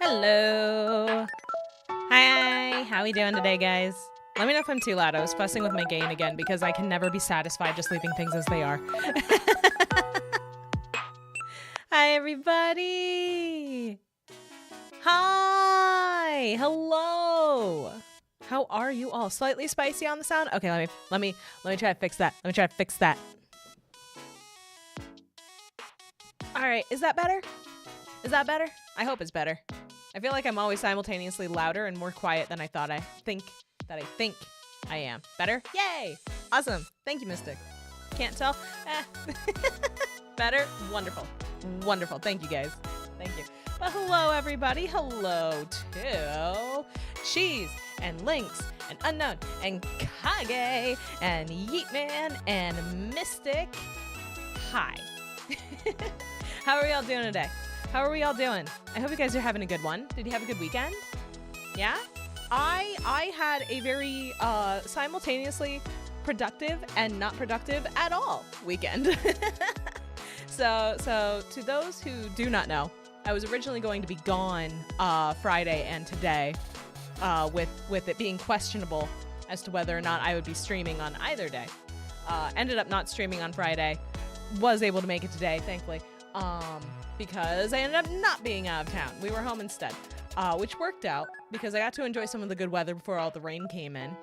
Hello. Hi, how we doing today, guys? Let me know if I'm too loud. I was fussing with my gain again because I can never be satisfied just leaving things as they are. Hi, everybody. Hi. Hello. How are you all? Slightly spicy on the sound? Okay, let me try to fix that. Let me try to fix that. All right, is that better? Is that better? I hope it's better. I feel like I'm always simultaneously louder and more quiet than I think I am. Better? Yay! Awesome. Thank you, Mystic. Can't tell? Better? Wonderful. Wonderful. Thank you, guys. Thank you. Well, hello, everybody. Hello to Cheese and Lynx and Unknown and Kage and Yeetman and Mystic. Hi. How are we all doing today? How are we all doing? I hope you guys are having a good one. Did you have a good weekend? Yeah? I had a very simultaneously productive and not productive at all weekend. So to those who do not know, I was originally going to be gone Friday and today with it being questionable as to whether or not I would be streaming on either day. Ended up not streaming on Friday. Was able to make it today, thankfully. Because I ended up not being out of town. We were home instead, which worked out because I got to enjoy some of the good weather before all the rain came in.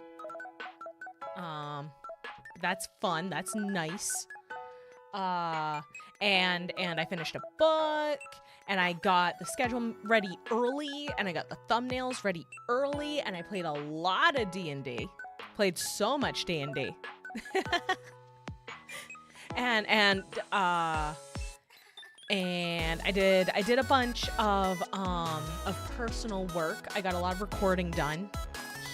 That's fun. That's nice. And I finished a book, and I got the schedule ready early, and I got the thumbnails ready early, and I played a lot of D&D. Played so much D&D. And I did a bunch of personal work. I got a lot of recording done.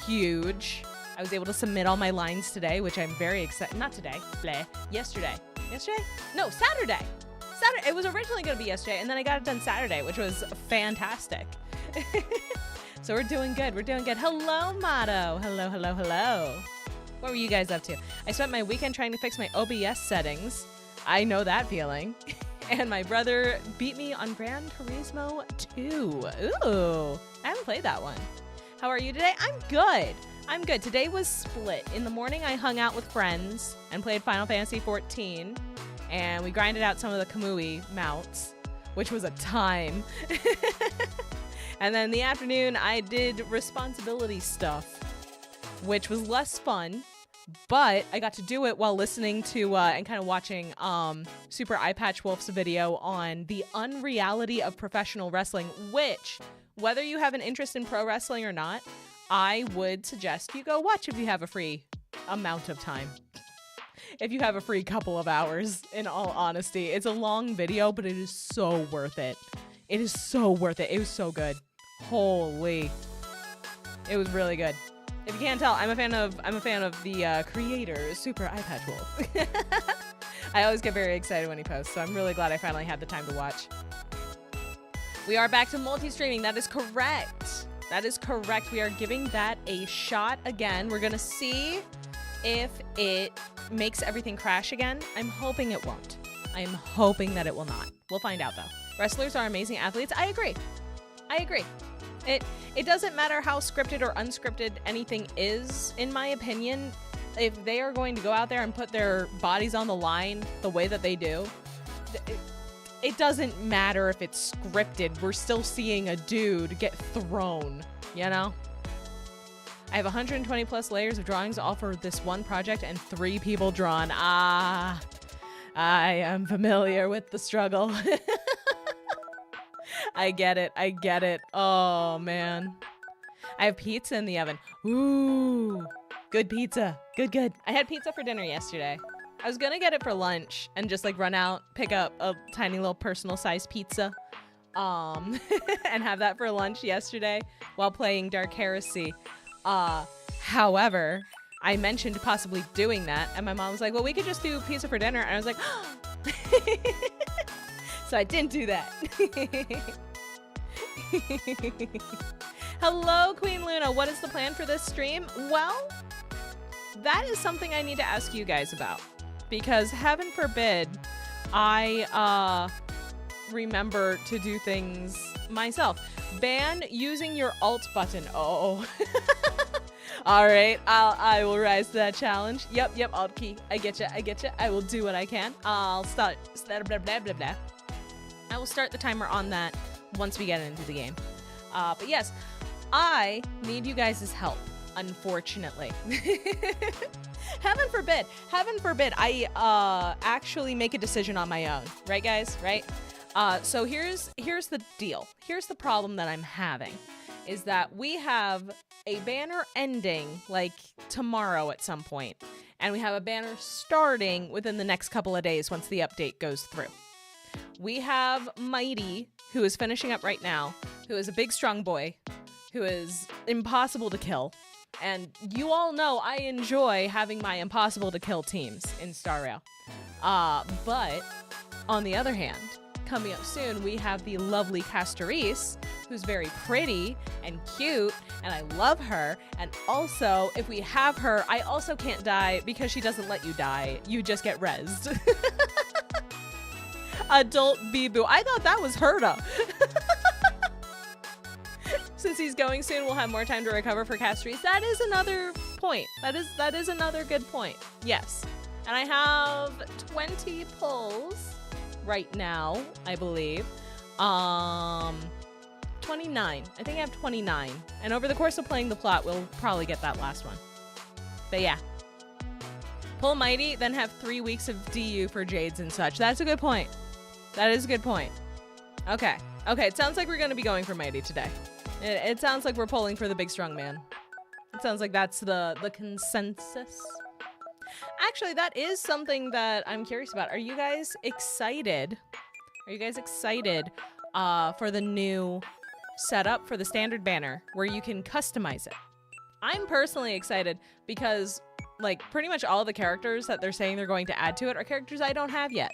Huge. I was able to submit all my lines today, which I'm very excited. Not today. Bleh. Yesterday. Yesterday? No, Saturday. Saturday. It was originally going to be yesterday, and then I got it done Saturday, which was fantastic. So we're doing good. We're doing good. Hello, Motto. Hello, hello, hello. What were you guys up to? I spent my weekend trying to fix my OBS settings. I know that feeling. And my brother beat me on Gran Turismo 2. Ooh, I haven't played that one. How are you today? I'm good. I'm good. Today was split. In the morning, I hung out with friends and played Final Fantasy XIV. And we grinded out some of the Kamui mounts, which was a time. And then in the afternoon, I did responsibility stuff, which was less fun. But I got to do it while listening to and kind of watching Super Eyepatch Wolf's video on the unreality of professional wrestling, which, whether you have an interest in pro wrestling or not, I would suggest you go watch if you have a free amount of time. If you have a free couple of hours, in all honesty. It's a long video, but it is so worth it. It is so worth it. It was so good. Holy. It was really good. If you can't tell, I'm a fan of the creator, Super Eyepatch Wolf. I always get very excited when he posts, so I'm really glad I finally had the time to watch. We are back to multi-streaming. That is correct. That is correct. We are giving that a shot again. We're gonna see if it makes everything crash again. I'm hoping it won't. I'm hoping that it will not. We'll find out though. Wrestlers are amazing athletes. I agree. I agree. It doesn't matter how scripted or unscripted anything is, in my opinion. If they are going to go out there and put their bodies on the line the way that they do, it doesn't matter if it's scripted. We're still seeing a dude get thrown, you know? I have 120 plus layers of drawings all for this one project and 3 people drawn. Ah, I am familiar with the struggle. I get it. I get it. Oh, man. I have pizza in the oven. Ooh, good pizza. Good, good. I had pizza for dinner yesterday. I was gonna get it for lunch and just like run out, pick up a tiny little personal size pizza, and have that for lunch yesterday while playing Dark Heresy. However, I mentioned possibly doing that, and my mom was like, well, we could just do pizza for dinner. And I was like, so I didn't do that. Hello, Queen Luna. What is the plan for this stream? Well, that is something I need to ask you guys about, because heaven forbid I remember to do things myself. Ban using your alt button. Oh. All right, I will rise to that challenge. Yep, alt key. I get you. I will do what I can. I'll start. Blah, blah, blah, blah, blah. I will start the timer on that once we get into the game. But yes, I need you guys' help, unfortunately. Heaven forbid I actually make a decision on my own. Right, guys? Right? So here's the deal. Here's the problem that I'm having. Is that we have a banner ending like tomorrow at some point, and we have a banner starting within the next couple of days once the update goes through. We have Mighty, who is finishing up right now, who is a big strong boy, who is impossible to kill, and you all know I enjoy having my impossible to kill teams in Star Rail. But on the other hand, coming up soon, we have the lovely Castorise, who's very pretty and cute, and I love her. And also, if we have her, I also can't die because she doesn't let you die. You just get rezzed. Adult Bibu. I thought that was Herda. Since he's going soon, we'll have more time to recover for Castorise. That is another point. That is another good point. Yes. And I have 20 pulls right now, I believe. 29. I think I have 29. And over the course of playing the plot, we'll probably get that last one. But yeah. Pull Mighty, then have 3 weeks of DU for Jades and such. That's a good point. That is a good point. Okay. Okay, it sounds like we're going to be going for Mighty today. It sounds like we're pulling for the big strong man. It sounds like that's the consensus. Actually, that is something that I'm curious about. Are you guys excited? Are you guys excited for the new setup for the standard banner where you can customize it? I'm personally excited because like pretty much all the characters that they're saying they're going to add to it are characters I don't have yet.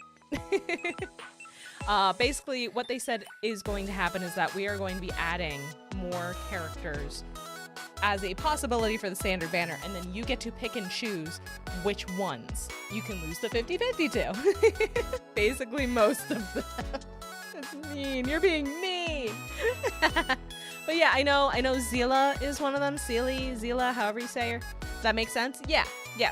Basically what they said is going to happen is that we are going to be adding more characters as a possibility for the standard banner, and then you get to pick and choose which ones you can lose the 50-50 to. Basically most of them. That's mean. You're being mean. But yeah, I know Zila is one of them. Zila, however you say her. Does that make sense? Yeah.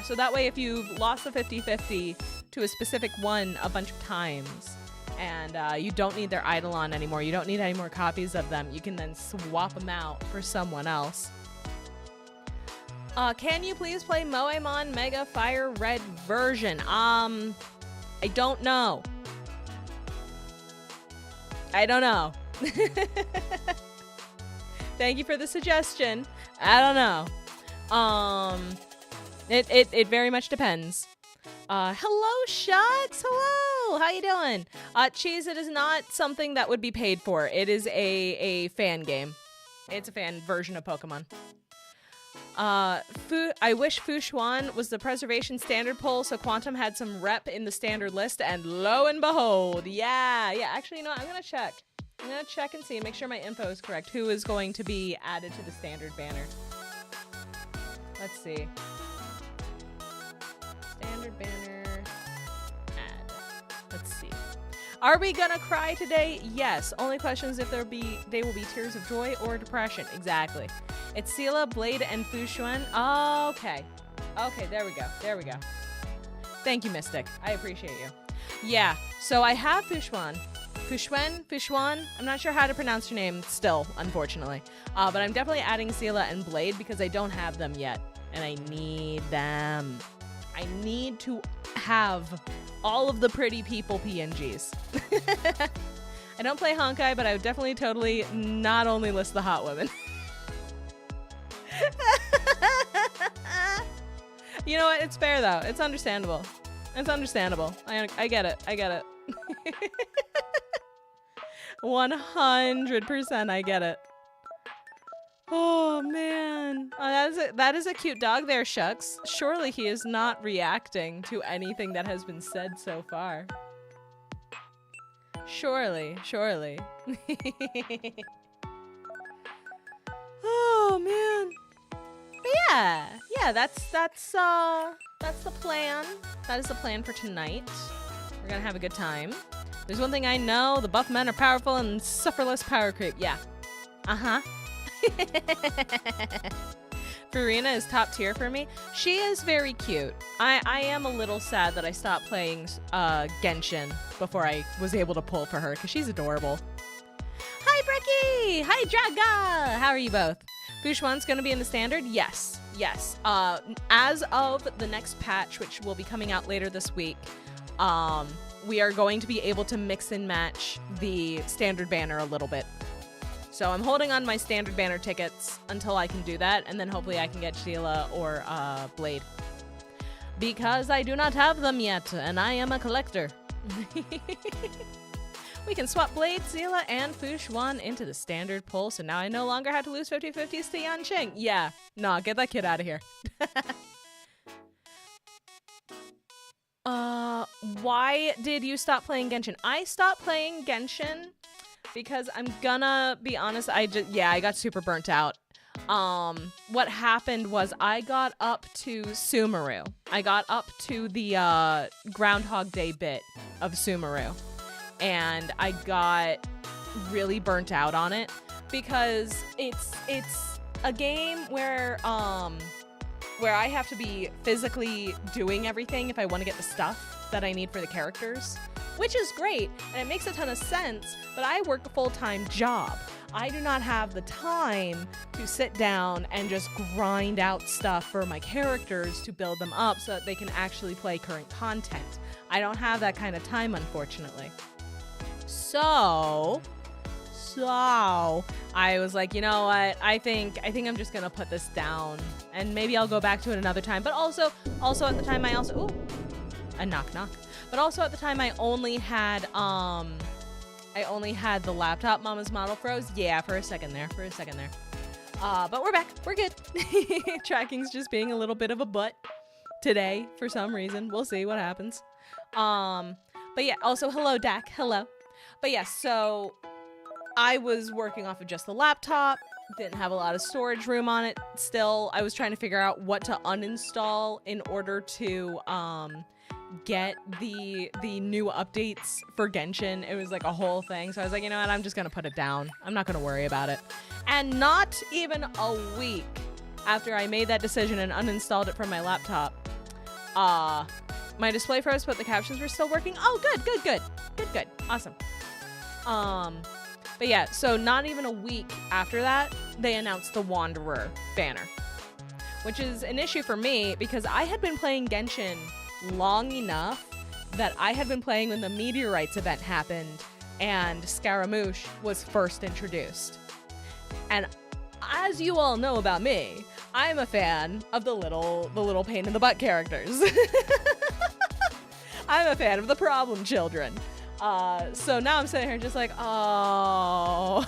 So that way if you've lost the 50-50 to a specific one a bunch of times, and you don't need their Eidolon anymore, you don't need any more copies of them, you can then swap them out for someone else. Can you please play Moemon Mega Fire Red version? I don't know. Thank you for the suggestion. I don't know. It very much depends. Hello, Shucks. Hello. How you doing? Cheese, it is not something that would be paid for. It is a fan game. It's a fan version of Pokemon. I wish Fushuan was the preservation standard pull, so Quantum had some rep in the standard list, and lo and behold, yeah, actually, you know what? I'm gonna check and see, make sure my info is correct. Who is going to be added to the standard banner? Let's see. Standard banner, add. Let's see. Are we gonna cry today? Yes. Only question is if they will be tears of joy or depression. Exactly. It's Sela, Blade, and Fushuan. Okay. Okay, there we go. There we go. Thank you, Mystic. I appreciate you. Yeah, so I have Fushuan. Fushuan? I'm not sure how to pronounce your name still, unfortunately. But I'm definitely adding Sela and Blade because I don't have them yet. And I need them. I need to have all of the pretty people PNGs. I don't play Honkai, but I would definitely totally not only list the hot women. You know what? It's fair, though. It's understandable. It's understandable. I get it. I get it. 100% I get it. Oh, man. Oh, that is a cute dog there, Shucks. Surely he is not reacting to anything that has been said so far. Surely. Oh, man. But yeah, that's the plan. That is the plan for tonight. We're gonna have a good time. There's one thing I know: the buff men are powerful and suffer less power creep. Yeah. Farina is top tier for me. She is very cute. I am a little sad that I stopped playing Genshin before I was able to pull for her because she's adorable. Hi, Brekkie! Hi, Draga! How are you both? Fushuan's gonna be in the standard? Yes. As of the next patch, which will be coming out later this week, we are going to be able to mix and match the standard banner a little bit. So I'm holding on my standard banner tickets until I can do that, and then hopefully I can get Sheila or Blade. Because I do not have them yet, and I am a collector. We can swap Blade, Seela, and Fushuan into the standard pull, so now I no longer have to lose 50-50s to Yanqing. Yeah, nah, get that kid out of here. Why did you stop playing Genshin? I stopped playing Genshin because I'm gonna be honest, I got super burnt out. What happened was I got up to Sumeru. I got up to the Groundhog Day bit of Sumeru. And I got really burnt out on it because it's a game where I have to be physically doing everything if I want to get the stuff that I need for the characters, which is great and it makes a ton of sense, but I work a full-time job. I do not have the time to sit down and just grind out stuff for my characters to build them up so that they can actually play current content. I don't have that kind of time, unfortunately. So I was like, you know what? I think I'm just gonna put this down, and maybe I'll go back to it another time. But also at the time a knock. But also at the time I only had the laptop. Mama's model froze. Yeah, for a second there. But we're back. We're good. Tracking's just being a little bit of a butt today for some reason. We'll see what happens. But yeah. Also, hello, Dak. Hello. But yeah, so I was working off of just the laptop, didn't have a lot of storage room on it still. I was trying to figure out what to uninstall in order to get the new updates for Genshin. It was like a whole thing. So I was like, you know what, I'm just going to put it down. I'm not going to worry about it. And not even a week after I made that decision and uninstalled it from my laptop, my display froze, but the captions were still working. Oh, good. Awesome. But yeah, so not even a week after that, they announced the Wanderer banner, which is an issue for me because I had been playing Genshin long enough that I had been playing when the Meteorites event happened and Scaramouche was first introduced. And as you all know about me, I'm a fan of the little pain in the butt characters. I'm a fan of the problem children. So now I'm sitting here just like, oh,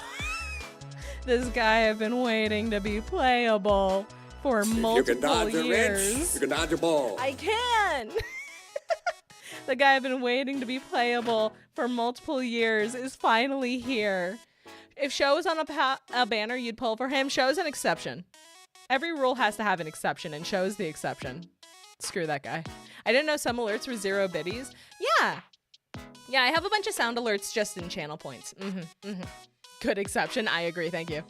this guy I've been waiting to be playable for multiple years. You can dodge a ball. I can. The guy I've been waiting to be playable for multiple years is finally here. If Sho was on a banner, you'd pull for him. Sho's an exception. Every rule has to have an exception, and Sho's the exception. Screw that guy. I didn't know some alerts were 0 biddies. Yeah. Yeah, I have a bunch of sound alerts just in channel points. Good exception. I agree. Thank you.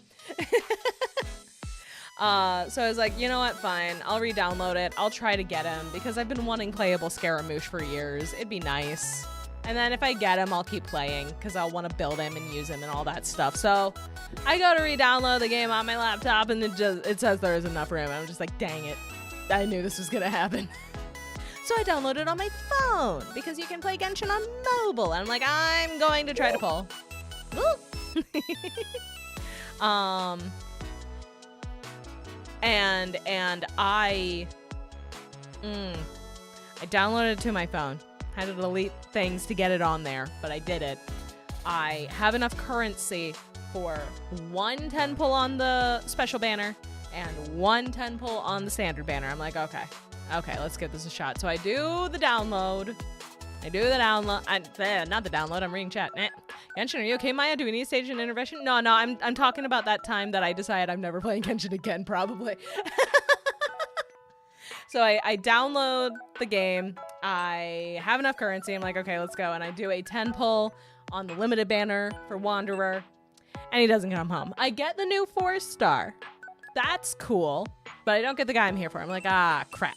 So I was like, you know what? Fine. I'll re-download it. I'll try to get him because I've been wanting playable Scaramouche for years. It'd be nice. And then if I get him, I'll keep playing because I'll want to build him and use him and all that stuff. So I go to re-download the game on my laptop and it says there isn't enough room. I'm just like, dang it. I knew this was going to happen. So I downloaded it on my phone because you can play Genshin on mobile. And I'm like, I'm going to try to pull. And I downloaded it to my phone. Had to delete things to get it on there, but I did it. I have enough currency for 1 10 pull on the special banner and 1 10 pull on the standard banner. I'm like, okay, let's give this a shot. So I do the download. Not the download. I'm reading chat. Genshin, are you okay, Maya? Do we need stage and intervention? No, I'm talking about that time that I decided I'm never playing Genshin again, probably. So I download the game. I have enough currency. I'm like, okay, let's go. And I do a 10 pull on the limited banner for Wanderer. And he doesn't come home. I get the new 4-star. That's cool. But I don't get the guy I'm here for. I'm like, crap.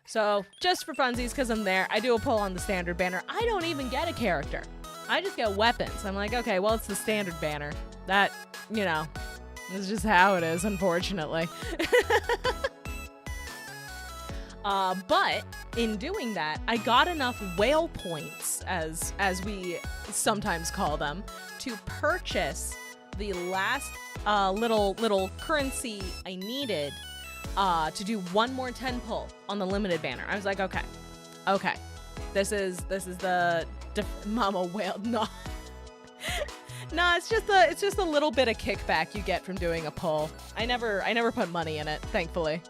So just for funsies, because I'm there, I do a pull on the standard banner. I don't even get a character. I just get weapons. I'm like, okay, well, it's the standard banner. That, is just how it is, unfortunately. But in doing that, I got enough whale points, as we sometimes call them, to purchase the last little currency I needed to do 1 more 10 pull on the limited banner. I was like, okay, this is the mama whale. No, it's just a little bit of kickback you get from doing a pull. I never put money in it, thankfully.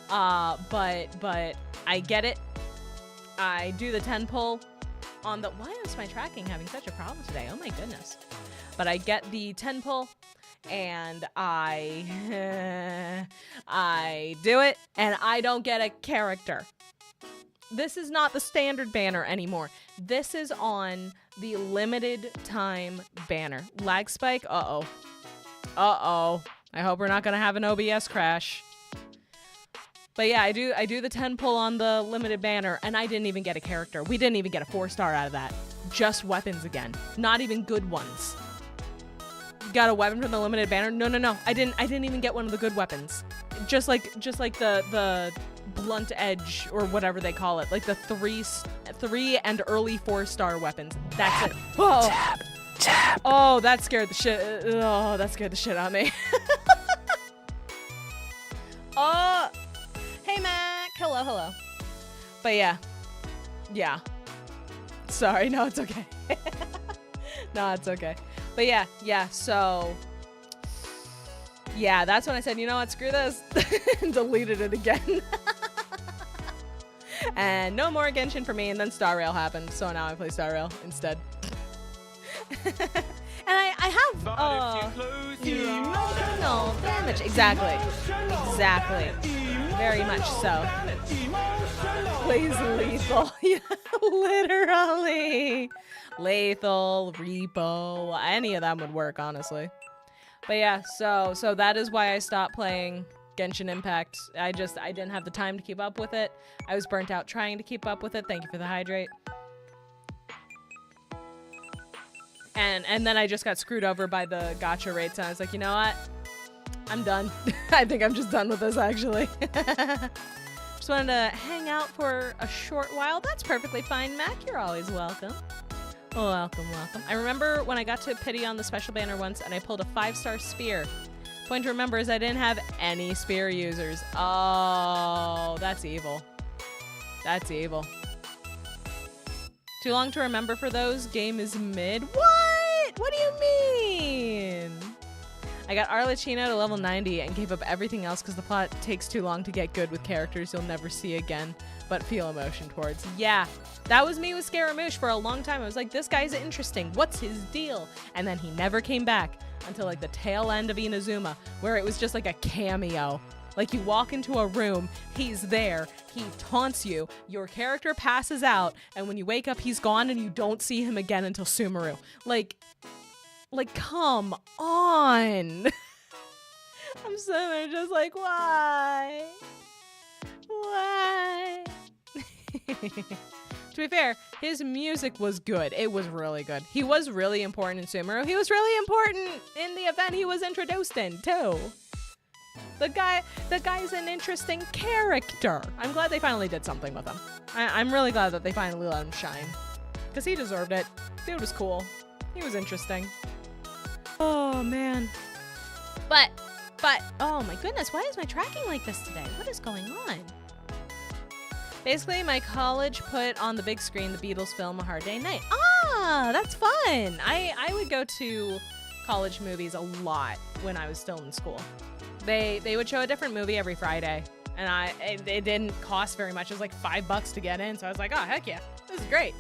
But I get it. I do the 10 pull on the. Why is my tracking having such a problem today? Oh my goodness. But I get the 10 pull. And I do it, and I don't get a character. This is not the standard banner anymore. This is on the limited time banner. Lag spike? Uh-oh. I hope we're not gonna have an OBS crash. But yeah, I do the 10 pull on the limited banner, and I didn't even get a character. We didn't even get a 4-star out of that. Just weapons again. Not even good ones. Got a weapon from the limited banner? No. I didn't even get one of the good weapons. Just like the blunt edge or whatever they call it. Like the 3 and early 4-star weapons. That's it. Oh. Tap. Oh, that scared the shit. Oh, that scared the shit out of me. Oh. Hey, Mac. Hello. But yeah. Sorry. No, it's okay. No, it's okay. But yeah, so yeah, that's when I said, you know what, screw this, and deleted it again. And no more Genshin for me, and then Star Rail happened, so now I play Star Rail instead. And I have emotional damage. Exactly. Very much so. Plays lethal. Yeah, literally. Lethal, Repo, any of them would work, honestly. But yeah, so that is why I stopped playing Genshin Impact. I didn't have the time to keep up with it. I was burnt out trying to keep up with it. Thank you for the hydrate. And then I just got screwed over by the gacha rates, and I was like, you know what? I'm done. I think I'm just done with this, actually. Just wanted to hang out for a short while. That's perfectly fine, Mac. You're always welcome. Welcome. I remember when I got to pity on the special banner once, and I pulled a 5-star spear. Point to remember is I didn't have any spear users. Oh, that's evil. Too long to remember for those. Game is mid. What? What do you mean? I got Arlecchino to level 90 and gave up everything else because the plot takes too long to get good with characters you'll never see again, but feel emotion towards. Yeah, that was me with Scaramouche for a long time. I was like, this guy's interesting. What's his deal? And then he never came back until like the tail end of Inazuma, where it was just like a cameo. Like, you walk into a room, he's there, he taunts you, your character passes out, and when you wake up, he's gone, and you don't see him again until Sumeru. Like, come on. I'm sitting there just like, why? Why? To be fair, his music was good. It was really good. He was really important in Sumeru. He was really important in the event he was introduced in, too. The guy's an interesting character. I'm glad they finally did something with him. I'm really glad that they finally let him shine. Because he deserved it. Dude was cool. He was interesting. Oh, man. But, oh my goodness, why is my tracking like this today? What is going on? Basically, my college put on the big screen the Beatles film A Hard Day Night. Ah, that's fun. I would go to college movies a lot when I was still in school. They would show a different movie every Friday, and it didn't cost very much. It was like $5 to get in, so I was like, oh, heck yeah, this is great.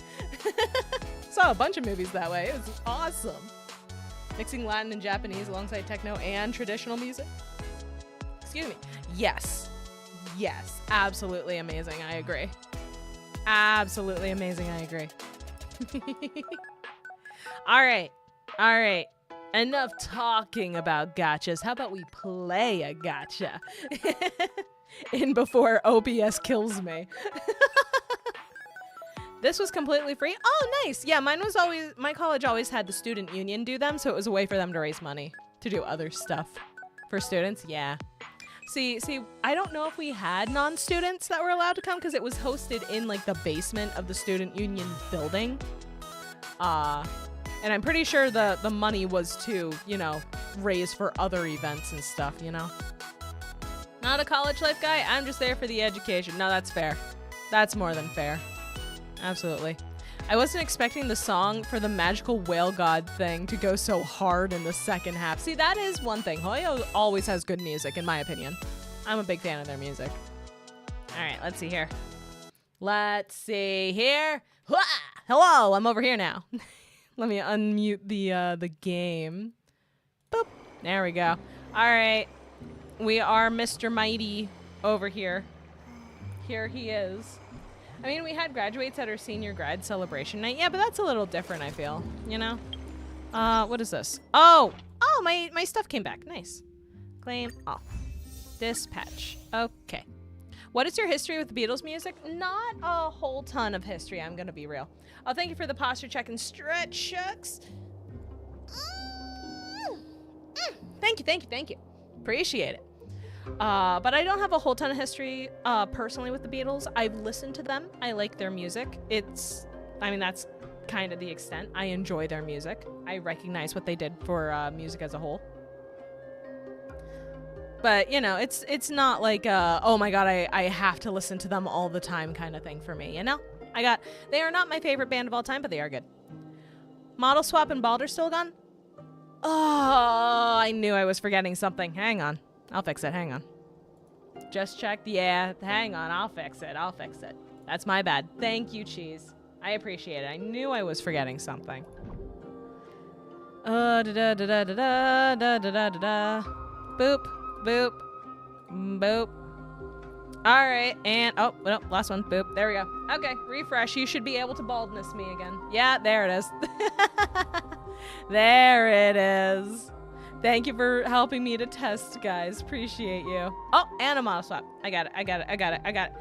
Saw a bunch of movies that way. It was awesome. Mixing Latin and Japanese alongside techno and traditional music. Excuse me. Yes. Yes, absolutely amazing. I agree. Absolutely amazing. I agree. All right. Enough talking about gachas. How about we play a gacha? In before OBS kills me. This was completely free. Oh, nice. Yeah, my college always had the student union do them, so it was a way for them to raise money to do other stuff for students. Yeah. See, I don't know if we had non-students that were allowed to come because it was hosted in like the basement of the student union building. And I'm pretty sure the money was to, raise for other events and stuff, Not a college life guy. I'm just there for the education. No, that's fair. That's more than fair. Absolutely. I wasn't expecting the song for the magical whale god thing to go so hard in the second half. See, that is one thing. Hoyo always has good music, in my opinion. I'm a big fan of their music. All right, let's see here. Hello, I'm over here now. Let me unmute the game. Boop. There we go. All right. We are Mr. Mighty over here. Here he is. I mean, we had graduates at our senior grad celebration night. Yeah, but that's a little different, I feel. What is this? Oh, my stuff came back. Nice. Claim all. Dispatch. Okay. What is your history with the Beatles music? Not a whole ton of history, I'm gonna be real. Oh, thank you for the posture check and stretch, shucks. Thank you. Appreciate it. But I don't have a whole ton of history personally with the Beatles. I've listened to them. I like their music. That's kind of the extent. I enjoy their music. I recognize what they did for music as a whole. But, it's not like, oh my god, I have to listen to them all the time kind of thing for me, They are not my favorite band of all time, but they are good. Model Swap and Baldur still gone? Oh, I knew I was forgetting something. Hang on. I'll fix it. Hang on. Just checked. Yeah, hang on. I'll fix it. That's my bad. Thank you, Cheese. I appreciate it. I knew I was forgetting something. Boop. Boop. Boop. All right. And, oh, no, last one. Boop. There we go. Okay. Refresh. You should be able to baldness me again. Yeah, there it is. There it is. Thank you for helping me to test, guys. Appreciate you. Oh, and a model swap. I got it.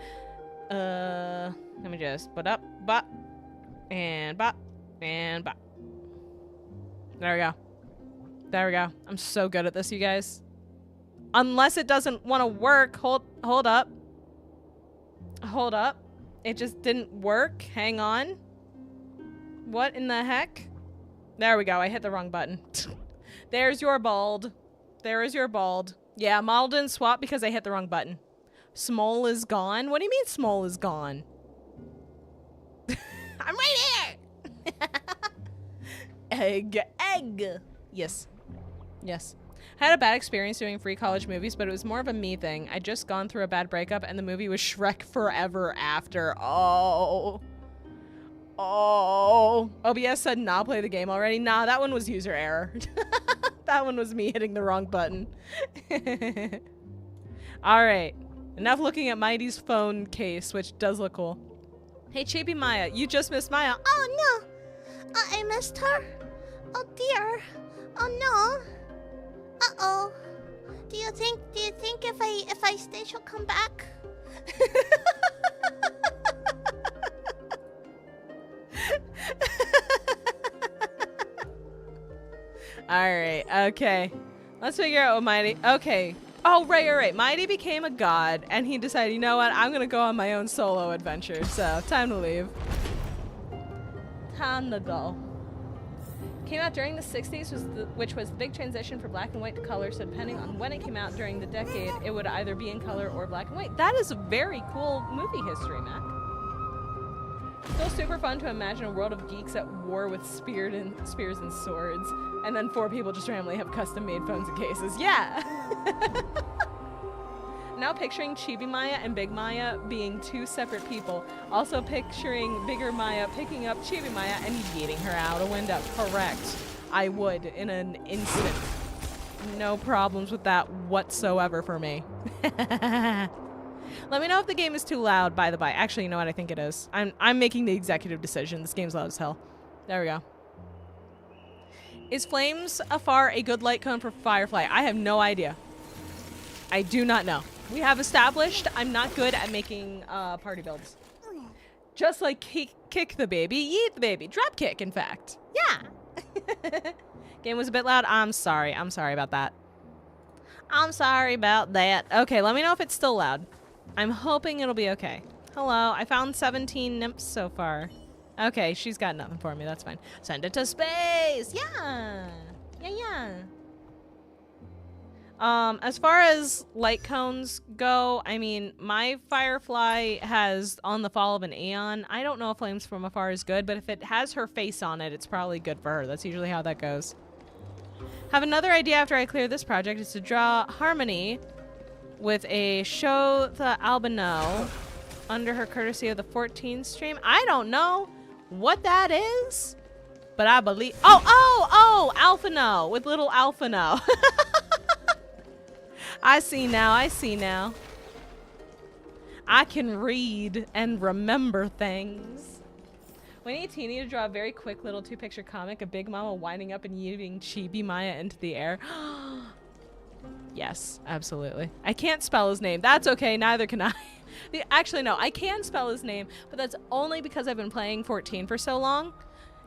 Let me just put up, bop, and bop, and bop. There we go. I'm so good at this, you guys. Unless it doesn't want to work. Hold up. It just didn't work. Hang on. What in the heck? There we go. I hit the wrong button. There's your bald. There is your bald. Yeah, model didn't swap because I hit the wrong button. Small is gone? What do you mean small is gone? I'm right here! Egg. Yes. I had a bad experience doing free college movies, but it was more of a me thing. I'd just gone through a bad breakup and the movie was Shrek Forever After. Oh. OBS said not play the game already. Nah, that one was user error. That one was me hitting the wrong button. All right. Enough looking at Mighty's phone case, which does look cool. Hey, Chibi Maya, you just missed Maya. Oh no, I missed her. Oh dear. Oh no. Uh-oh. Do you think if I stay she'll come back? Alright, okay. Let's figure out what Mighty... Okay. Oh, right. Mighty became a god, and he decided, you know what? I'm gonna go on my own solo adventure, so time to leave. Time to go. Came out during the 60s, which was the big transition for black and white to color, so depending on when it came out during the decade, it would either be in color or black and white. That is a very cool movie history, Mac. Still super fun to imagine a world of geeks at war with spears and swords, and then 4 people just randomly have custom-made phones and cases. Yeah! Now picturing Chibi Maya and Big Maya being 2 separate people. Also picturing Bigger Maya picking up Chibi Maya and yeeting her out a window. Correct. I would in an instant. No problems with that whatsoever for me. Let me know if the game is too loud, by the by. Actually, you know what? I think it is. I'm making the executive decision. This game's loud as hell. There we go. Is Flames Afar a good light cone for Firefly? I have no idea. I do not know. We have established I'm not good at making party builds. Just like kick the baby, yeet the baby. Drop kick, in fact. Yeah. Game was a bit loud. I'm sorry. I'm sorry about that. I'm sorry about that. Okay, let me know if it's still loud. I'm hoping it'll be okay. Hello, I found 17 nymphs so far. Okay, she's got nothing for me. That's fine. Send it to space. Yeah. Yeah. As far as light cones go, I mean, my Firefly has On the Fall of an Aeon. I don't know if Flames from Afar is good, but if it has her face on it, it's probably good for her. That's usually how that goes. Have another idea after I clear this project is to draw Harmony with a Show the Albino under her courtesy of the 14 stream. I don't know what that is, but I believe... Oh, Alphino with little Alphino. I see now. I can read and remember things. We need Teeny to draw a very quick little 2-picture comic of Big Mama winding up and yeeting Chibi Maya into the air. Yes, absolutely. I can't spell his name. That's okay, neither can I. Actually, no, I can spell his name, but that's only because I've been playing 14 for so long.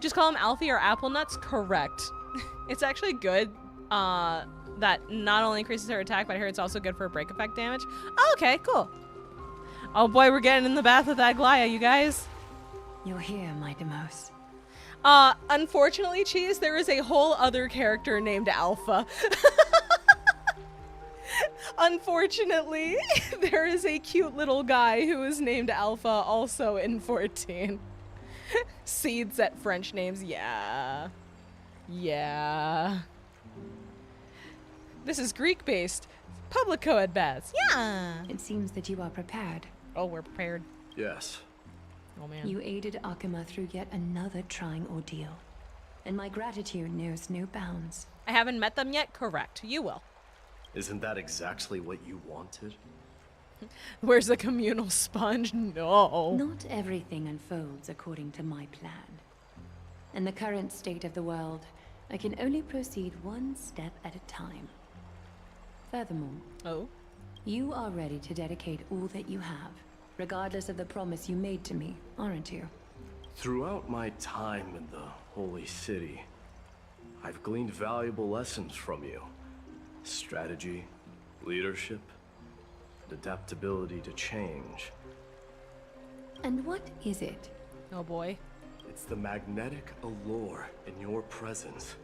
Just call him Alfie or Apple Nuts. Correct. It's actually good that not only increases her attack, but I hear it's also good for break effect damage. Oh, okay, cool. Oh boy, we're getting in the bath with that Glaya, you guys. You're here, my Demos. Unfortunately, Cheese, there is a whole other character named Alpha. Unfortunately, there is a cute little guy who is named Alpha also in 14. Seeds at French names, yeah. Yeah. This is Greek-based. Publico at best. Yeah. It seems that you are prepared. Oh, we're prepared. Yes. Oh, man. You aided Akuma through yet another trying ordeal. And my gratitude knows no bounds. I haven't met them yet? Correct. You will. Isn't that exactly what you wanted? Where's the communal sponge? No. Not everything unfolds according to my plan. In the current state of the world, I can only proceed one step at a time. Furthermore, Oh? you are ready to dedicate all that you have, regardless of the promise you made to me, aren't you? Throughout my time in the Holy City, I've gleaned valuable lessons from you. Strategy, leadership, and adaptability to change. And what is it? Oh boy. It's the magnetic allure in your presence.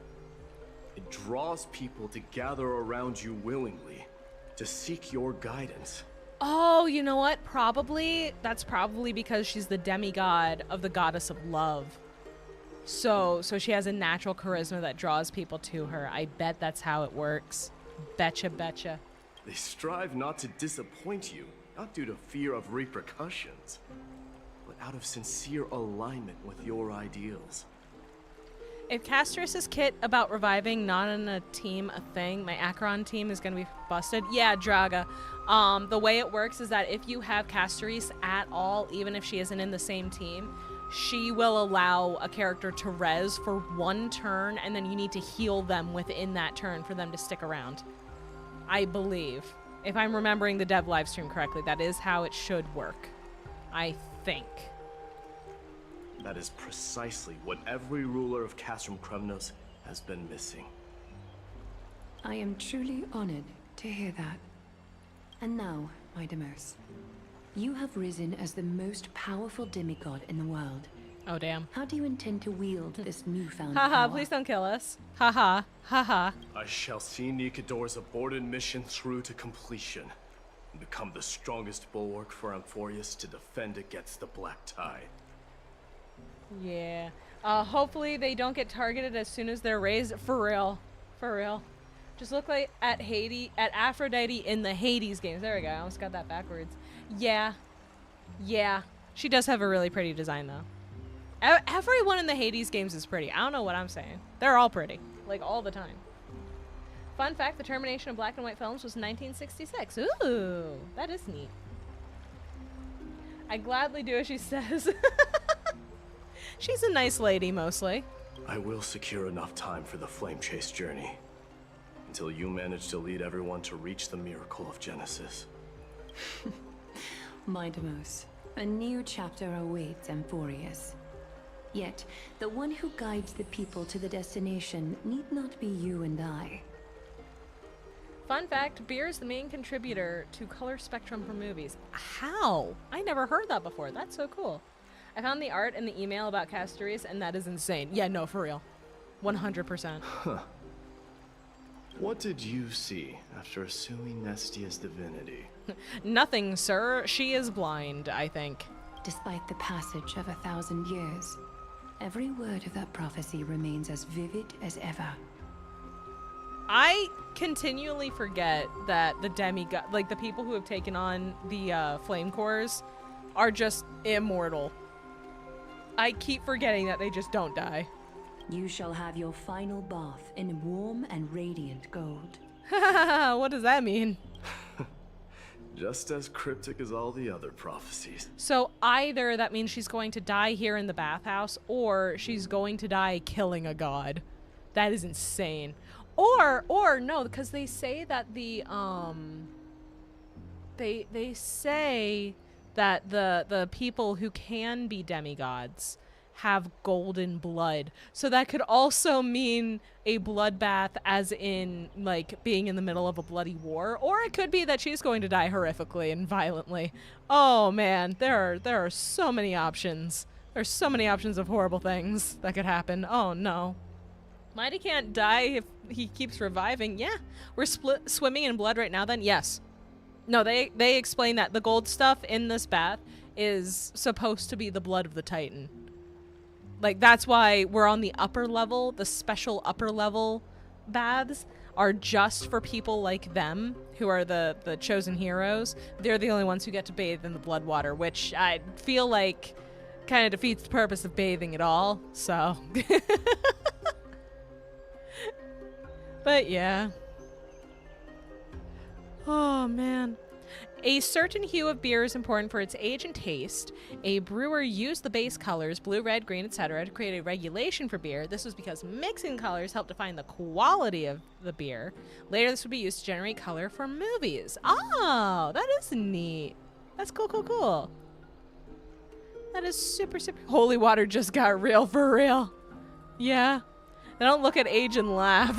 It draws people to gather around you willingly, to seek your guidance. Oh, you know what? That's probably because she's the demigod of the goddess of love. So she has a natural charisma that draws people to her. I bet that's how it works. Betcha. They strive not to disappoint you, not due to fear of repercussions, but out of sincere alignment with your ideals. If Castor's kit about reviving not in a team a thing, my Acheron team is gonna be busted. Yeah, Draga. The way it works is that if you have Castoris at all, even if she isn't in the same team, she will allow a character to res for 1 turn, and then you need to heal them within that turn for them to stick around. I believe. If I'm remembering the dev livestream correctly, that is how it should work. I think. That is precisely what every ruler of Castrum Kremnos has been missing. I am truly honored to hear that. And now, my Demos, you have risen as the most powerful demigod in the world. Oh, damn. How do you intend to wield this newfound Haha, power? please don't kill us. Haha, haha. I shall see Nikador's aborted mission through to completion and become the strongest bulwark for Amphorius to defend against the Black Tide. Yeah. Hopefully they don't get targeted as soon as they're raised. For real. For real. Just look like at Aphrodite in the Hades games. There we go. I almost got that backwards. Yeah. Yeah. She does have a really pretty design, though. Everyone in the Hades games is pretty. I don't know what I'm saying. They're all pretty. Like, all the time. Fun fact, the termination of black and white films was 1966. Ooh, that is neat. I gladly do as she says. She's a nice lady, mostly. I will secure enough time for the flame chase journey until you manage to lead everyone to reach the miracle of Genesis. My Demos, a new chapter awaits Amphorius. Yet, the one who guides the people to the destination need not be you and I. Fun fact, beer is the main contributor to color spectrum for movies. How? I never heard that before. That's so cool. I found the art in the email about Castoris, and that is insane. Yeah, no, for real. 100%. Huh. What did you see after assuming Nestia's divinity? Nothing, sir. She is blind, I think. Despite the passage of 1,000 years, every word of that prophecy remains as vivid as ever. I continually forget that the demigod, like the people who have taken on the flame cores, are just immortal. I keep forgetting that they just don't die. You shall have your final bath in warm and radiant gold. What does that mean? Just as cryptic as all the other prophecies. So either that means she's going to die here in the bathhouse, or she's going to die killing a god. That is insane. Or no, because they say that the they say that the people who can be demigods have golden blood. So that could also mean a bloodbath, as in like being in the middle of a bloody war, or it could be that she's going to die horrifically and violently. Oh man, there are so many options. There's so many options of horrible things that could happen. Oh no. Mighty can't die if he keeps reviving. Yeah, we're swimming in blood right now then. Yes. No, they explain that the gold stuff in this bath is supposed to be the blood of the Titan. Like, that's why we're on the upper level. The special upper level baths are just for people like them, who are the chosen heroes. They're the only ones who get to bathe in the blood water, which I feel like kind of defeats the purpose of bathing at all, so. But yeah. Oh, man. A certain hue of beer is important for its age and taste. A brewer used the base colors, blue, red, green, etc., to create a regulation for beer. This was because mixing colors helped define the quality of the beer. Later, this would be used to generate color for movies. Oh, that is neat. That's cool, cool, cool. That is super, super... Holy water just got real for real. Yeah. They don't look at age and laugh.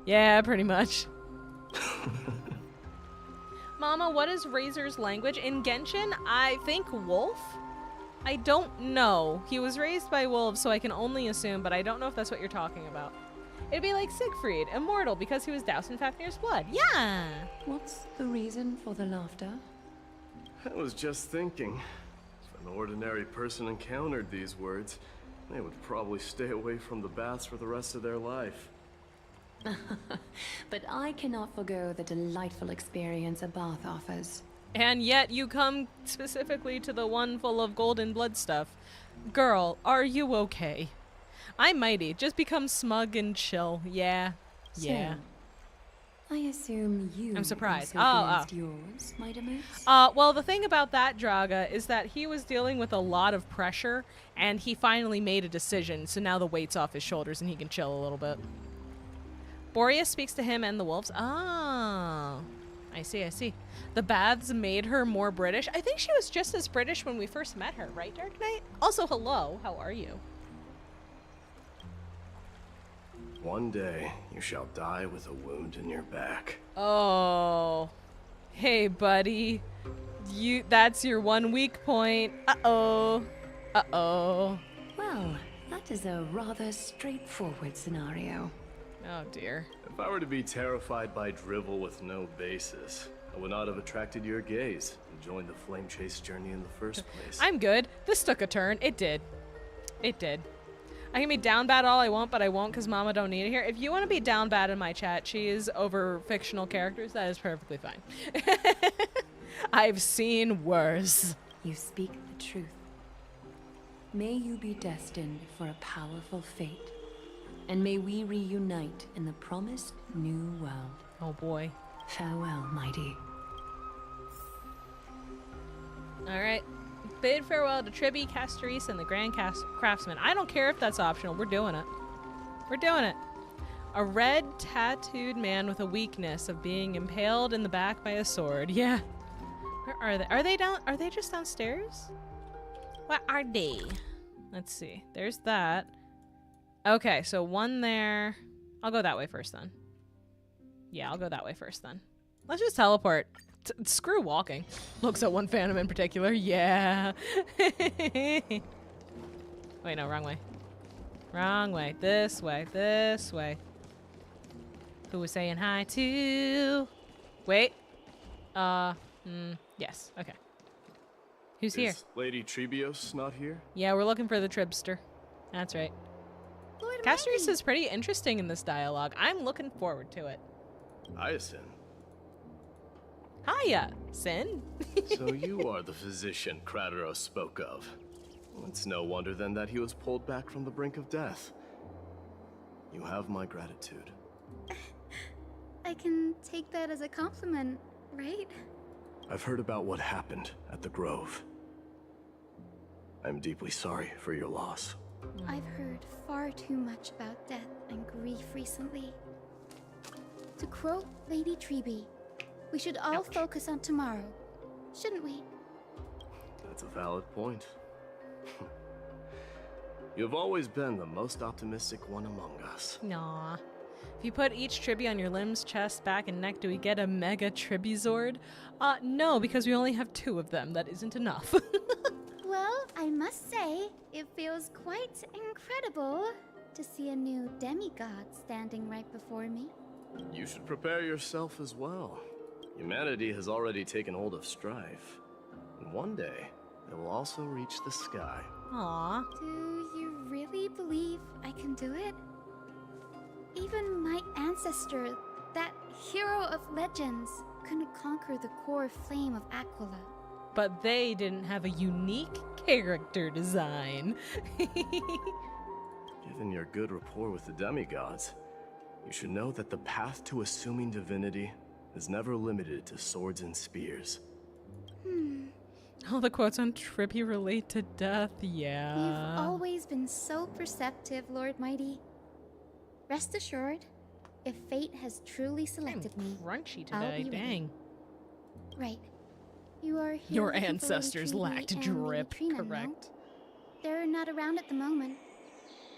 Yeah, pretty much. Mama, what is Razor's language? In Genshin, I think wolf? I don't know. He was raised by wolves, so I can only assume, but I don't know if that's what you're talking about. It'd be like Siegfried, immortal because he was doused in Fafnir's blood. Yeah! What's the reason for the laughter? I was just thinking, if an ordinary person encountered these words, they would probably stay away from the baths for the rest of their life. But I cannot forgo the delightful experience a bath offers. And yet you come specifically to the one full of golden blood stuff. Girl, are you okay? I'm Mighty. Just become smug and chill. Yeah. Yeah. So, I assume you I'm surprised. also finished yours, my demise? Well, the thing about that, Draga, is that he was dealing with a lot of pressure, and he finally made a decision, so now the weight's off his shoulders and he can chill a little bit. Boreas speaks to him and the wolves. Oh. I see, I see. The baths made her more British. I think she was just as British when we first met her, right, Dark Knight? Also, hello. How are you? One day, you shall die with a wound in your back. Oh. Hey, buddy. That's your one weak point. Uh-oh. Uh-oh. Well, that is a rather straightforward scenario. Oh, dear. If I were to be terrified by drivel with no basis, I would not have attracted your gaze and joined the flame chase journey in the first place. I'm good. This took a turn. It did. It did. I can be down bad all I want, but I won't because Mama don't need it here. If you want to be down bad in my chat, she is over fictional characters. That is perfectly fine. I've seen worse. You speak the truth. May you be destined for a powerful fate, and may we reunite in the promised new world. Oh boy. Farewell, Mighty. All right. Bid farewell to Tribby, Castoris, and the Grand Craftsman. I don't care if that's optional. We're doing it. We're doing it. A red tattooed man with a weakness of being impaled in the back by a sword. Yeah. Where are they? Are they down? Are they just downstairs? What are they? Let's see. There's that. Okay, so one there. I'll go that way first then. Yeah, I'll go that way first then. Let's just teleport. Screw walking. Looks at one phantom in particular. Yeah. Wait, no, wrong way. Wrong way. This way. This way. Who was saying hi to? Wait. Yes. Okay. Who's here? Is Lady Trebios not here? Yeah, we're looking for the Tribster. That's right. Lord Castoris Mighty. is pretty interesting in this dialogue. I'm looking forward to it. Hyacinth. Hiya, Sin. So you are the physician Krateros spoke of. It's no wonder then that he was pulled back from the brink of death. You have my gratitude. I can take that as a compliment, right? I've heard about what happened at the Grove. I'm deeply sorry for your loss. I've heard far too much about death and grief recently. To quote Lady Treby, we should all Ouch. focus on tomorrow, shouldn't we? That's a valid point. You've always been the most optimistic one among us. Nah. If you put each Tribby on your limbs, chest, back, and neck, do we get a Mega Tribizord? No, because we only have 2 of them. That isn't enough. Well, I must say, it feels quite incredible to see a new demigod standing right before me. You should prepare yourself as well. Humanity has already taken hold of strife. And one day, it will also reach the sky. Aw. Do you really believe I can do it? Even my ancestor, that hero of legends, couldn't conquer the core flame of Aquila. But they didn't have a unique character design. Given your good rapport with the demigods, you should know that the path to assuming divinity is never limited to swords and spears. All the quotes on Tribby relate to death, yeah. You've always been so perceptive, Lord Mighty. Rest assured, if fate has truly I'm selected me, crunchy I'll today, be ready. dang. right. You are here Your looking for Lady ancestors Treby lacked and Lady drip, Trina, no? correct. They're not around at the moment.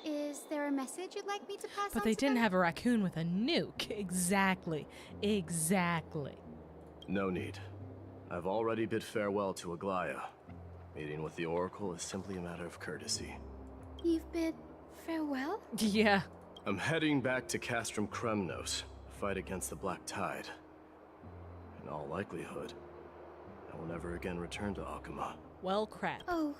Is there a message you'd like me to pass on But they to didn't them? have a raccoon with a nuke. Exactly. Exactly. No need. I've already bid farewell to Aglaya. Meeting with the Oracle is simply a matter of courtesy. You've bid farewell? Yeah. I'm heading back to Castrum Kremnos to fight against the Black Tide. In all likelihood, I will never again return to Akuma. Well, crap. Oh,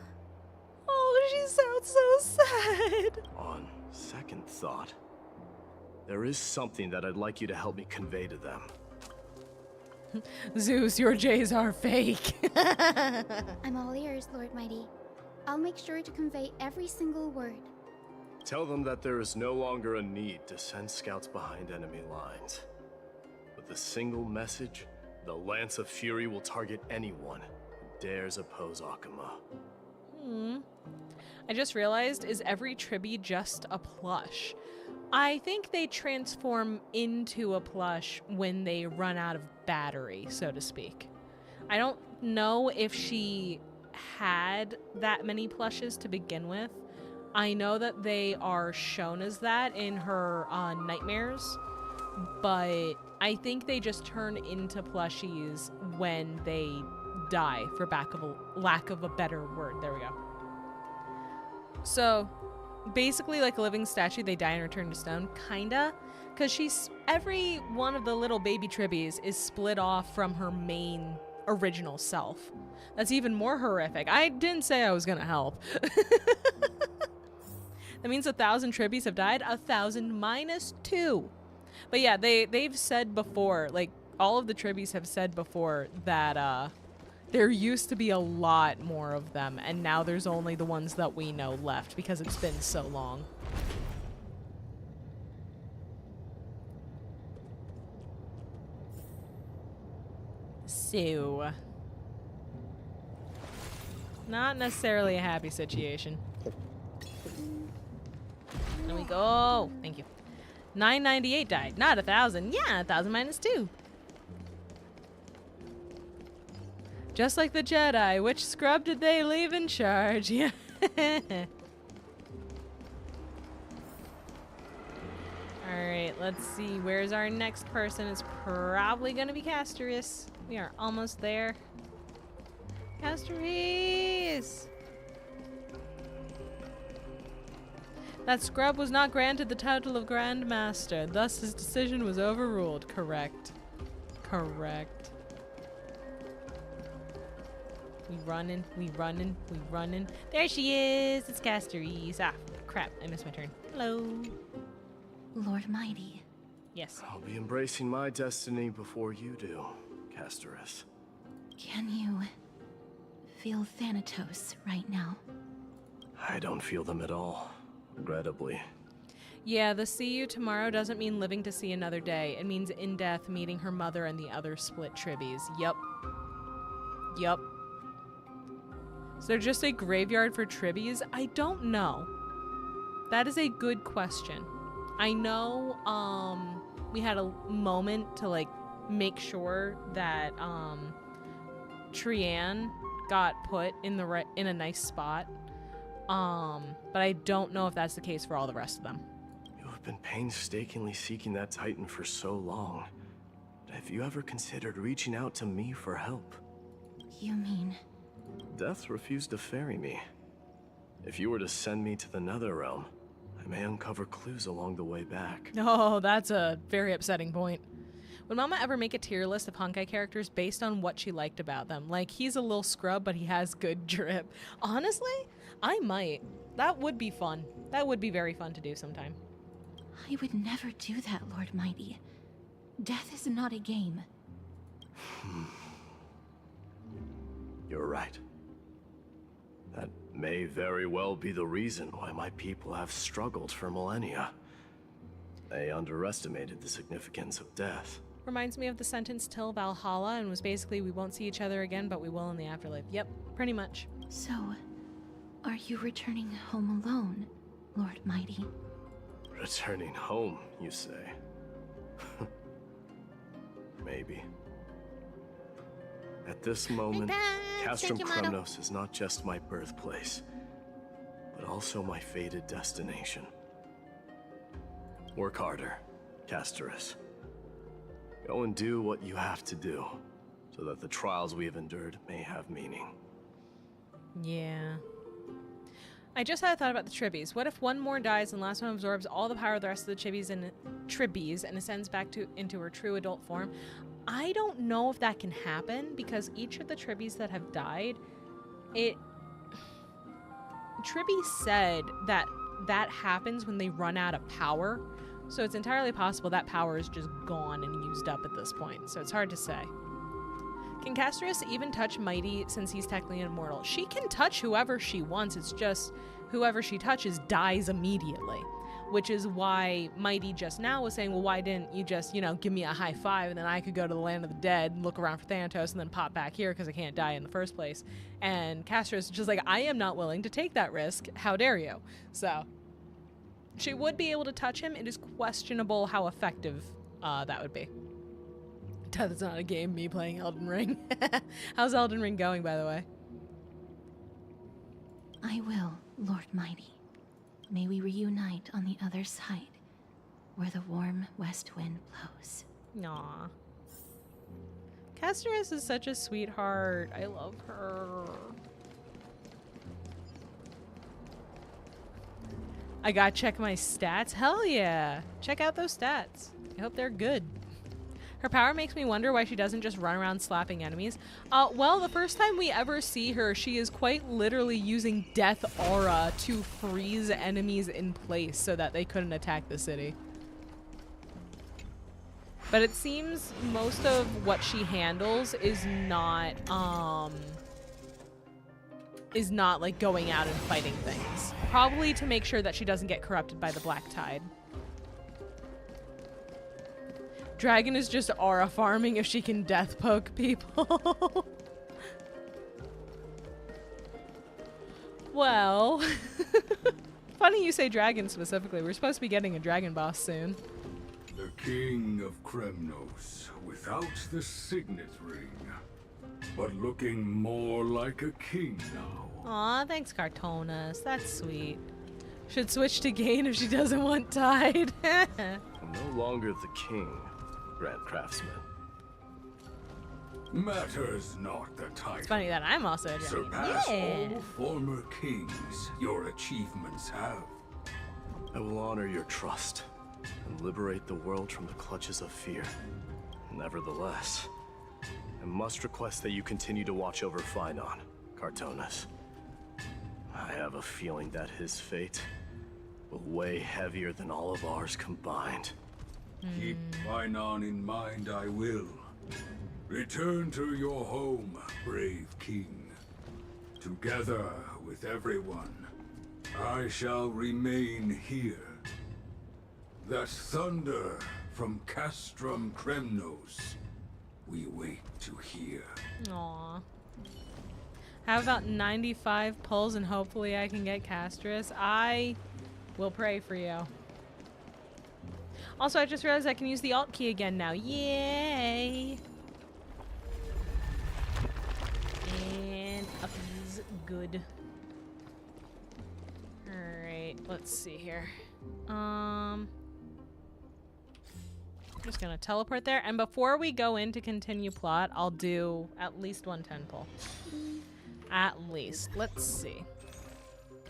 Oh, she sounds so sad. On second thought, there is something that I'd like you to help me convey to them. Zeus, your J's are fake. I'm all ears, Lord Mighty. I'll make sure to convey every single word. Tell them that there is no longer a need to send scouts behind enemy lines. With a single message, the Lance of Fury will target anyone who dares oppose Akuma. I just realized, is every Tribby just a plush? I think they transform into a plush when they run out of battery, so to speak. I don't know if she had that many plushes to begin with. I know that they are shown as that in her nightmares, but I think they just turn into plushies when they die, for lack of a better word. There we go. So basically, like a living statue, they die and return to stone, kinda, because every one of the little baby Tribbies is split off from her main original self. That's even more horrific. I didn't say I was gonna help. That means 1,000 Tribbies have died. 1,000 minus 2. But yeah, they've said before, like all of the Tribbies have said before that there used to be a lot more of them, and now there's only the ones that we know left because it's been so long. So, not necessarily a happy situation. There we go. Thank you. 998 died. Not 1,000. Yeah, 1,000 minus 2. Just like the Jedi. Which scrub did they leave in charge? Yeah. Alright, let's see. Where's our next person? It's probably going to be Castorus. We are almost there. Castorus! That scrub was not granted the title of Grand Master, thus his decision was overruled. Correct. Correct. We running. There she is! It's Castorus. Ah, crap. I missed my turn. Hello. Lord Mighty. Yes. I'll be embracing my destiny before you do, Castorus. Can you feel Thanatos right now? I don't feel them at all, regrettably. Yeah, the see you tomorrow doesn't mean living to see another day. It means in death meeting her mother and the other split Tribbies. Yup. Yup. Is there just a graveyard for Tribbies? I don't know. That is a good question. I know we had a moment to like make sure that Trianne got put in a nice spot. But I don't know if that's the case for all the rest of them. You have been painstakingly seeking that Titan for so long. Have you ever considered reaching out to me for help? You mean... Death refused to ferry me. If you were to send me to the Netherrealm, I may uncover clues along the way back. Oh, that's a very upsetting point. Would Mama ever make a tier list of Honkai characters based on what she liked about them? Like, he's a little scrub, but he has good drip. Honestly, I might. That would be fun. That would be very fun to do sometime. I would never do that, Lord Mighty. Death is not a game. You're right. That may very well be the reason why my people have struggled for millennia. They underestimated the significance of death. Reminds me of the sentence till Valhalla, and was basically, we won't see each other again, but we will in the afterlife. Yep, pretty much. So, are you returning home alone, Lord Mighty? Returning home, you say? Maybe. At this moment, Castrum Kremnos is not just my birthplace, but also my fated destination. Work harder, Castorus. Go and do what you have to do, so that the trials we have endured may have meaning. Yeah. I just had a thought about the Tribbies. What if one more dies and the last one absorbs all the power of the rest of the Tribbies and ascends back into her true adult form? I don't know if that can happen, because each of the Tribbies that have died, Tribby said that happens when they run out of power. So it's entirely possible that power is just gone and used up at this point. So it's hard to say. Can Casteress even touch Mighty since he's technically immortal? She can touch whoever she wants. It's just whoever she touches dies immediately. Which is why Mighty just now was saying, well, why didn't you just, you know, give me a high five and then I could go to the land of the dead, look around for Thanatos, and then pop back here because I can't die in the first place. And Casteress is just like, I am not willing to take that risk. How dare you? So she would be able to touch him. It is questionable how effective that would be. That's not a game, me playing Elden Ring. How's Elden Ring going, by the way? I will, Lord Mighty. May we reunite on the other side, where the warm west wind blows. Aw. Casteress is such a sweetheart. I love her. I gotta check my stats? Hell yeah. Check out those stats. I hope they're good. Her power makes me wonder why she doesn't just run around slapping enemies. Well, the first time we ever see her, she is quite literally using Death Aura to freeze enemies in place so that they couldn't attack the city. But it seems most of what she handles is not like going out and fighting things. Probably to make sure that she doesn't get corrupted by the Black Tide. Dragon is just aura farming if she can death poke people. Well, funny you say dragon specifically. We're supposed to be getting a dragon boss soon. The king of Kremnos, without the signet ring, but looking more like a king now. Aw, thanks, Cartonas. That's sweet. Should switch to Gain if she doesn't want Tide. I'm no longer the king, Grand Craftsman. Matters not the title. It's funny that I'm also a dragon. Surpass Yeah. all former kings your achievements have. I will honor your trust and liberate the world from the clutches of fear. Nevertheless, I must request that you continue to watch over Finon, Cartonas. I have a feeling that his fate will weigh heavier than all of ours combined. Keep Finon in mind, I will. Return to your home, brave king. Together with everyone, I shall remain here. That thunder from Castrum Kremnos, we wait to hear. Aw. How about 95 pulls and hopefully I can get Casteress? I will pray for you. Also, I just realized I can use the Alt key again now. Yay! And up is good. Alright, let's see here. I'm just gonna teleport there. And before we go in to continue plot, I'll do at least one 10 pull. At least. Let's see.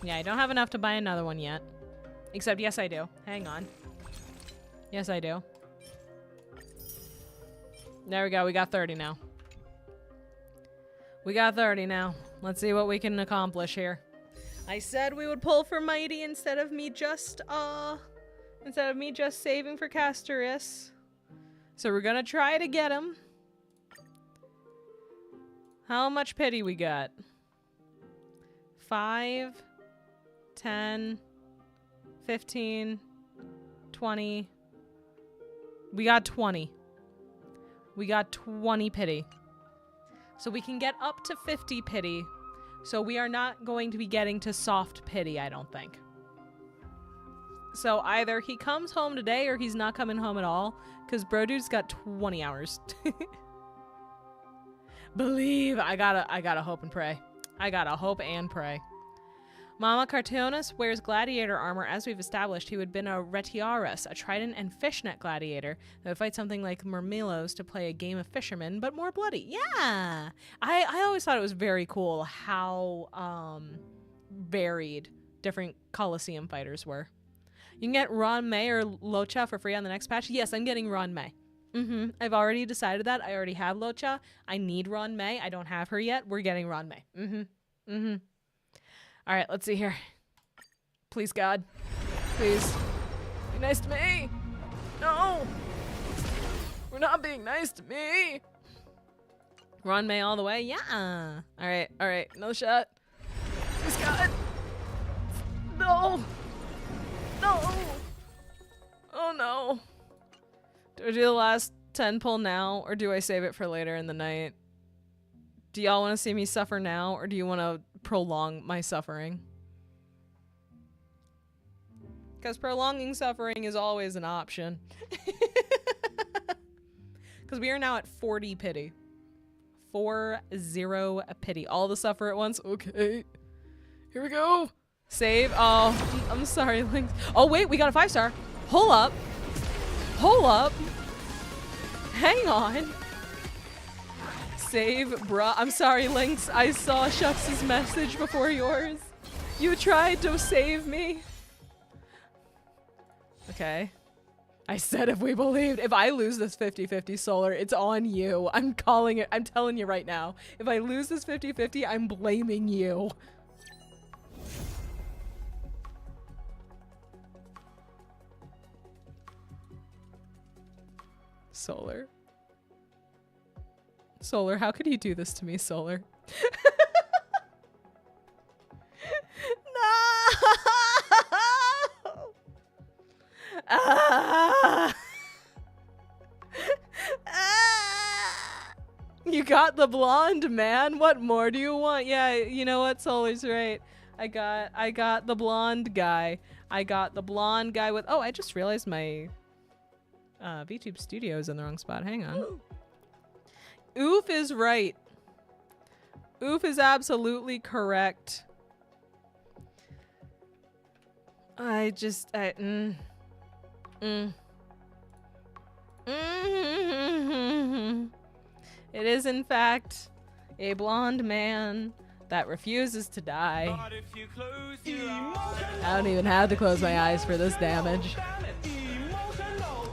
Yeah, I don't have enough to buy another one yet. Except, yes, I do. Hang on. Yes, I do. There we go. We got 30 now. We got 30 now. Let's see what we can accomplish here. I said we would pull for Mighty instead of me just saving for Casteress. So we're gonna try to get him. How much pity we got? 5, 10, 15, 20. We got 20. We got 20 pity. So we can get up to 50 pity. So we are not going to be getting to soft pity, I don't think. So either he comes home today or he's not coming home at all. Because bro dude's got 20 hours. Believe. I gotta hope and pray. I gotta hope and pray. Mama Cartonas wears gladiator armor. As we've established, he would have been a Retiaris, a trident and fishnet gladiator that would fight something like Murmilos to play a game of fishermen, but more bloody. Yeah! I always thought it was very cool how varied different Colosseum fighters were. You can get Ron May or Locha for free on the next patch. Yes, I'm getting Ron May. I've already decided that. I already have Locha. I need Ron May. I don't have her yet. We're getting Ron May. All right, let's see here. Please, God. Please. Be nice to me. No. We're not being nice to me. Ron May all the way? Yeah. All right, another shot. Please God. No. No. Oh no. Do I do the last 10 pull now, or do I save it for later in the night? Do y'all want to see me suffer now, or do you want to prolong my suffering? Because prolonging suffering is always an option. Because we are now at 40 pity. 40 pity. All the suffer at once. Okay. Here we go. Save. Oh, I'm sorry, Lynx. Oh, wait. We got a 5-star. Hold up. Hold up. Hang on. Save, bruh. I'm sorry, Lynx. I saw Shucks' message before yours. You tried to save me. Okay. I said if we believed. If I lose this 50-50 solar, it's on you. I'm calling it. I'm telling you right now. If I lose this 50-50, I'm blaming you. Solar. Solar, how could you do this to me, Solar? No! You got the blonde, man. What more do you want? Yeah, you know what? Solar's right. I got the blonde guy. I got the blonde guy with... Oh, I just realized my VTube studio is in the wrong spot. Hang on. Oof is right. Oof is absolutely correct. It is, in fact, a blonde man that refuses to die. I don't even have to close my eyes for this damage.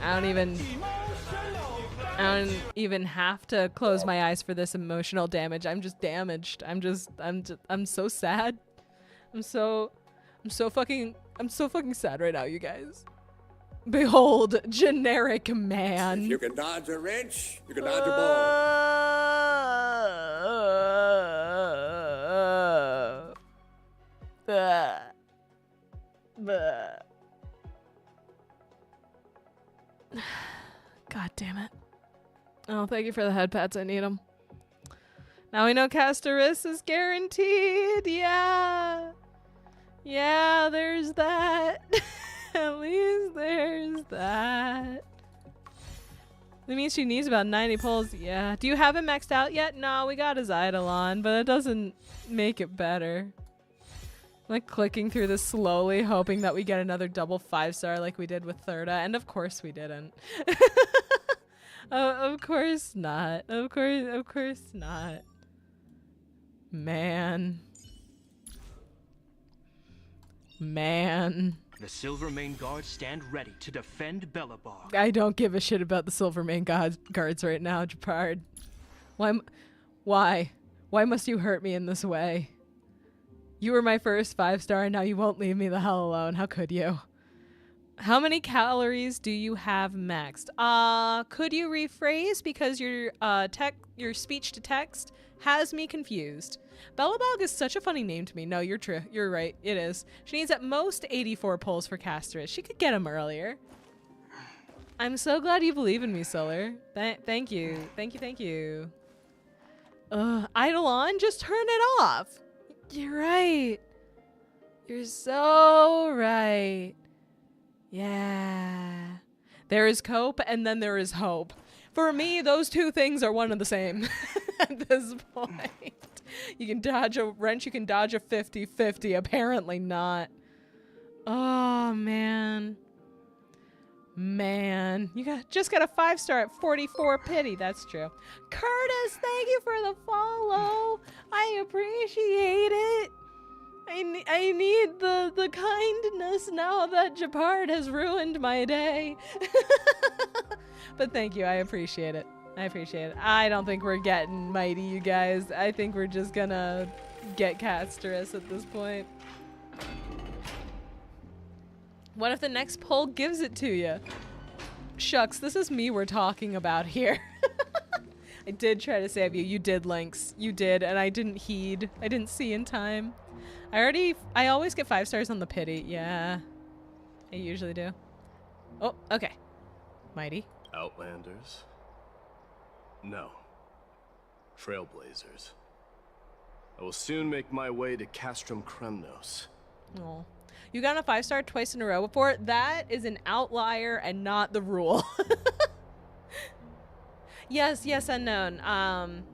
I don't even have to close my eyes for this emotional damage. I'm just damaged. I'm so sad. I'm so fucking sad right now, you guys. Behold, generic man. If you can dodge a wrench, you can dodge a ball. God damn it. Oh, thank you for the head pats. I need them. Now we know Castoris is guaranteed. Yeah. Yeah, there's that. At least there's that. That means she needs about 90 pulls. Yeah. Do you have it maxed out yet? No, we got his Eidolon, but it doesn't make it better. I'm like clicking through this slowly, hoping that we get another double 5-star like we did with Thirda, and of course we didn't. Of course not. Of course not. Man. The Silvermane Guards stand ready to defend Belobog. I don't give a shit about the Silvermane guards right now, Japard. Why must you hurt me in this way? You were my first 5-star, and now you won't leave me the hell alone. How could you? How many calories do you have maxed? Could you rephrase, because your speech to text has me confused. Belobog is such a funny name to me. No, you're true. You're right. It is. She needs at most 84 pulls for Castoris. She could get him earlier. I'm so glad you believe in me, Solar. Thank you. Thank you. Eidolon, just turn it off. You're right. You're so right. Yeah. There is cope, and then there is hope. For me, those two things are one and the same at this point. You can dodge a wrench, you can dodge a 50-50. Apparently not. Oh, man. Man. Just got a 5-star at 44 pity. That's true. Curtis, thank you for the follow. I appreciate it. I need the kindness now that Japard has ruined my day. But thank you. I appreciate it. I don't think we're getting mighty, you guys. I think we're just gonna get Castoris at this point. What if the next pull gives it to you? Shucks, this is me we're talking about here. I did try to save you. You did, Lynx. You did, and I didn't heed. I didn't see in time. I always get 5 stars on the pity. Yeah. I usually do. Oh, okay. Mighty. Outlanders? No. Trailblazers. I will soon make my way to Castrum Kremnos. Oh. You got a 5-star twice in a row before? That is an outlier and not the rule. Yes, unknown.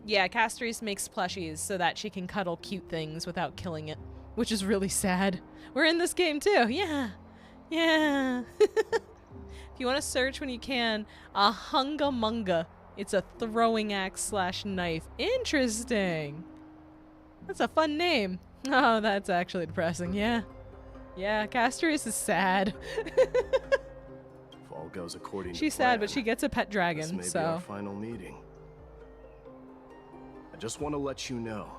Yeah, Castries makes plushies so that she can cuddle cute things without killing it, which is really sad. We're in this game too. Yeah. If you want to search when you can, a hungamunga. It's a throwing axe / knife. Interesting. That's a fun name. Oh, that's actually depressing. Yeah, Castries is sad. If all goes according She's to plan, sad, but she gets a pet dragon, this may be our so. final meeting. I just want to let you know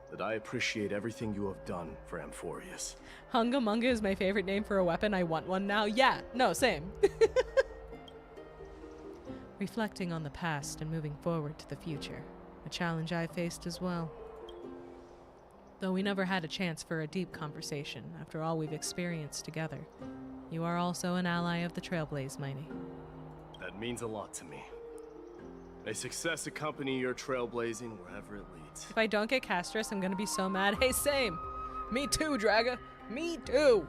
that I appreciate everything you have done for Amphorius. Hungamunga is my favorite name for a weapon. I want one now. Yeah, no, same. Reflecting on the past and moving forward to the future, a challenge I faced as well. Though we never had a chance for a deep conversation after all we've experienced together, you are also an ally of the Trailblaze, Mighty. That means a lot to me. May success accompany your trailblazing wherever it leads. If I don't get Castris, I'm gonna be so mad. Hey, same. Me too, Draga. Me too.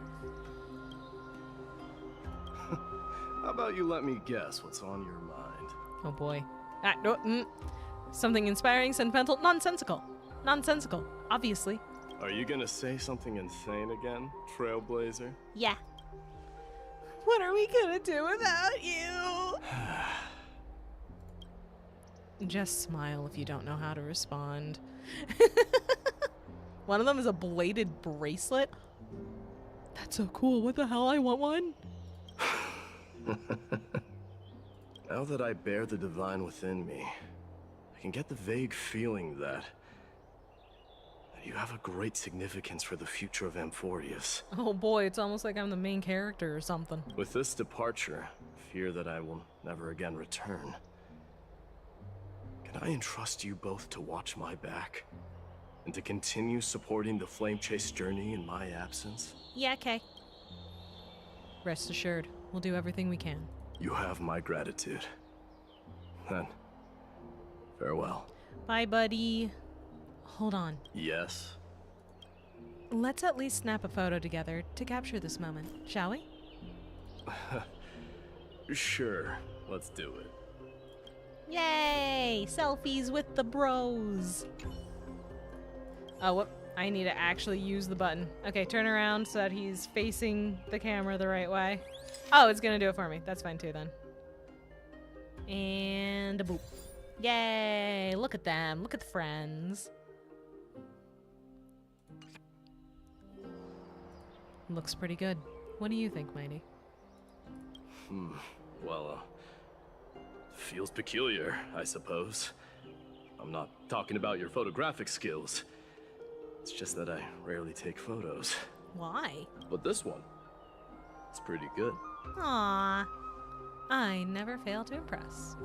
How about you let me guess what's on your mind? Oh boy. No, something inspiring, sentimental, nonsensical. Nonsensical, obviously. Are you gonna say something insane again, Trailblazer? Yeah. What are we gonna do without you? Just smile if you don't know how to respond. One of them is a bladed bracelet. That's so cool. What the hell? I want one. Now that I bear the divine within me, I can get the vague feeling that you have a great significance for the future of Amphorius. Oh boy, it's almost like I'm the main character or something. With this departure, I fear that I will never again return. Can I entrust you both to watch my back? And to continue supporting the Flame Chase journey in my absence? Yeah, okay. Rest assured, we'll do everything we can. You have my gratitude. Then, farewell. Bye, buddy. Hold on. Yes? Let's at least snap a photo together to capture this moment, shall we? Sure, let's do it. Yay! Selfies with the bros. Oh, whoop. I need to actually use the button. Okay, turn around so that he's facing the camera the right way. Oh, it's gonna do it for me. That's fine too then. And a boop. Yay! Look at them. Look at the friends. Looks pretty good. What do you think, Mighty? Well, feels peculiar, I suppose. I'm not talking about your photographic skills. It's just that I rarely take photos. Why? But this one, it's pretty good. Aww. I never fail to impress.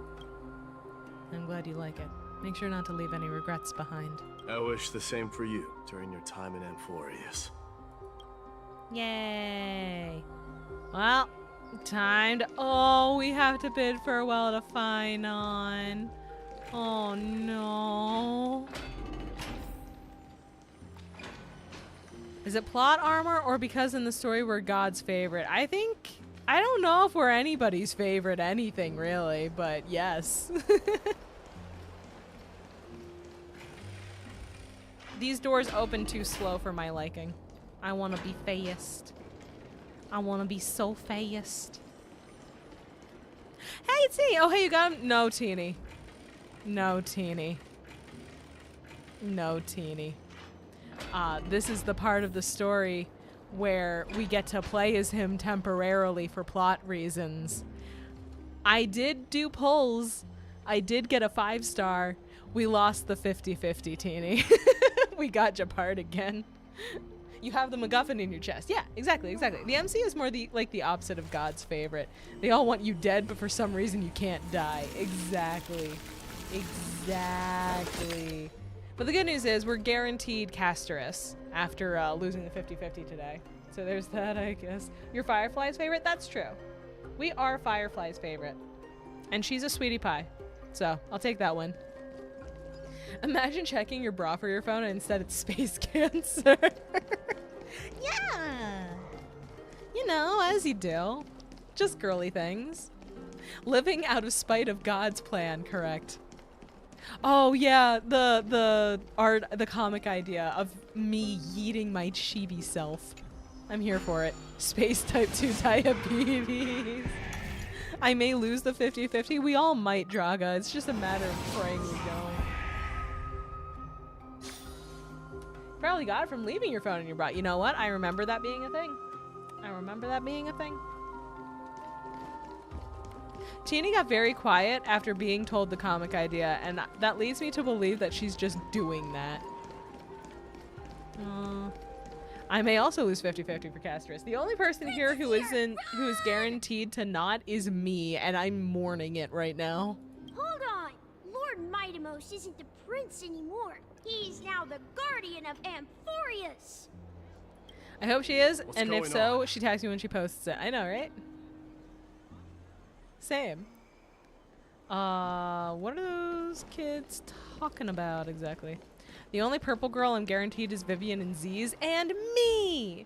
I'm glad you like it. Make sure not to leave any regrets behind. I wish the same for you during your time in Amphorius. Yay. Well, time to... Oh, we have to bid farewell to Finon. Oh, no. Is it plot armor or because in the story we're God's favorite? I don't know if we're anybody's favorite anything, really, but yes. These doors open too slow for my liking. I want to be fast. I want to be so fast. Hey, Teeny. Oh, hey, you got him? No, Teeny. No, Teeny. No, Teeny. This is the part of the story where we get to play as him temporarily for plot reasons. I did do polls. I did get a 5-star. We lost the 50-50, Teeny. We got Japard again. You have the MacGuffin in your chest. Yeah, exactly. The MC is more the opposite of God's favorite. They all want you dead, but for some reason you can't die. Exactly. Exactly. But the good news is we're guaranteed Casterus after losing the 50-50 today. So there's that, I guess. Your Firefly's favorite? That's true. We are Firefly's favorite. And she's a sweetie pie. So I'll take that one. Imagine checking your bra for your phone and instead it's space cancer. Yeah. You know, as you do. Just girly things. Living out of spite of God's plan, correct. Oh yeah, the comic idea of me yeeting my chibi self. I'm here for it. Space type 2 diabetes. I may lose the 50-50. We all might, Draga. It's just a matter of praying we don't. Probably got it from leaving your phone in your bra. You know what? I remember that being a thing. I remember that being a thing. Teeny got very quiet after being told the comic idea, and that leads me to believe that she's just doing that. I may also lose 50-50 for Casterus. The only person here who is guaranteed to not is me, and I'm mourning it right now. Hold on! Lord Mightimos isn't the prince anymore. He's now the guardian of Amphorius. I hope she is, What's and if going so, on? she tags me when she posts it. I know, right? Same. What are those kids talking about exactly? The only purple girl I'm guaranteed is Vivian and Z's and me!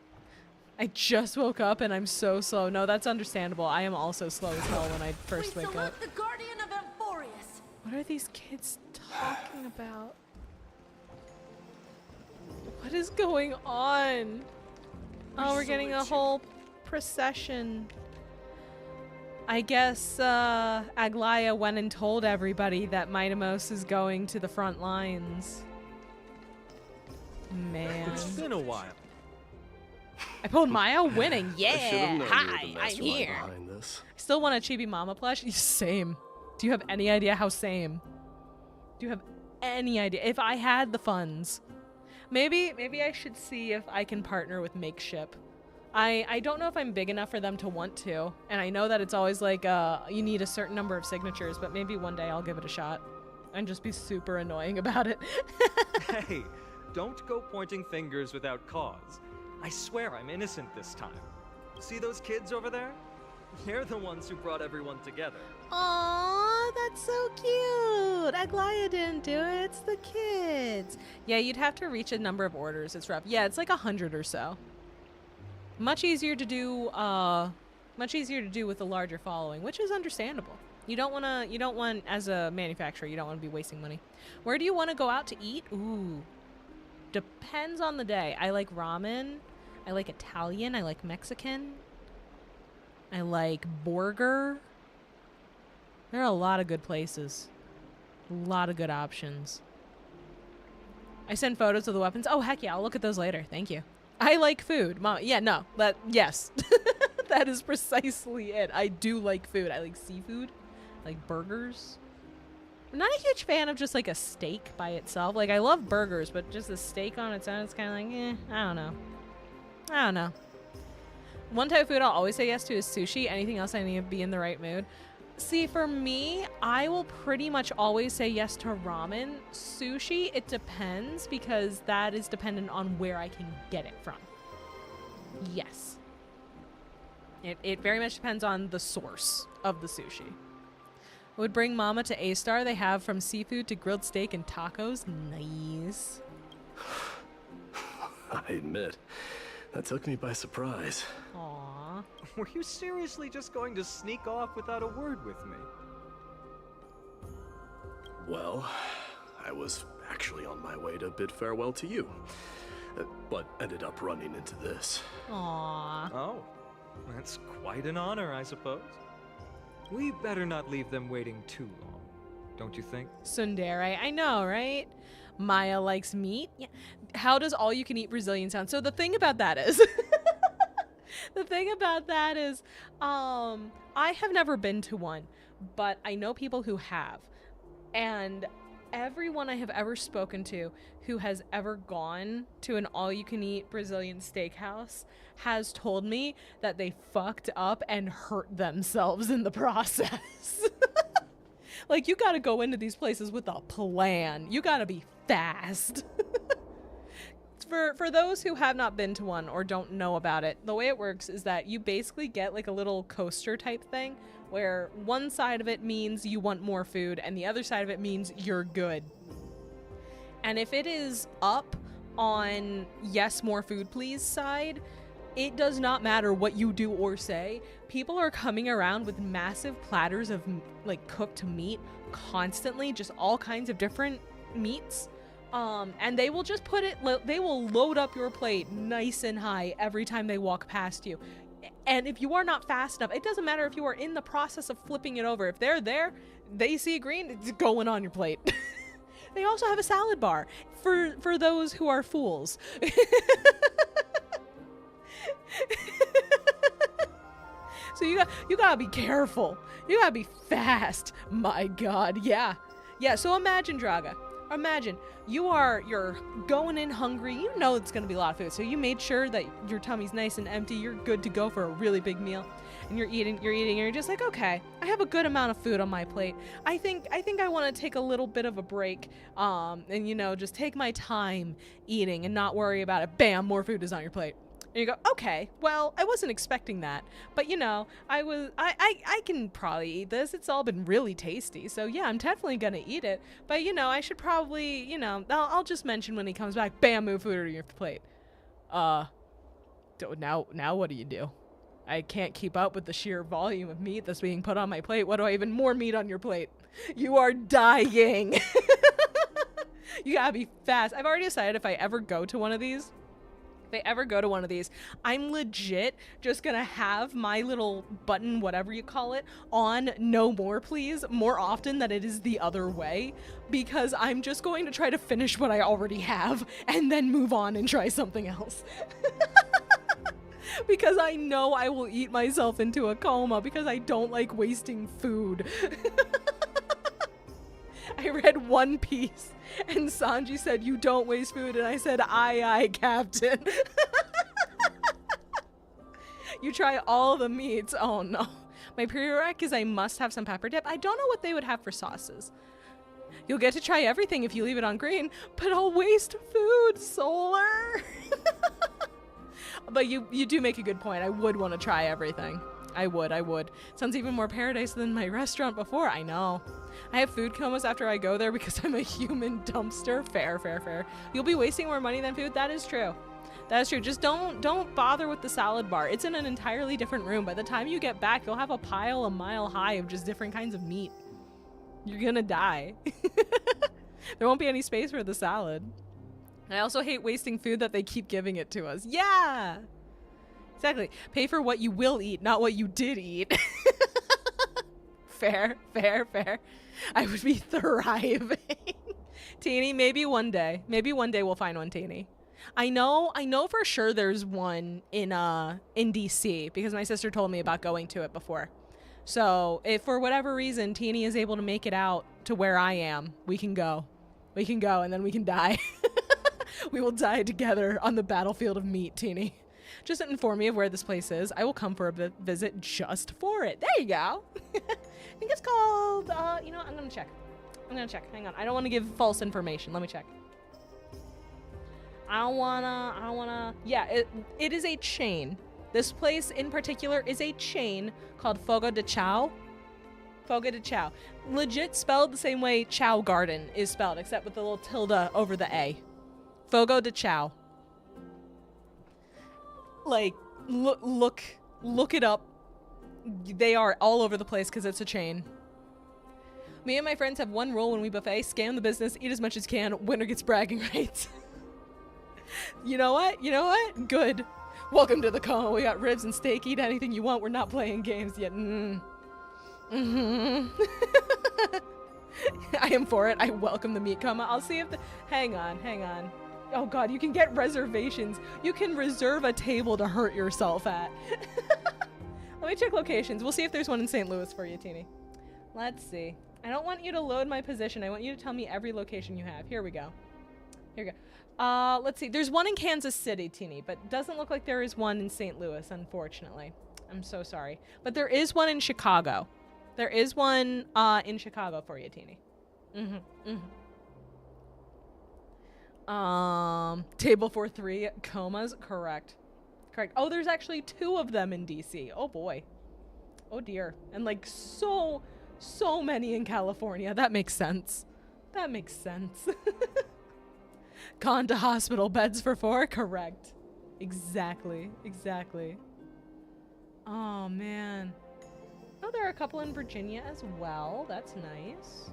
I just woke up and I'm so slow. No, that's understandable. I am also slow as hell when I first wake up. The guardian of Amphorius. What are these kids talking about? What is going on? Oh, we're getting a whole procession. I guess Aglaya went and told everybody that Mightimos is going to the front lines. Man. It's been a while. I pulled Maya winning. I should have Yeah. known Hi, you were the I'm mastermind here. behind this. Still want a Chibi Mama plush? Same. Do you have any idea how same? Do you have any idea? If I had the funds. Maybe I should see if I can partner with Makeship. I don't know if I'm big enough for them to want to. And I know that it's always like you need a certain number of signatures, but maybe one day I'll give it a shot. And just be super annoying about it. Hey, don't go pointing fingers without cause. I swear I'm innocent this time. See those kids over there? They're the ones who brought everyone together. Aww, that's so cute. Aglaya didn't do it. It's the kids. Yeah, you'd have to reach a number of orders. It's rough. Yeah, it's like 100 or so. Much easier to do with a larger following, which is understandable. You don't want, as a manufacturer, you don't want to be wasting money. Where do you want to go out to eat? Ooh. Depends on the day. I like ramen. I like Italian. I like Mexican. I like burger. There are a lot of good places. A lot of good options. I send photos of the weapons. Oh, heck yeah. I'll look at those later. Thank you. I like food. Mom, yeah, no. Yes. That is precisely it. I do like food. I like seafood. I like burgers. I'm not a huge fan of just like a steak by itself. Like I love burgers, but just a steak on its own, it's kind of like, I don't know. One type of food I'll always say yes to is sushi. Anything else, I need to be in the right mood. See, for me, I will pretty much always say yes to ramen. Sushi, it depends because that is dependent on where I can get it from. Yes. It very much depends on the source of the sushi. Would bring Mama to A-Star. They have from seafood to grilled steak and tacos. Nice. I admit, that took me by surprise. Aww. Were you seriously just going to sneak off without a word with me? Well, I was actually on my way to bid farewell to you, but ended up running into this. Aww. Oh, that's quite an honor, I suppose. We better not leave them waiting too long, don't you think? Tsundere, I know, right? Maya likes meat. Yeah. How does all-you-can-eat Brazilian sound? So the thing about that is... I have never been to one, but I know people who have. And everyone I have ever spoken to who has ever gone to an all-you-can-eat Brazilian steakhouse has told me that they fucked up and hurt themselves in the process. Like, you gotta go into these places with a plan. You gotta be fast. For those who have not been to one or don't know about it, the way it works is that you basically get like a little coaster type thing where one side of it means you want more food and the other side of it means you're good. And if it is up on yes, more food please side, it does not matter what you do or say. People are coming around with massive platters of like cooked meat constantly, just all kinds of different meats. And they will just put it, they will load up your plate nice and high every time they walk past you. And if you are not fast enough, it doesn't matter if you are in the process of flipping it over. If they're there, they see green, it's going on your plate. They also have a salad bar for those who are fools. So you gotta be careful. You gotta be fast. My God, yeah. Yeah, so imagine, Draga. Imagine you're going in hungry. You know it's gonna be a lot of food, so you made sure that your tummy's nice and empty. You're good to go for a really big meal, and you're eating, and you're just like, okay, I have a good amount of food on my plate. I think I want to take a little bit of a break, and just take my time eating and not worry about it. Bam, more food is on your plate. And you go, okay, well, I wasn't expecting that, but I can probably eat this. It's all been really tasty, so yeah, I'm definitely gonna eat it. But I should probably, I'll just mention when he comes back, bam, move food to your plate. Now what do you do? I can't keep up with the sheer volume of meat that's being put on my plate. What do I even more meat on your plate? You are dying. You gotta be fast. I've already decided if I ever go to one of these, I'm legit just gonna have my little button, whatever you call it, on no more please more often than it is the other way, because I'm just going to try to finish what I already have and then move on and try something else. Because I know I will eat myself into a coma because I don't like wasting food. I read One Piece and Sanji said, "You don't waste food," and I said, "Aye, Captain." You try all the meats. Oh no. My prereq is I must have some pepper dip. I don't know what they would have for sauces. You'll get to try everything if you leave it on green, but I'll waste food, Solar. But you do make a good point. I would want to try everything. I would. Sounds even more paradise than my restaurant before. I know. I have food comas after I go there because I'm a human dumpster. Fair. You'll be wasting more money than food. That is true. Just don't bother with the salad bar. It's in an entirely different room. By the time you get back, you'll have a pile a mile high of just different kinds of meat. You're gonna die. There won't be any space for the salad. I also hate wasting food that they keep giving it to us. Yeah! Exactly. Pay for what you will eat, not what you did eat. Fair. I would be thriving. Teeny, maybe one day. Maybe one day we'll find one, Teeny. I know for sure there's one in DC because my sister told me about going to it before. So if for whatever reason Teeny is able to make it out to where I am, we can go. We can go and then we can die. We will die together on the battlefield of meat, Teeny. Just inform me of where this place is. I will come for a visit just for it. There you go. I think it's called, I'm gonna check. Hang on. I don't want to give false information. Let me check. I don't wanna. Yeah, it is a chain. This place in particular is a chain called Fogo de Chao. Fogo de Chao. Legit spelled the same way Chow Garden is spelled, except with the little tilde over the A. Fogo de Chao. Like, look it up. They are all over the place because it's a chain. Me and my friends have one rule when we buffet: scam the business, eat as much as you can, winner gets bragging rights. You know what? Good. Welcome to the coma. We got ribs and steak. Eat anything you want. We're not playing games yet. I am for it. I welcome the meat coma. I'll see if hang on. Oh god, you can get reservations. You can reserve a table to hurt yourself at. Let me check locations. We'll see if there's one in St. Louis for you, Teeny. Let's see. I don't want you to load my position. I want you to tell me every location you have. Here we go. Let's see. There's one in Kansas City, Teeny, but doesn't look like there is one in St. Louis, unfortunately. I'm so sorry. But there is one in Chicago. There is one in Chicago for you, Teeny. Table for 3 comas, correct. Oh, there's actually 2 of them in DC. Oh boy. Oh dear. And like so many in California. That makes sense. That makes sense. Gone to hospital beds for 4, correct. Exactly. Oh man. Oh, there are a couple in Virginia as well. That's nice.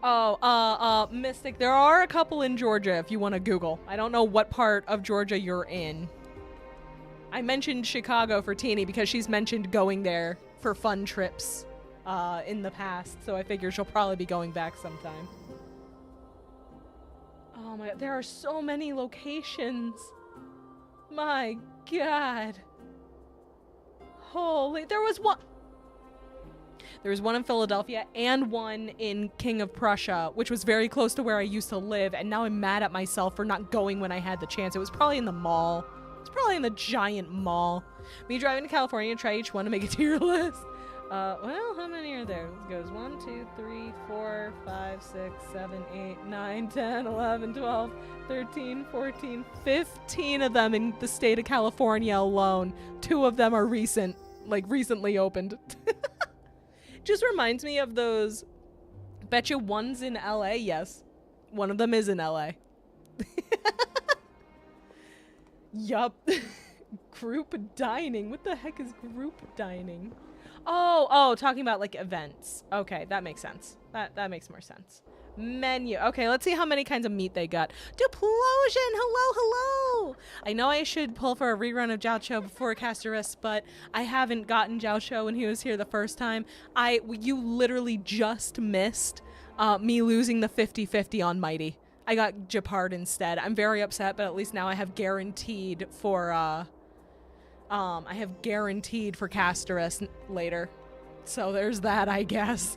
Oh, Mystic, there are a couple in Georgia if you want to Google. I don't know what part of Georgia you're in. I mentioned Chicago for Teeny because she's mentioned going there for fun trips in the past, so I figure she'll probably be going back sometime. Oh my, there are so many locations. My God. Holy, there was one in Philadelphia and one in King of Prussia, which was very close to where I used to live, and now I'm mad at myself for not going when I had the chance. It was probably in the mall. It's probably in the giant mall. Me driving to California, try each one to make it to your list. Well, how many are there? It goes 1, 2, 3, 4, 5, 6, 7, 8, 9, 10, 11, 12, 13, 14, 15 of them in the state of California alone. 2 of them are recently opened. Just reminds me of those. Betcha one's in LA. Yes, one of them is in LA. Yup. Group dining. What the heck is group dining? Oh, talking about like events. Okay, that makes sense. That makes more sense. Menu. Okay, let's see how many kinds of meat they got. Duplosion! Hello! I know I should pull for a rerun of Jiao before Castorus, but I haven't gotten Jiao when he was here the first time. You literally just missed me losing the 50-50 on Mighty. I got Japard instead. I'm very upset, but at least now I have guaranteed for Castorus later. So there's that, I guess.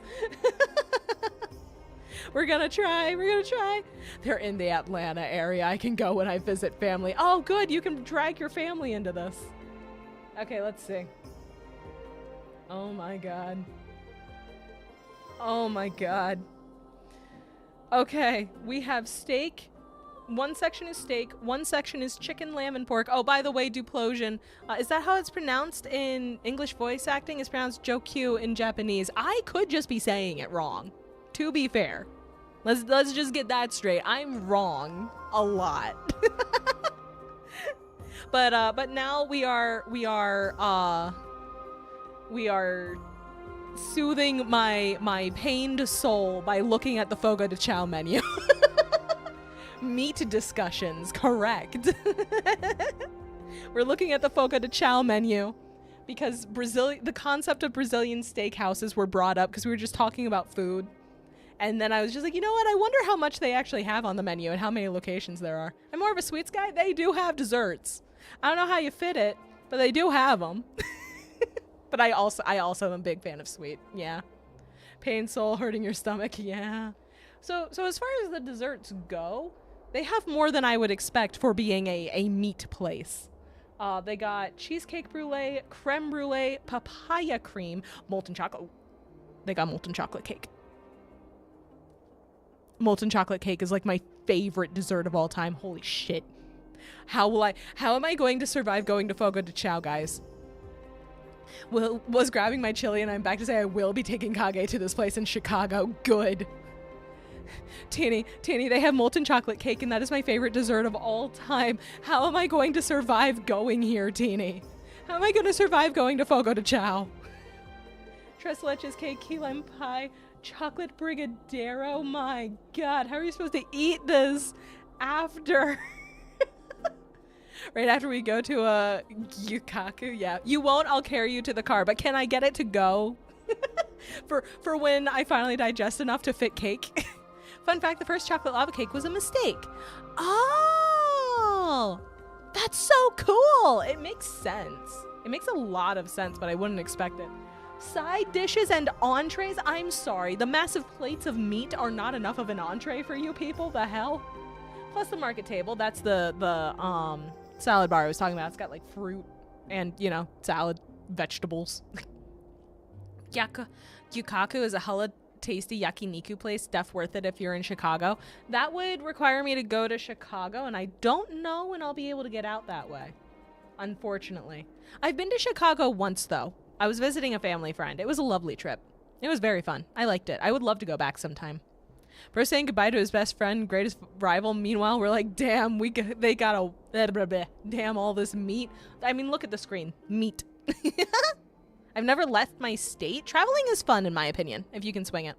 We're gonna try. They're in the Atlanta area. I can go when I visit family. Oh, good. You can drag your family into this. Okay, let's see. Oh my God. Okay, we have steak. One section is steak. One section is chicken, lamb, and pork. Oh, by the way, Duplosion. Is that how it's pronounced in English voice acting? It's pronounced Jokyu in Japanese. I could just be saying it wrong. To be fair. Let's just get that straight. I'm wrong a lot. But now we are soothing my pained soul by looking at the Fogo de Chao menu. Meat discussions, correct. We're looking at the Fogo de Chao menu because the concept of Brazilian steakhouses were brought up because we were just talking about food. And then I was just like, you know what? I wonder how much they actually have on the menu and how many locations there are. I'm more of a sweets guy. They do have desserts. I don't know how you fit it, but they do have them. But I also am a big fan of sweet. Yeah. Pain, soul, hurting your stomach. Yeah. So as far as the desserts go, they have more than I would expect for being a meat place. They got cheesecake brulee, creme brulee, papaya cream, molten chocolate. They got molten chocolate cake. Molten chocolate cake is like my favorite dessert of all time. Holy shit. How am I going to survive going to Fogo de Chao, guys? Was grabbing my chili and I'm back to say I will be taking Kage to this place in Chicago. Good. Teeny, they have molten chocolate cake and that is my favorite dessert of all time. How am I going to survive going here, Teeny? How am I going to survive going to Fogo de Chao? Tres leches cake, key lime pie, chocolate brigadeiro. My God, how are you supposed to eat this after? Right after we go to a yukaku? Yeah. You won't, I'll carry you to the car, but can I get it to go? for when I finally digest enough to fit cake. Fun fact, the first chocolate lava cake was a mistake. Oh, that's so cool. It makes sense. It makes a lot of sense, but I wouldn't expect it. Side dishes and entrees? I'm sorry. The massive plates of meat are not enough of an entree for you people? The hell? Plus the market table. That's the salad bar I was talking about. It's got like fruit and, salad, vegetables. Gyukaku is a hella tasty yakiniku place. Def worth it if you're in Chicago. That would require me to go to Chicago, and I don't know when I'll be able to get out that way, unfortunately. I've been to Chicago once, though. I was visiting a family friend. It was a lovely trip. It was very fun. I liked it. I would love to go back sometime. Bro saying goodbye to his best friend, greatest rival. Meanwhile, we're like, damn, they got a damn all this meat. I mean, look at the screen. Meat. I've never left my state. Traveling is fun, in my opinion, if you can swing it.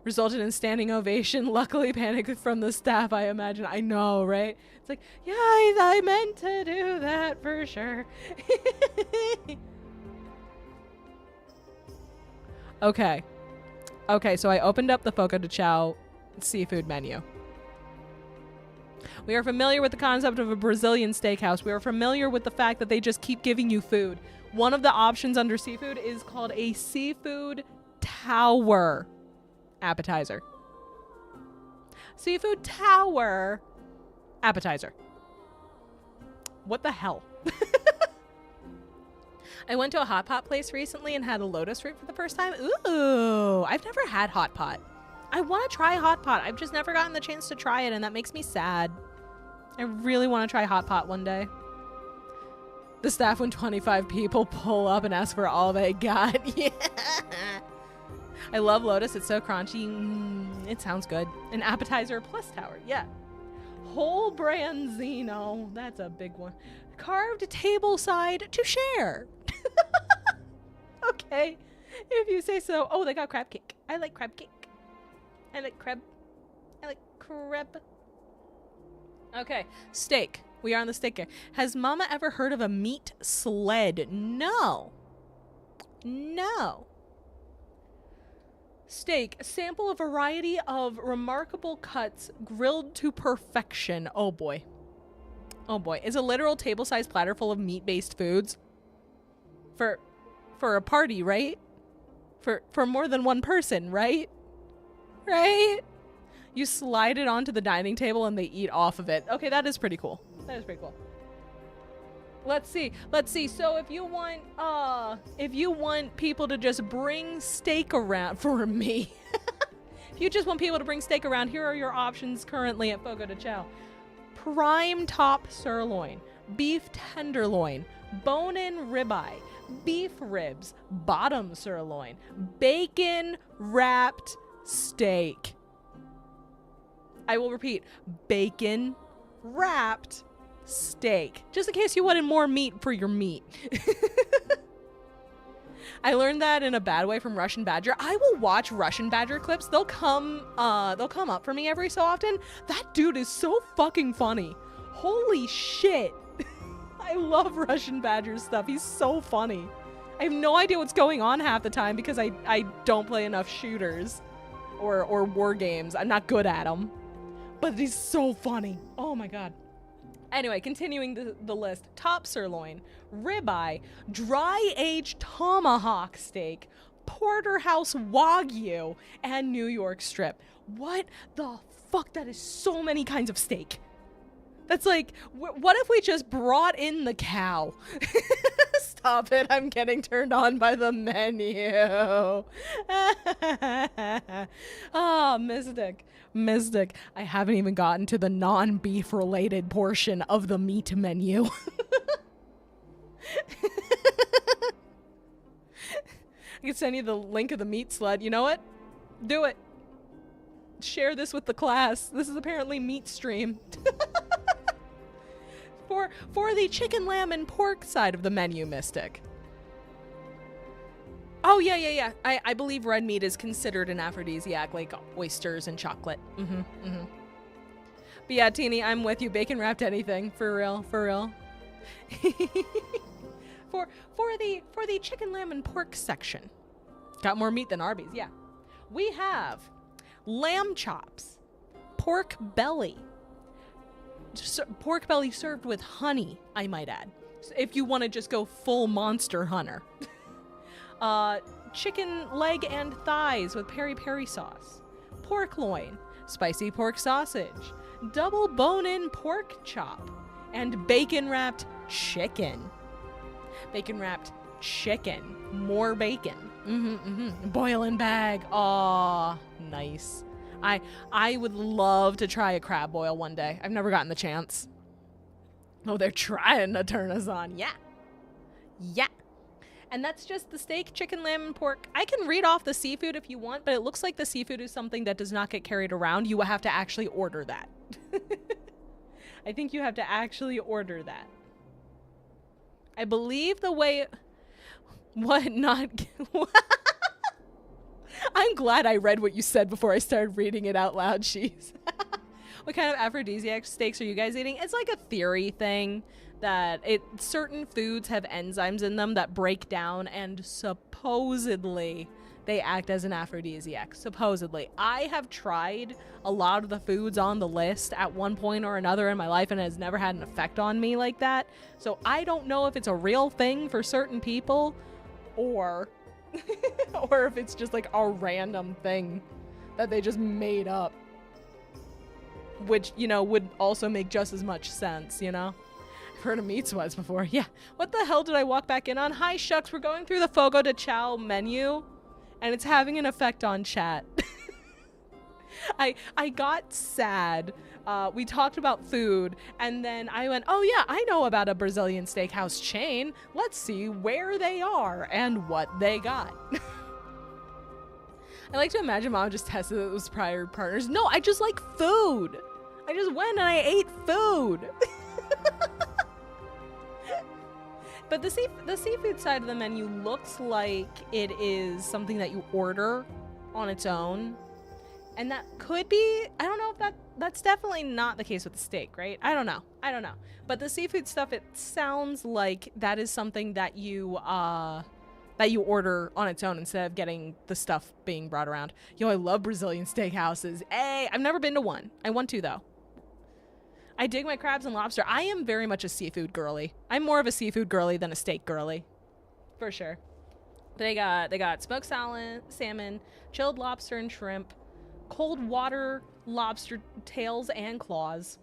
Resulted in standing ovation. Luckily, panic from the staff, I imagine. I know, right? It's like, yeah, I meant to do that for sure. Okay. Okay, so I opened up the Fogo de Chao seafood menu. We are familiar with the concept of a Brazilian steakhouse. We are familiar with the fact that they just keep giving you food. One of the options under seafood is called a seafood tower appetizer. Seafood tower appetizer. What the hell? I went to a hot pot place recently and had a lotus root for the first time. Ooh, I've never had hot pot. I want to try hot pot. I've just never gotten the chance to try it, and that makes me sad. I really want to try hot pot one day. The staff, when 25 people pull up and ask for all they got. Yeah. I love lotus. It's so crunchy. It sounds good. An appetizer plus tower. Yeah. Whole branzino. That's a big one. Carved table side to share. Okay. If you say so. Oh, they got crab cake. I like crab cake. I like crab. I like crab. Okay. Steak. We are on the steak here. Has Mama ever heard of a meat sled? No. No. Steak. Sample a variety of remarkable cuts grilled to perfection. Oh boy. Oh boy. Is a literal table-sized platter full of meat-based foods. For a party, right? For more than one person, right? Right? You slide it onto the dining table and they eat off of it. Okay, that is pretty cool. That is pretty cool. Let's see. Let's see. So if you want people to just bring steak around for me. If you just want people to bring steak around, here are your options currently at Fogo de Chao. Prime top sirloin, beef tenderloin, bone-in ribeye, beef ribs, bottom sirloin, bacon wrapped steak. I will repeat, bacon wrapped steak. Just in case you wanted more meat for your meat. I learned that in a bad way from Russian Badger. I will watch Russian Badger clips. They'll come up for me every so often. That dude is so fucking funny. Holy shit. I love Russian Badger stuff. He's so funny. I have no idea what's going on half the time because I don't play enough shooters or war games. I'm not good at them. But he's so funny. Oh my god. Anyway, continuing the list. Top sirloin, ribeye, dry-aged tomahawk steak, porterhouse wagyu, and New York strip. What the fuck? That is so many kinds of steak. That's like, what if we just brought in the cow? Stop it. I'm getting turned on by the menu. Oh, Mystic. I haven't even gotten to the non-beef related portion of the meat menu. I can send you the link of the meat sled. You know what? Do it. Share this with the class. This is apparently meat stream. For the chicken, lamb, and pork side of the menu, Mystic. Oh, yeah. I believe red meat is considered an aphrodisiac, like oysters and chocolate. But yeah, Teeny, I'm with you. Bacon wrapped anything. For real. For the chicken, lamb, and pork section. Got more meat than Arby's, yeah. We have lamb chops, pork belly. Pork belly served with honey, I might add. So if you want to just go full Monster Hunter. Chicken leg and thighs with peri-peri sauce. Pork loin, spicy pork sausage, double bone-in pork chop, and bacon-wrapped chicken. Bacon wrapped chicken. More bacon. Boil and bag. Aw, nice. I would love to try a crab boil one day. I've never gotten the chance. Oh, they're trying to turn us on. Yeah. Yeah. And that's just the steak, chicken, lamb, and pork. I can read off the seafood if you want, but it looks like the seafood is something that does not get carried around. You will have to actually order that. I think you have to actually order that. I believe the way... What? Not... I'm glad I read what you said before I started reading it out loud, She's. What kind of aphrodisiac steaks are you guys eating? It's like a theory thing that certain foods have enzymes in them that break down and supposedly they act as an aphrodisiac. Supposedly. I have tried a lot of the foods on the list at one point or another in my life and it has never had an effect on me like that. So I don't know if it's a real thing for certain people or or if it's just like a random thing that they just made up. Which, you know, would also make just as much sense, you know? I've heard of meat sweats before. Yeah. What the hell did I walk back in on? Hi, shucks. We're going through the Fogo de Chao menu, and it's having an effect on chat. I got sad. We talked about food, and then I went, oh yeah, I know about a Brazilian steakhouse chain. Let's see where they are and what they got. I like to imagine Mom just tested those prior partners. No, I just like food. I just went and I ate food. But the seafood side of the menu looks like it is something that you order on its own. And that could be, I don't know if that's definitely not the case with the steak, right? I don't know. But the seafood stuff, it sounds like that is something that you order on its own instead of getting the stuff being brought around. Yo, I love Brazilian steakhouses. Hey, I've never been to one. I want to, though. I dig my crabs and lobster. I am very much a seafood girly. I'm more of a seafood girly than a steak girly. For sure. They got smoked salmon, chilled lobster and shrimp, cold water lobster tails and claws,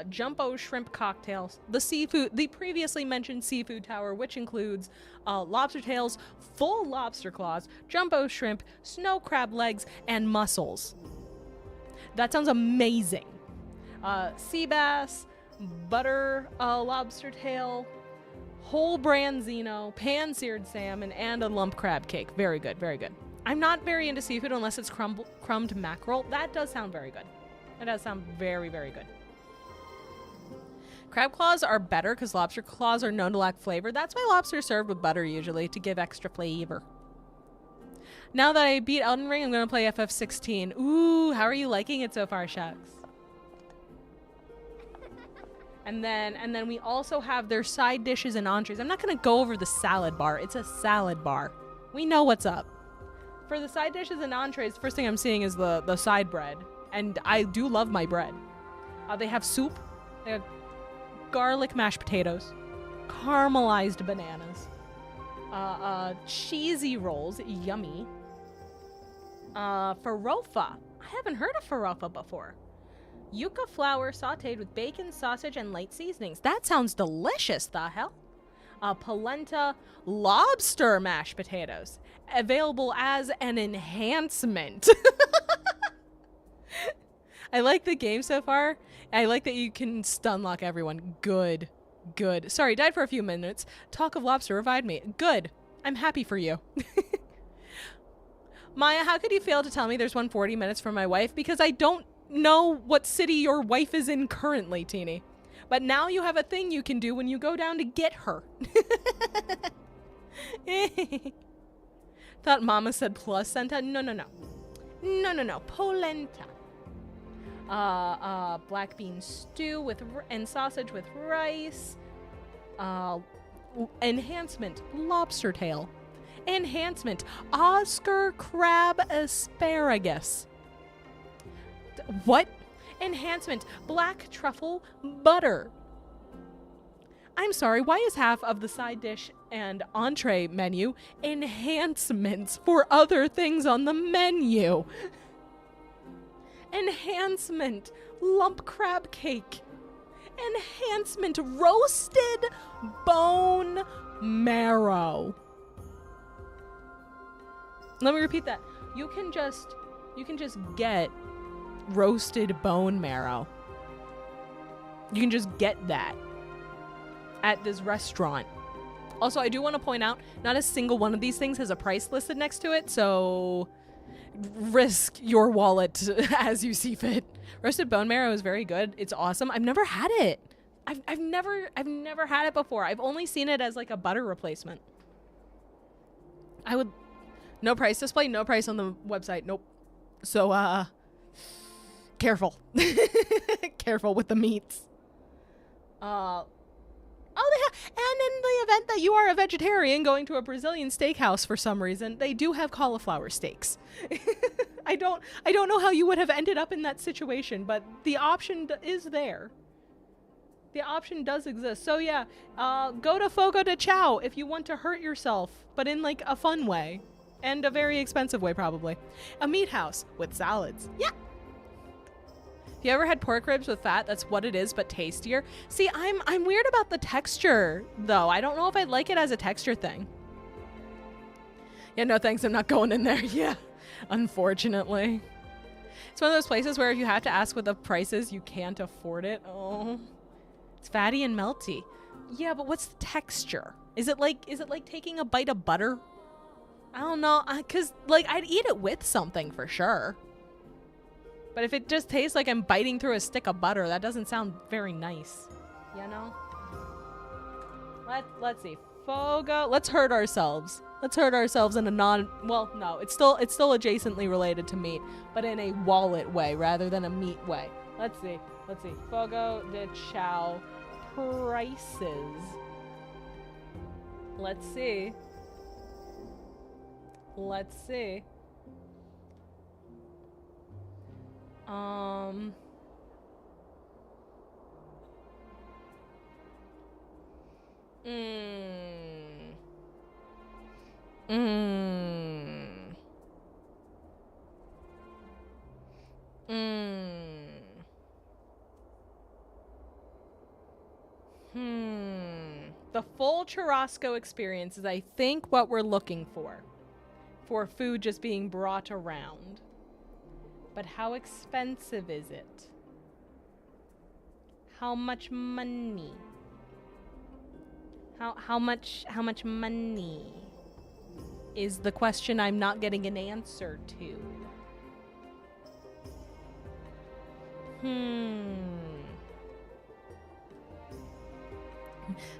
jumbo shrimp cocktails, the previously mentioned seafood tower, which includes lobster tails, full lobster claws, jumbo shrimp, snow crab legs, and mussels. That sounds amazing. Sea bass, butter lobster tail, whole branzino, pan-seared salmon, and a lump crab cake. Very good, very good. I'm not very into seafood unless it's crumbed mackerel. That does sound very good. That does sound very, very good. Crab claws are better because lobster claws are known to lack flavor. That's why lobster is served with butter usually, to give extra flavor. Now that I beat Elden Ring, I'm going to play FF16. Ooh, how are you liking it so far, Shucks? And then we also have their side dishes and entrees. I'm not going to go over the salad bar. It's a salad bar. We know what's up. For the side dishes and entrees, first thing I'm seeing is the side bread. And I do love my bread. They have soup. They have garlic mashed potatoes. Caramelized bananas. Cheesy rolls. Yummy. Farofa. I haven't heard of farofa before. Yucca flour sauteed with bacon, sausage, and light seasonings. That sounds delicious, the hell? Polenta lobster mashed potatoes. Available as an enhancement. I like the game so far. I like that you can stun lock everyone. Good. Good. Sorry, died for a few minutes. Talk of lobster revived me. Good. I'm happy for you. Maya, how could you fail to tell me there's 140 minutes from my wife? Because I don't know what city your wife is in currently, Teeny. But now you have a thing you can do when you go down to get her. Thought Mama said placenta. No. Polenta. Black bean stew and sausage with rice. Enhancement. Lobster tail. Enhancement. Oscar crab asparagus. What? Enhancement. Black truffle butter. I'm sorry, why is half of the side dish and entree menu enhancements for other things on the menu? Enhancement. Lump crab cake. enhancement roasted bone marrow. Let me repeat that. You can just get roasted bone marrow. You can just get that at this restaurant. Also, I do want to point out, not a single one of these things has a price listed next to it, so risk your wallet as you see fit. Roasted bone marrow is very good. It's awesome. I've never had it. I've never had it before. I've only seen it as like a butter replacement. No price display, no price on the website. Nope. So, careful. Careful with the meats. And in the event that you are a vegetarian going to a Brazilian steakhouse for some reason, they do have cauliflower steaks. I don't know how you would have ended up in that situation, but the option is there. The option does exist. So yeah, go to Fogo de Chao if you want to hurt yourself, but in like a fun way. And a very expensive way, probably. A meat house with salads. Yeah. If you ever had pork ribs with fat, that's what it is, but tastier. See, I'm weird about the texture, though. I don't know if I like it as a texture thing. Yeah, no thanks. I'm not going in there. Yeah, unfortunately. It's one of those places where if you have to ask what the price is, you can't afford it. Oh, it's fatty and melty. Yeah, but what's the texture? Is it like taking a bite of butter? I don't know, cause like I'd eat it with something for sure. But if it just tastes like I'm biting through a stick of butter, that doesn't sound very nice, you know? Let's see, Fogo. Let's hurt ourselves. Let's hurt ourselves in a well, no, it's still adjacently related to meat, but in a wallet way rather than a meat way. Let's see. Fogo de Chao prices. Let's see. The full churrasco experience is, I think, what we're looking for food just being brought around. But how expensive is it? How much money? How much money is the question I'm not getting an answer to.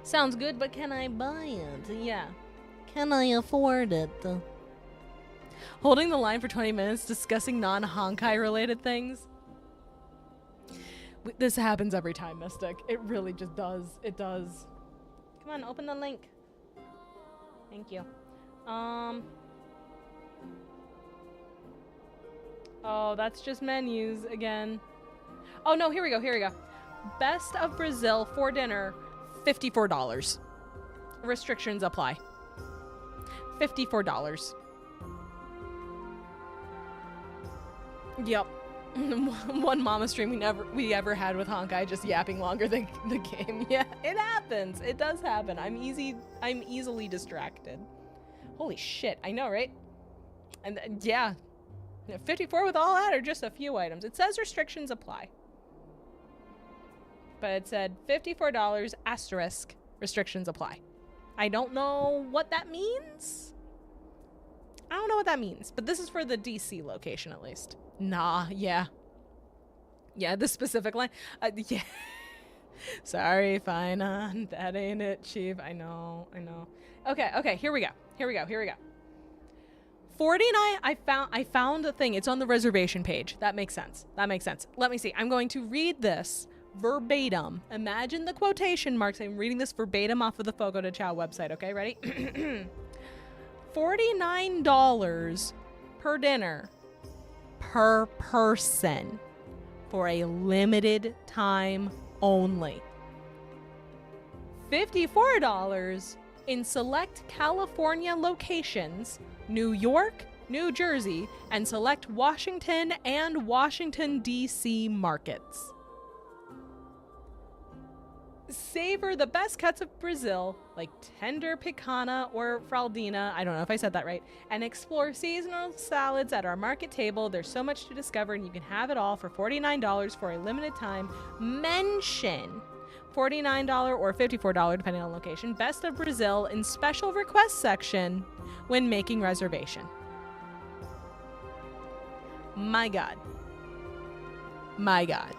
Sounds good, but can I buy it? Yeah. Can I afford it? Holding the line for 20 minutes discussing non-Honkai related things. This happens every time, Mystic. It really just does. It does. Come on, open the link. Thank you. Oh, that's just menus again. Oh no, here we go. Best of Brazil for dinner, $54. Restrictions apply. $54. Yep. One mama stream we ever had with Honkai just yapping longer than the game. Yeah, it happens. It does happen. I'm easily distracted. Holy shit, I know, right? And yeah. 54 with all that or just a few items? It says restrictions apply. But it said $54 asterisk restrictions apply. I don't know what that means. But this is for the DC location at least. Nah, yeah. Yeah, the specific line. Yeah. Sorry, fine. That ain't it, Chief. I know. Okay, here we go. 49, I found the thing. It's on the reservation page. That makes sense. Let me see. I'm going to read this verbatim. Imagine the quotation marks. I'm reading this verbatim off of the Fogo de Chao website. Okay, ready? $49 per dinner per person for a limited time only. $54 in select California locations, New York, New Jersey, and select Washington and Washington, D.C. markets. Savor the best cuts of Brazil, like tender picana or fraldina, I don't know if I said that right, and explore seasonal salads at our market table. There's so much to discover, and you can have it all for $49 for a limited time. Mention $49 or $54 depending on location. Best of Brazil in special request section when making reservation. My God. My God.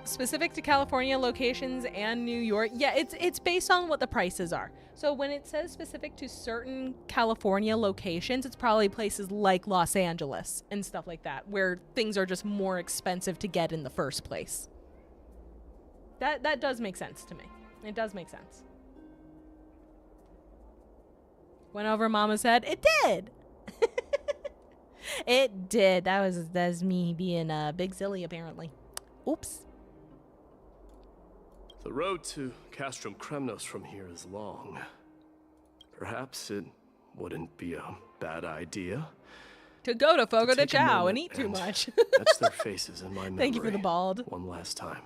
Specific to California locations and New York. Yeah, it's based on what the prices are. So when it says specific to certain California locations, it's probably places like Los Angeles and stuff like that, where things are just more expensive to get in the first place. That does make sense to me. It does make sense. Went over Mama's head. It did. It did. That's me being a big silly, apparently. Oops. The road to Castrum Kremnos from here is long. Perhaps it wouldn't be a bad idea To go to Fogo de take a Chao and moment eat too much. etch their faces in my memory. Thank you for the bald. One last time.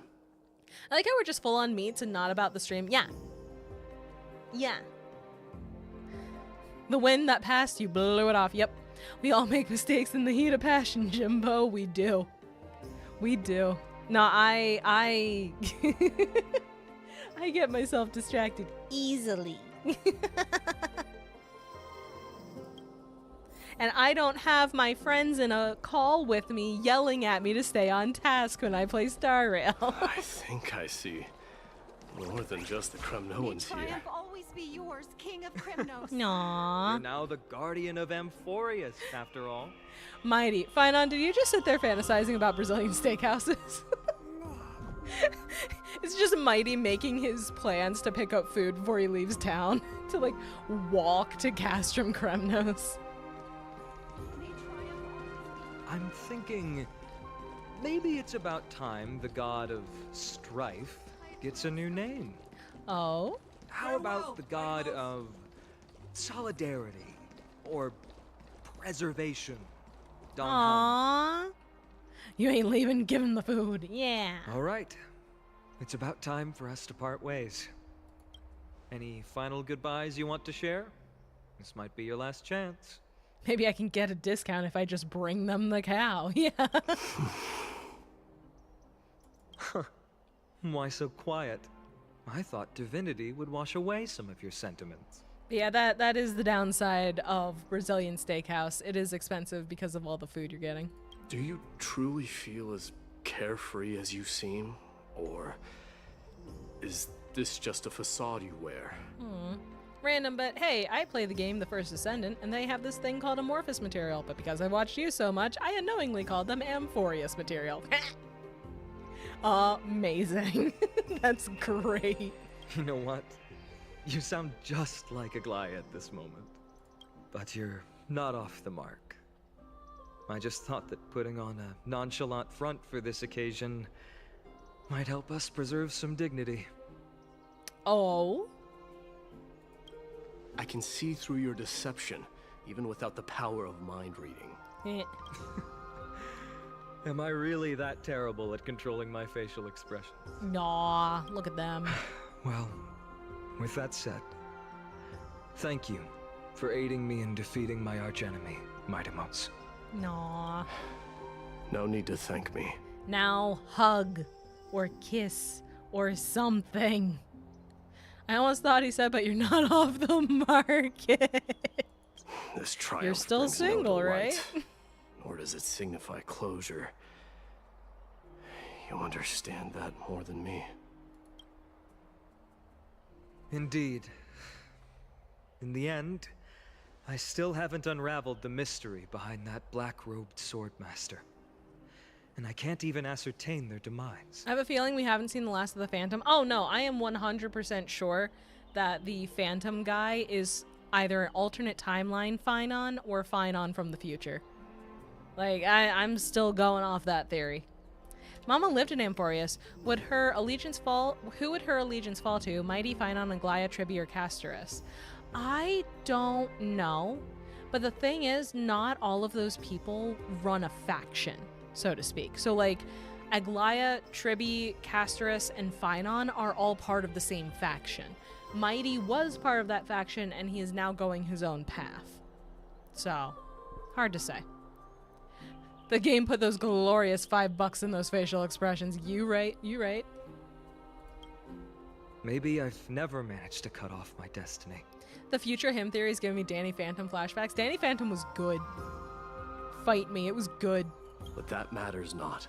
I like how we're just full on meats and not about the stream. Yeah. Yeah. The wind that passed you blew it off. Yep. We all make mistakes in the heat of passion, Jimbo. We do. We do. No, I I get myself distracted easily. And I don't have my friends in a call with me yelling at me to stay on task when I play Star Rail. I think I see more than just the Kremnoans here. Triumph always be yours, King of Kremnos. Aww. You're now the guardian of Amphorius, after all. Mighty. Finon, did you just sit there fantasizing about Brazilian steakhouses? It's just Mighty making his plans to pick up food before he leaves town. To, like, walk to Castrum Kremnos. I'm thinking maybe it's about time the god of strife gets a new name. Oh? How about the god of solidarity or preservation? Don Han. Aww. You ain't leaving, give him the food. Yeah. All right. It's about time for us to part ways. Any final goodbyes you want to share? This might be your last chance. Maybe I can get a discount if I just bring them the cow. Yeah. Why so quiet? I thought divinity would wash away some of your sentiments. Yeah, that is the downside of Brazilian steakhouse. It is expensive because of all the food you're getting. Do you truly feel as carefree as you seem? Or is this just a facade you wear? Random, but hey, I play the game The First Ascendant, and they have this thing called amorphous material, but because I watched you so much, I unknowingly called them amphorious material. Amazing. That's great. You know what? You sound just like Aglaia at this moment. But you're not off the mark. I just thought that putting on a nonchalant front for this occasion might help us preserve some dignity. Oh? I can see through your deception, even without the power of mind reading. Eh. Am I really that terrible at controlling my facial expressions? Nah, look at them. Well, with that said, thank you for aiding me in defeating my archenemy, Mightimos. Nah. No need to thank me. Now hug, or kiss, or something. I almost thought he said, but you're not off the market. This triumph You're still brings no single, delight, right? Nor does it signify closure. You understand that more than me. Indeed. In the end, I still haven't unraveled the mystery behind that black-robed swordmaster. And I can't even ascertain their demise. I have a feeling we haven't seen the last of the Phantom. Oh no, I am 100% sure that the Phantom guy is either an alternate timeline Finon or Finon from the future. Like, I'm still going off that theory. Mama lived in Amphorius. Would her allegiance fall? Who would her allegiance fall to? Mighty, Finon, Aglaia, Tribby, or Castorus? I don't know. But the thing is, not all of those people run a faction, so to speak. So, like, Aglaya, Tribby, Casterus, and Phynon are all part of the same faction. Mighty was part of that faction, and he is now going his own path. So, hard to say. The game put those glorious $5 in those facial expressions. You right, you right. Maybe I've never managed to cut off my destiny. The future him theory is giving me Danny Phantom flashbacks. Danny Phantom was good. Fight me, it was good. But that matters not.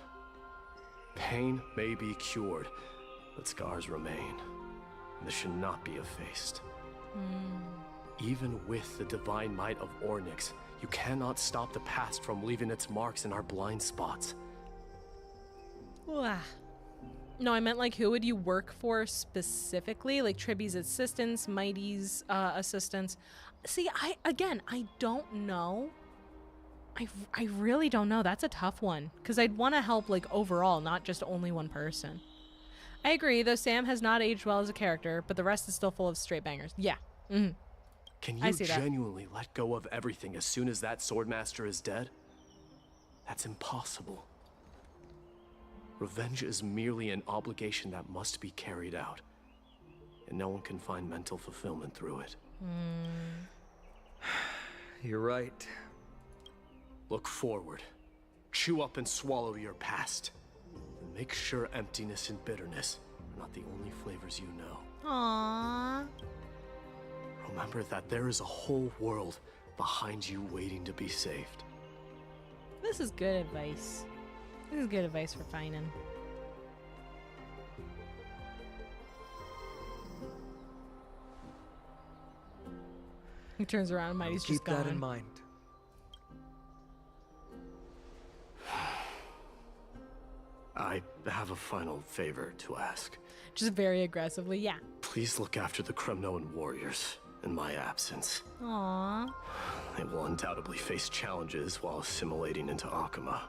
Pain may be cured, but scars remain. And this should not be effaced. Even with the divine might of Ornyx, you cannot stop the past from leaving its marks in our blind spots. Wah. No, I meant like who would you work for specifically? Like Tribby's assistants, Mighty's assistants. See, I don't know. I really don't know. That's a tough one because I'd want to help like overall, not just only one person. I agree, though Sam has not aged well as a character, but the rest is still full of straight bangers. Yeah. Mm-hmm. Can you genuinely let go of everything as soon as that swordmaster is dead? That's impossible. Revenge is merely an obligation that must be carried out, and no one can find mental fulfillment through it. You're right. Look forward. Chew up and swallow your past. And make sure emptiness and bitterness are not the only flavors you know. Aww. Remember that there is a whole world behind you waiting to be saved. This is good advice. This is good advice for Finan. He turns around and Mighty's just gone. Keep that in mind. I have a final favor to ask. Just very aggressively, yeah. Please look after the Kremnoan warriors in my absence. Aww. They will undoubtedly face challenges while assimilating into Akama.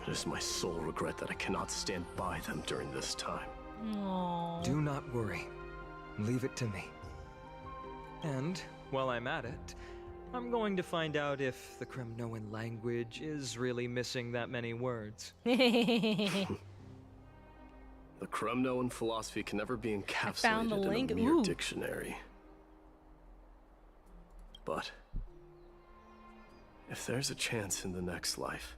It is my sole regret that I cannot stand by them during this time. Aww. Do not worry. Leave it to me. And, while I'm at it, I'm going to find out if the Kremnoan language is really missing that many words. The Kremnoan philosophy can never be encapsulated in a mere dictionary. But if there's a chance in the next life,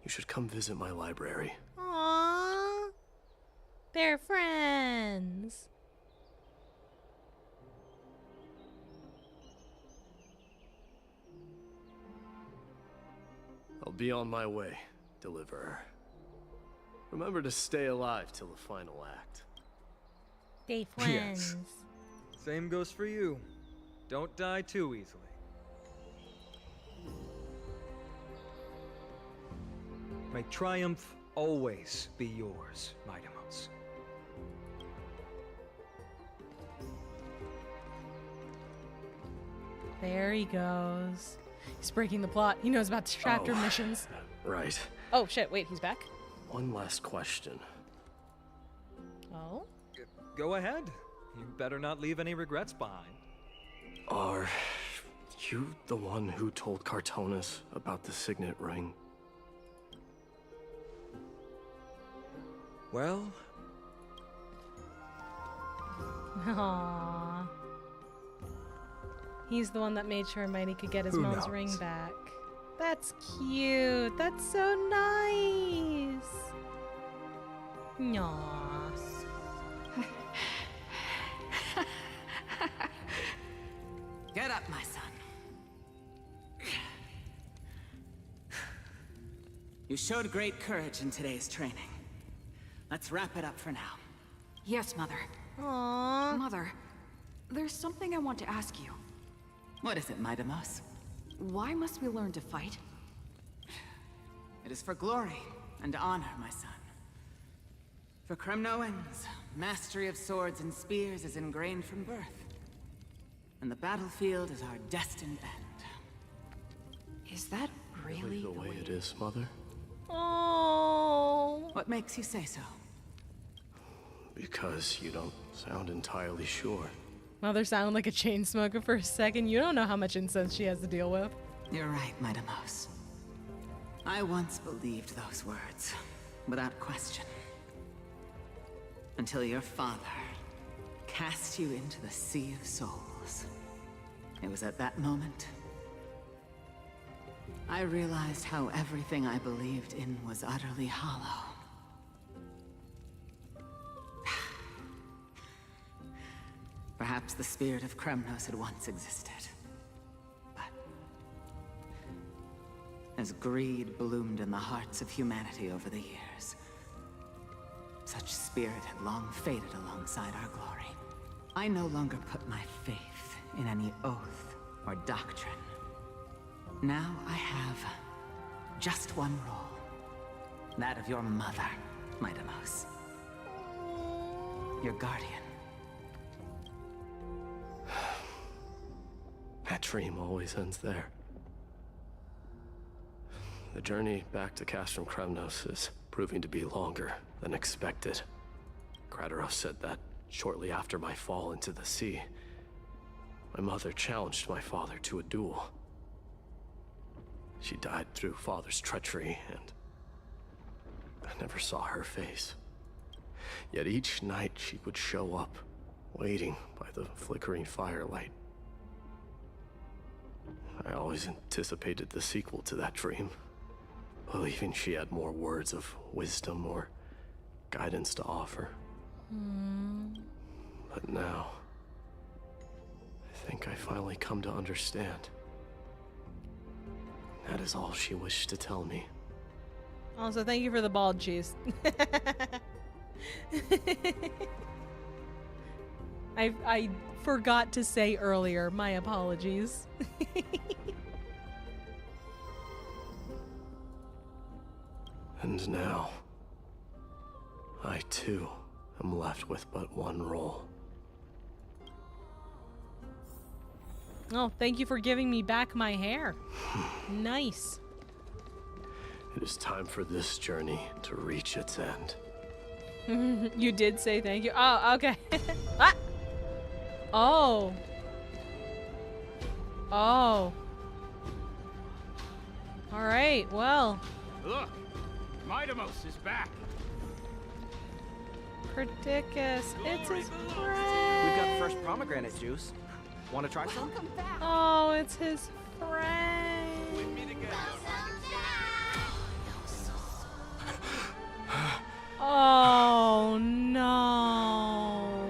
you should come visit my library. Aww. They're friends. I'll be on my way, Deliverer. Remember to stay alive till the final act. They friends. Yes. Same goes for you. Don't die too easily. May triumph always be yours, Midamos. There he goes. He's breaking the plot. He knows about distractor missions. Right. Oh shit, wait, he's back? One last question. Oh? Go ahead. You better not leave any regrets behind. Are you the one who told Cartonis about the signet ring? Well... Aww. He's the one that made sure Mighty could get his mom's ring back. That's cute. That's so nice. Aww. Get up, my son. You showed great courage in today's training. Let's wrap it up for now. Yes, Mother. Aww. Mother, there's something I want to ask you. What is it, Midamos? Why must we learn to fight? It is for glory and honor, my son. For Kremnoans, mastery of swords and spears is ingrained from birth. And the battlefield is our destined end. Is that really the way it is, Mother? Oh. What makes you say so? Because you don't sound entirely sure. Mother sounded like a chain smoker for a second. You don't know how much incense she has to deal with. You're right, Midamos. I once believed those words, without question. Until your father cast you into the Sea of Souls. It was at that moment I realized how everything I believed in was utterly hollow. Perhaps the spirit of Kremnos had once existed. But as greed bloomed in the hearts of humanity over the years, such spirit had long faded alongside our glory. I no longer put my faith in any oath or doctrine. Now I have just one role. That of your mother, Midamos. Your guardian. That dream always ends there. The journey back to Castrum Kremnos is proving to be longer than expected. Krateros said that shortly after my fall into the sea, my mother challenged my father to a duel. She died through father's treachery, and I never saw her face. Yet each night she would show up, waiting by the flickering firelight. I always anticipated the sequel to that dream, believing she had more words of wisdom or guidance to offer. But now, I think I finally come to understand. That is all she wished to tell me. Also, thank you for the bald cheese. I forgot to say earlier. My apologies. And now, I too am left with but one role. Oh, thank you for giving me back my hair. Nice. It is time for this journey to reach its end. You did say thank you. Oh, okay. Ah! Oh. Oh. All right, well. Look, Midamos is back. Perdickus, it's his We've friend. got fresh pomegranate juice. Want to try some? Oh, it's his friend. Oh, no.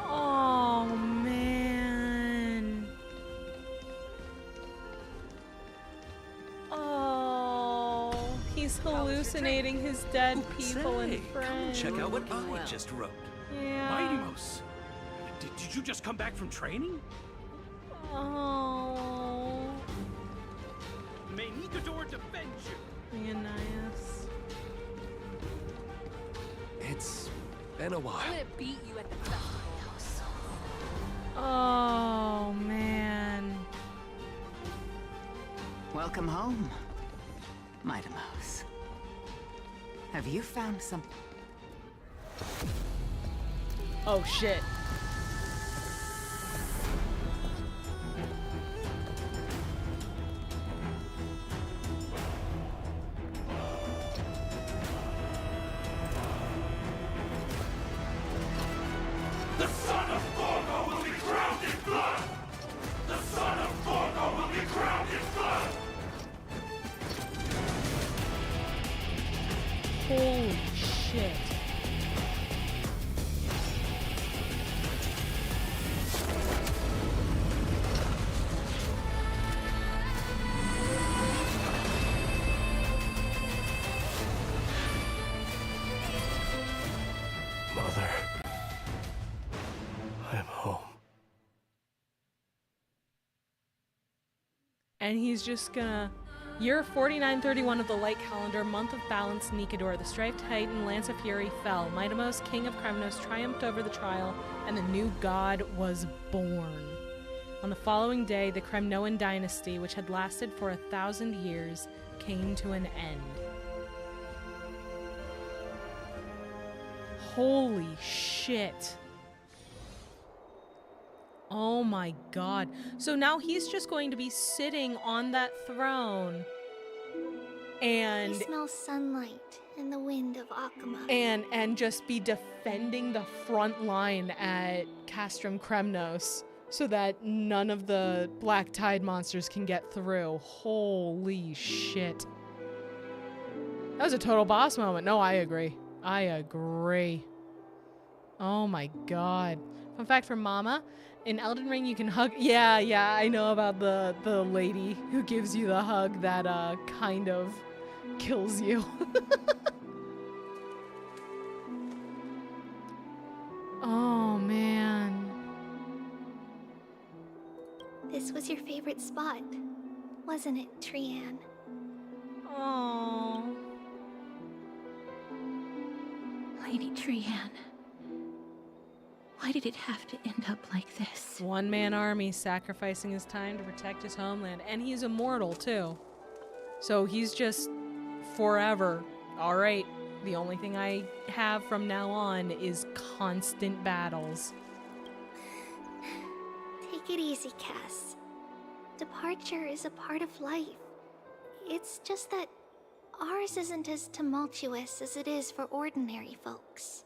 Oh, man. Oh, he's hallucinating his dead people and friends. Check out what I just wrote. Yeah. Midamos, did you just come back from training? Oh. May Nikador defend you. Leonidas. It's been a while. beat you at the festival. Oh, man. Welcome home, Midamos. Have you found some... Oh, shit. The son of Gorgo will be crowned in blood! The son of Gorgo will be crowned in blood! Holy shit. Mother, I am home. And he's just gonna... Year 4931 of the light calendar, month of balance, Nikador, the striped titan, Lance of Fury, fell. Midamos, king of Kremnos, triumphed over the trial, and the new god was born. On the following day, the Kremnoan dynasty, which had lasted for 1,000 years, came to an end. Holy shit. Oh my god. So now he's just going to be sitting on that throne and He smells sunlight and the wind of Akama. and just be defending the front line at Castrum Kremnos so that none of the Black Tide monsters can get through. Holy shit. That was a total boss moment. No, I agree. I agree. Oh my god. Fun fact from Mama, in Elden Ring you can hug— yeah, I know about the lady who gives you the hug that kind of kills you. Oh man. This was your favorite spot, wasn't it, Trian? Oh. Lady Trian. Why did it have to end up like this? One-man army sacrificing his time to protect his homeland. And he's immortal, too. So he's just forever. All right, the only thing I have from now on is constant battles. Take it easy, Cass. Departure is a part of life. It's just that ours isn't as tumultuous as it is for ordinary folks.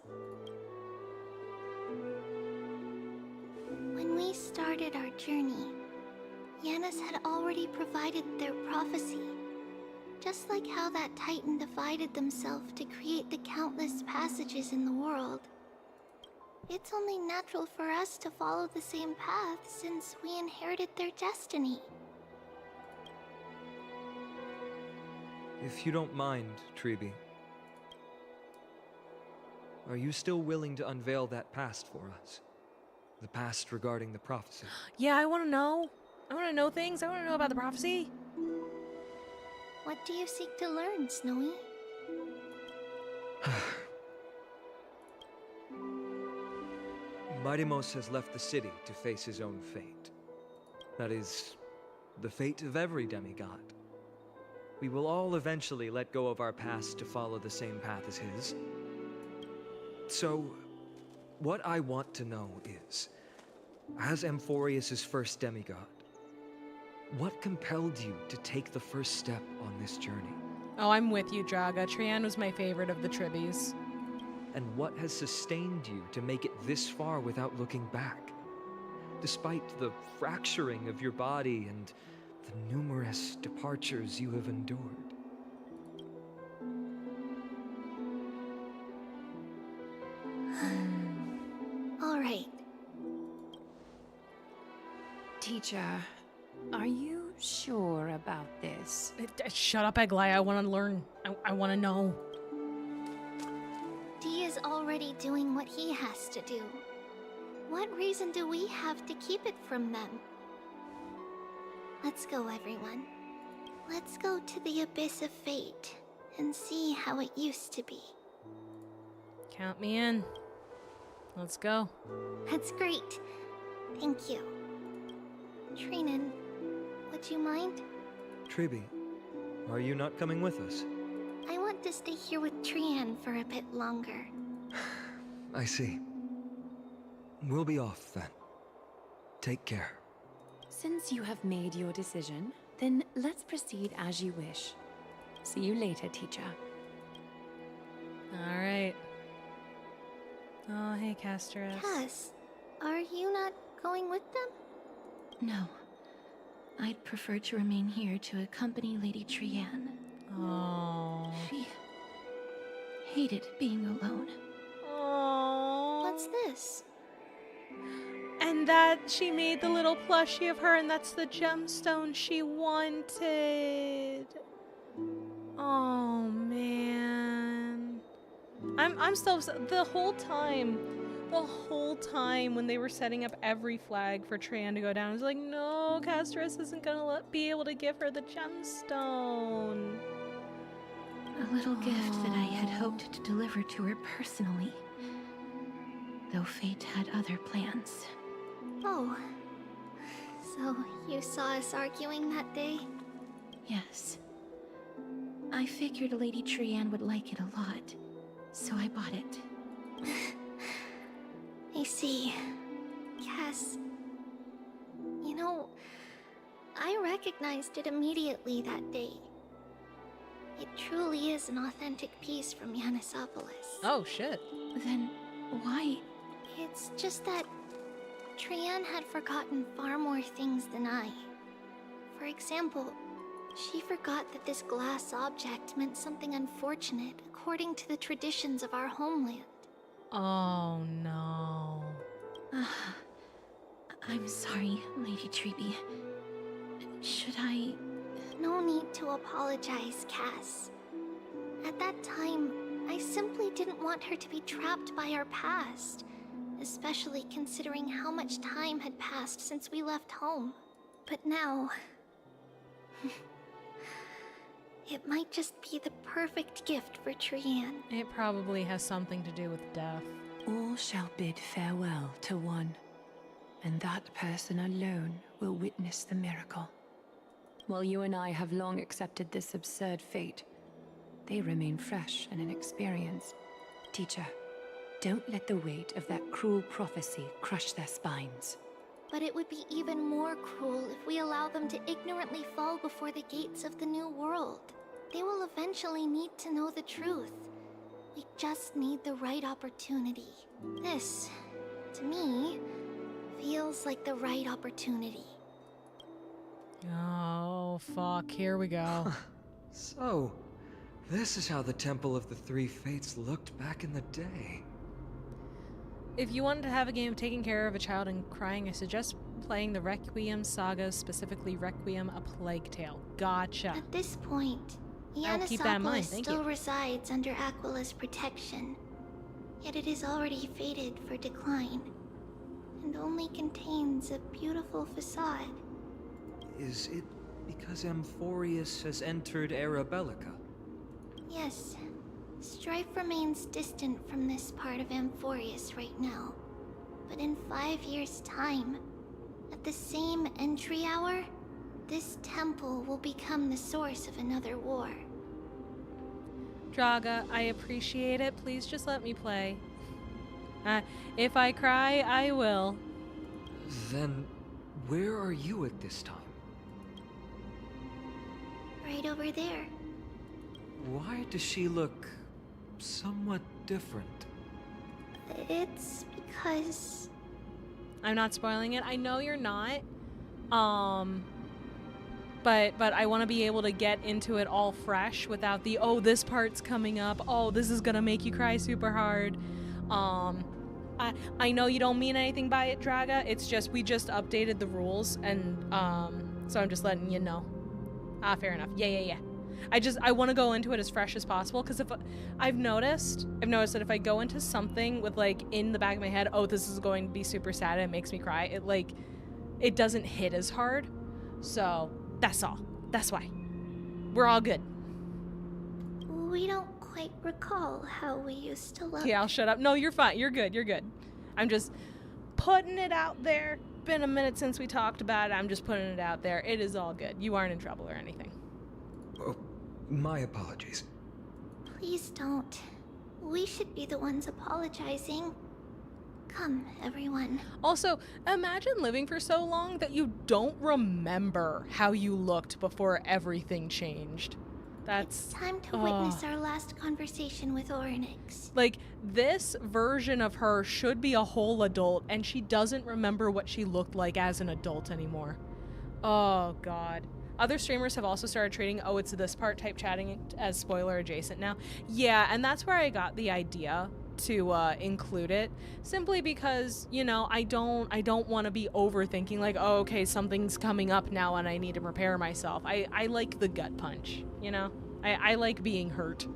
When we started our journey, Yanis had already provided their prophecy. Just like how that Titan divided themselves to create the countless passages in the world. It's only natural for us to follow the same path since we inherited their destiny. If you don't mind, Treeby, are you still willing to unveil that past for us? The past regarding the prophecy? Yeah, I want to know. I want to know things. I want to know about the prophecy. What do you seek to learn, Snowy? Mightimos has left the city to face his own fate. That is, the fate of every demigod. We will all eventually let go of our past to follow the same path as his. So, what I want to know is, as Amphorius' first demigod, what compelled you to take the first step on this journey? Oh, I'm with you, Draga. Trian was my favorite of the Tribbies. And what has sustained you to make it this far without looking back? Despite the fracturing of your body and the numerous departures you have endured. All right. Teacher, are you sure about this? Shut up, Eglai. I want to learn. I want to know. D is already doing what he has to do. What reason do we have to keep it from them? Let's go, everyone. Let's go to the Abyss of Fate and see how it used to be. Count me in. Let's go. That's great. Thank you. Trinan, would you mind? Treeby, are you not coming with us? I want to stay here with Trian for a bit longer. I see. We'll be off then. Take care. Since you have made your decision, then let's proceed as you wish. See you later, teacher. All right. Oh, hey, Castras. Cass, are you not going with them? No. I'd prefer to remain here to accompany Lady Trian. Oh. She hated being alone. Oh. What's this? And that she made the little plushie of her, and that's the gemstone she wanted. Oh man. I'm still the whole time when they were setting up every flag for Trian to go down, I was like, no, Castras isn't gonna be able to give her the gemstone. A little gift that I had hoped to deliver to her personally. Though fate had other plans. Oh. So, you saw us arguing that day? Yes. I figured Lady Trian would like it a lot, so I bought it. I see. Cass, recognized it immediately that day. It truly is an authentic piece from Yanisopolis. Oh, shit. Then why? It's just that Trian had forgotten far more things than I. For example, she forgot that this glass object meant something unfortunate according to the traditions of our homeland. Oh, no. I'm sorry, Lady Treeby. Should I... No need to apologize, Cass. At that time, I simply didn't want her to be trapped by our past, especially considering how much time had passed since we left home. But now... it might just be the perfect gift for Trian. It probably has something to do with death. All shall bid farewell to one, and that person alone will witness the miracle. While you and I have long accepted this absurd fate, they remain fresh and inexperienced. Teacher, don't let the weight of that cruel prophecy crush their spines. But it would be even more cruel if we allow them to ignorantly fall before the gates of the new world. They will eventually need to know the truth. We just need the right opportunity. This, to me, feels like the right opportunity. Oh, fuck. Here we go. So, this is how the Temple of the Three Fates looked back in the day. If you wanted to have a game of taking care of a child and crying, I suggest playing the Requiem saga, specifically Requiem, A Plague Tale. Gotcha. At this point, I'll keep that in mind. Yanisopolis Thank still you. resides under Aquila's protection, yet it is already fated for decline, and only contains a beautiful facade. Is it because Amphorius has entered Era Bellica? Yes, strife remains distant from this part of Amphorius right now, but in 5 years' time, at the same entry hour, this temple will become the source of another war. Draga, I appreciate it. Please just let me play. If I cry, I will. Then, where are you at this time? Right over there. Why does she look somewhat different? It's because... I'm not spoiling it. I know you're not. But I want to be able to get into it all fresh without the, oh, this part's coming up. Oh, this is gonna make you cry super hard. I know you don't mean anything by it, Draga. It's just, we just updated the rules, and so I'm just letting you know. Fair enough. Yeah. I want to go into it as fresh as possible, because if I've noticed that if I go into something with, like, in the back of my head, oh, this is going to be super sad and it makes me cry, it doesn't hit as hard. So that's all. That's why. We're all good. We don't quite recall how we used to look. Yeah, I'll shut up. No, you're fine. You're good. I'm just putting it out there. Been a minute since we talked about it. I'm just putting it out there. It is all good. You aren't in trouble or anything. Oh, my apologies. Please don't. We should be the ones apologizing. Come, everyone. Also, imagine living for so long that you don't remember how you looked before everything changed. It's time to witness our last conversation with Orynyx. Like, this version of her should be a whole adult, and she doesn't remember what she looked like as an adult anymore. Oh, God. Other streamers have also started treating, oh, it's this part type chatting as spoiler adjacent now. Yeah, and that's where I got the idea to include it, simply because, you know, I don't want to be overthinking, like, oh, okay, something's coming up now and I need to prepare myself. I like the gut punch, you know? I like being hurt.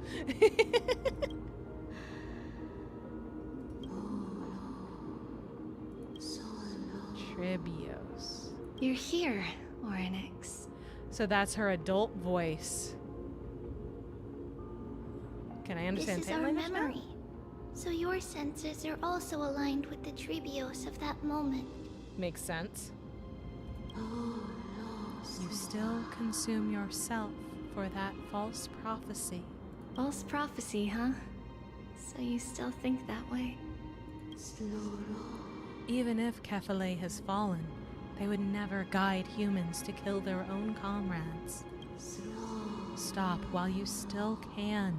Tribios. You're here, Orynyx. So that's her adult voice. Can I understand This is our memory. So your senses are also aligned with the Tribios of that moment. Makes sense. You still consume yourself for that false prophecy. False prophecy, huh? So you still think that way? Even if Kefale has fallen, They would never guide humans to kill their own comrades. Stop while you still can.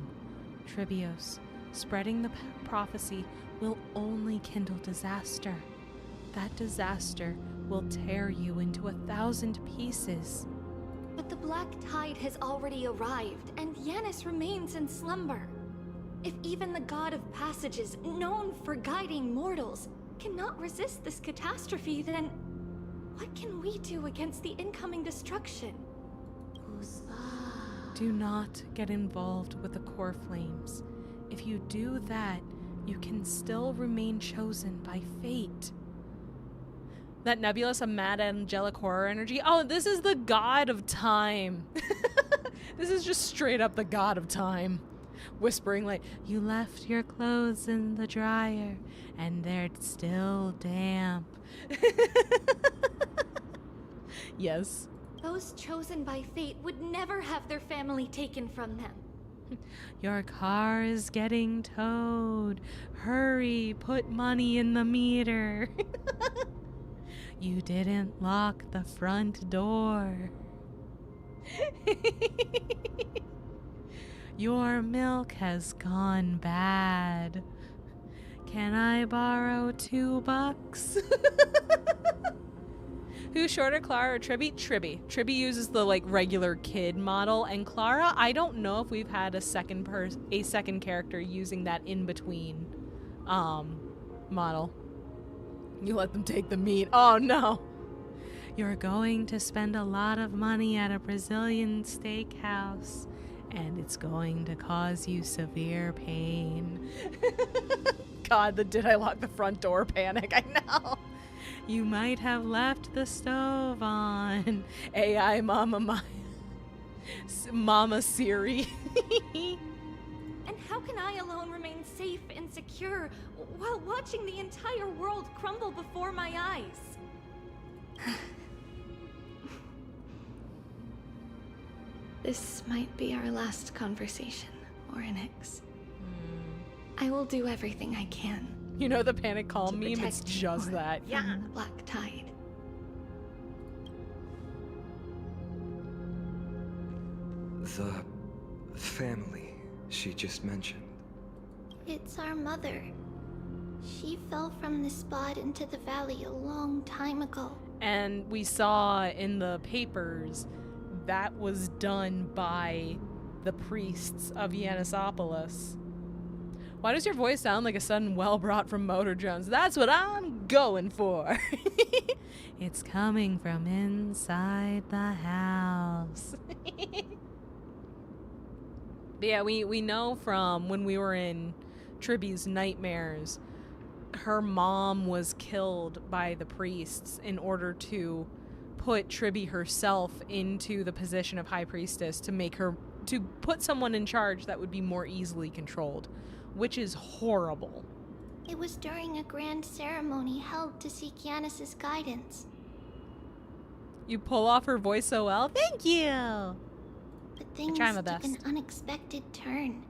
Tribios, spreading the prophecy will only kindle disaster. That disaster will tear you into 1,000 pieces. But the Black Tide has already arrived, and Yanis remains in slumber. If even the God of Passages, known for guiding mortals, cannot resist this catastrophe, then what can we do against the incoming destruction? Do not get involved with the core flames. If you do that, you can still remain chosen by fate. That nebulous and mad angelic horror energy. Oh, this is the god of time. This is just straight up the god of time. Whispering like, you left your clothes in the dryer and they're still damp. Yes. Those chosen by fate would never have their family taken from them. Your car is getting towed. Hurry, put money in the meter. You didn't lock the front door. Your milk has gone bad. Can I borrow $2? Who's shorter, Clara or Tribby? Tribby. Tribby uses the like regular kid model, and Clara, I don't know if we've had a second character using that in between model. You let them take the meat. Oh no. You're going to spend a lot of money at a Brazilian steakhouse, and it's going to cause you severe pain. God, the did I lock the front door panic. I know. You might have left the stove on. AI Mama Siri. And how can I alone remain safe and secure while watching the entire world crumble before my eyes? This might be our last conversation, Orynyx. I will do everything I can. You know the panic call meme? It's just that. Yeah. From the Black Tide. The family she just mentioned. It's our mother. She fell from the spot into the valley a long time ago. And we saw in the papers that was done by the priests of Yannisopolis. Why does your voice sound like a sudden well brought from Motor Drones? That's what I'm going for. It's coming from inside the house. But yeah, we know from when we were in Tribby's nightmares, her mom was killed by the priests in order to put Tribby herself into the position of High Priestess to put someone in charge that would be more easily controlled. Which is horrible. It was during a grand ceremony held to seek Yanis's guidance. You pull off her voice so well. Thank you! But things took an unexpected turn.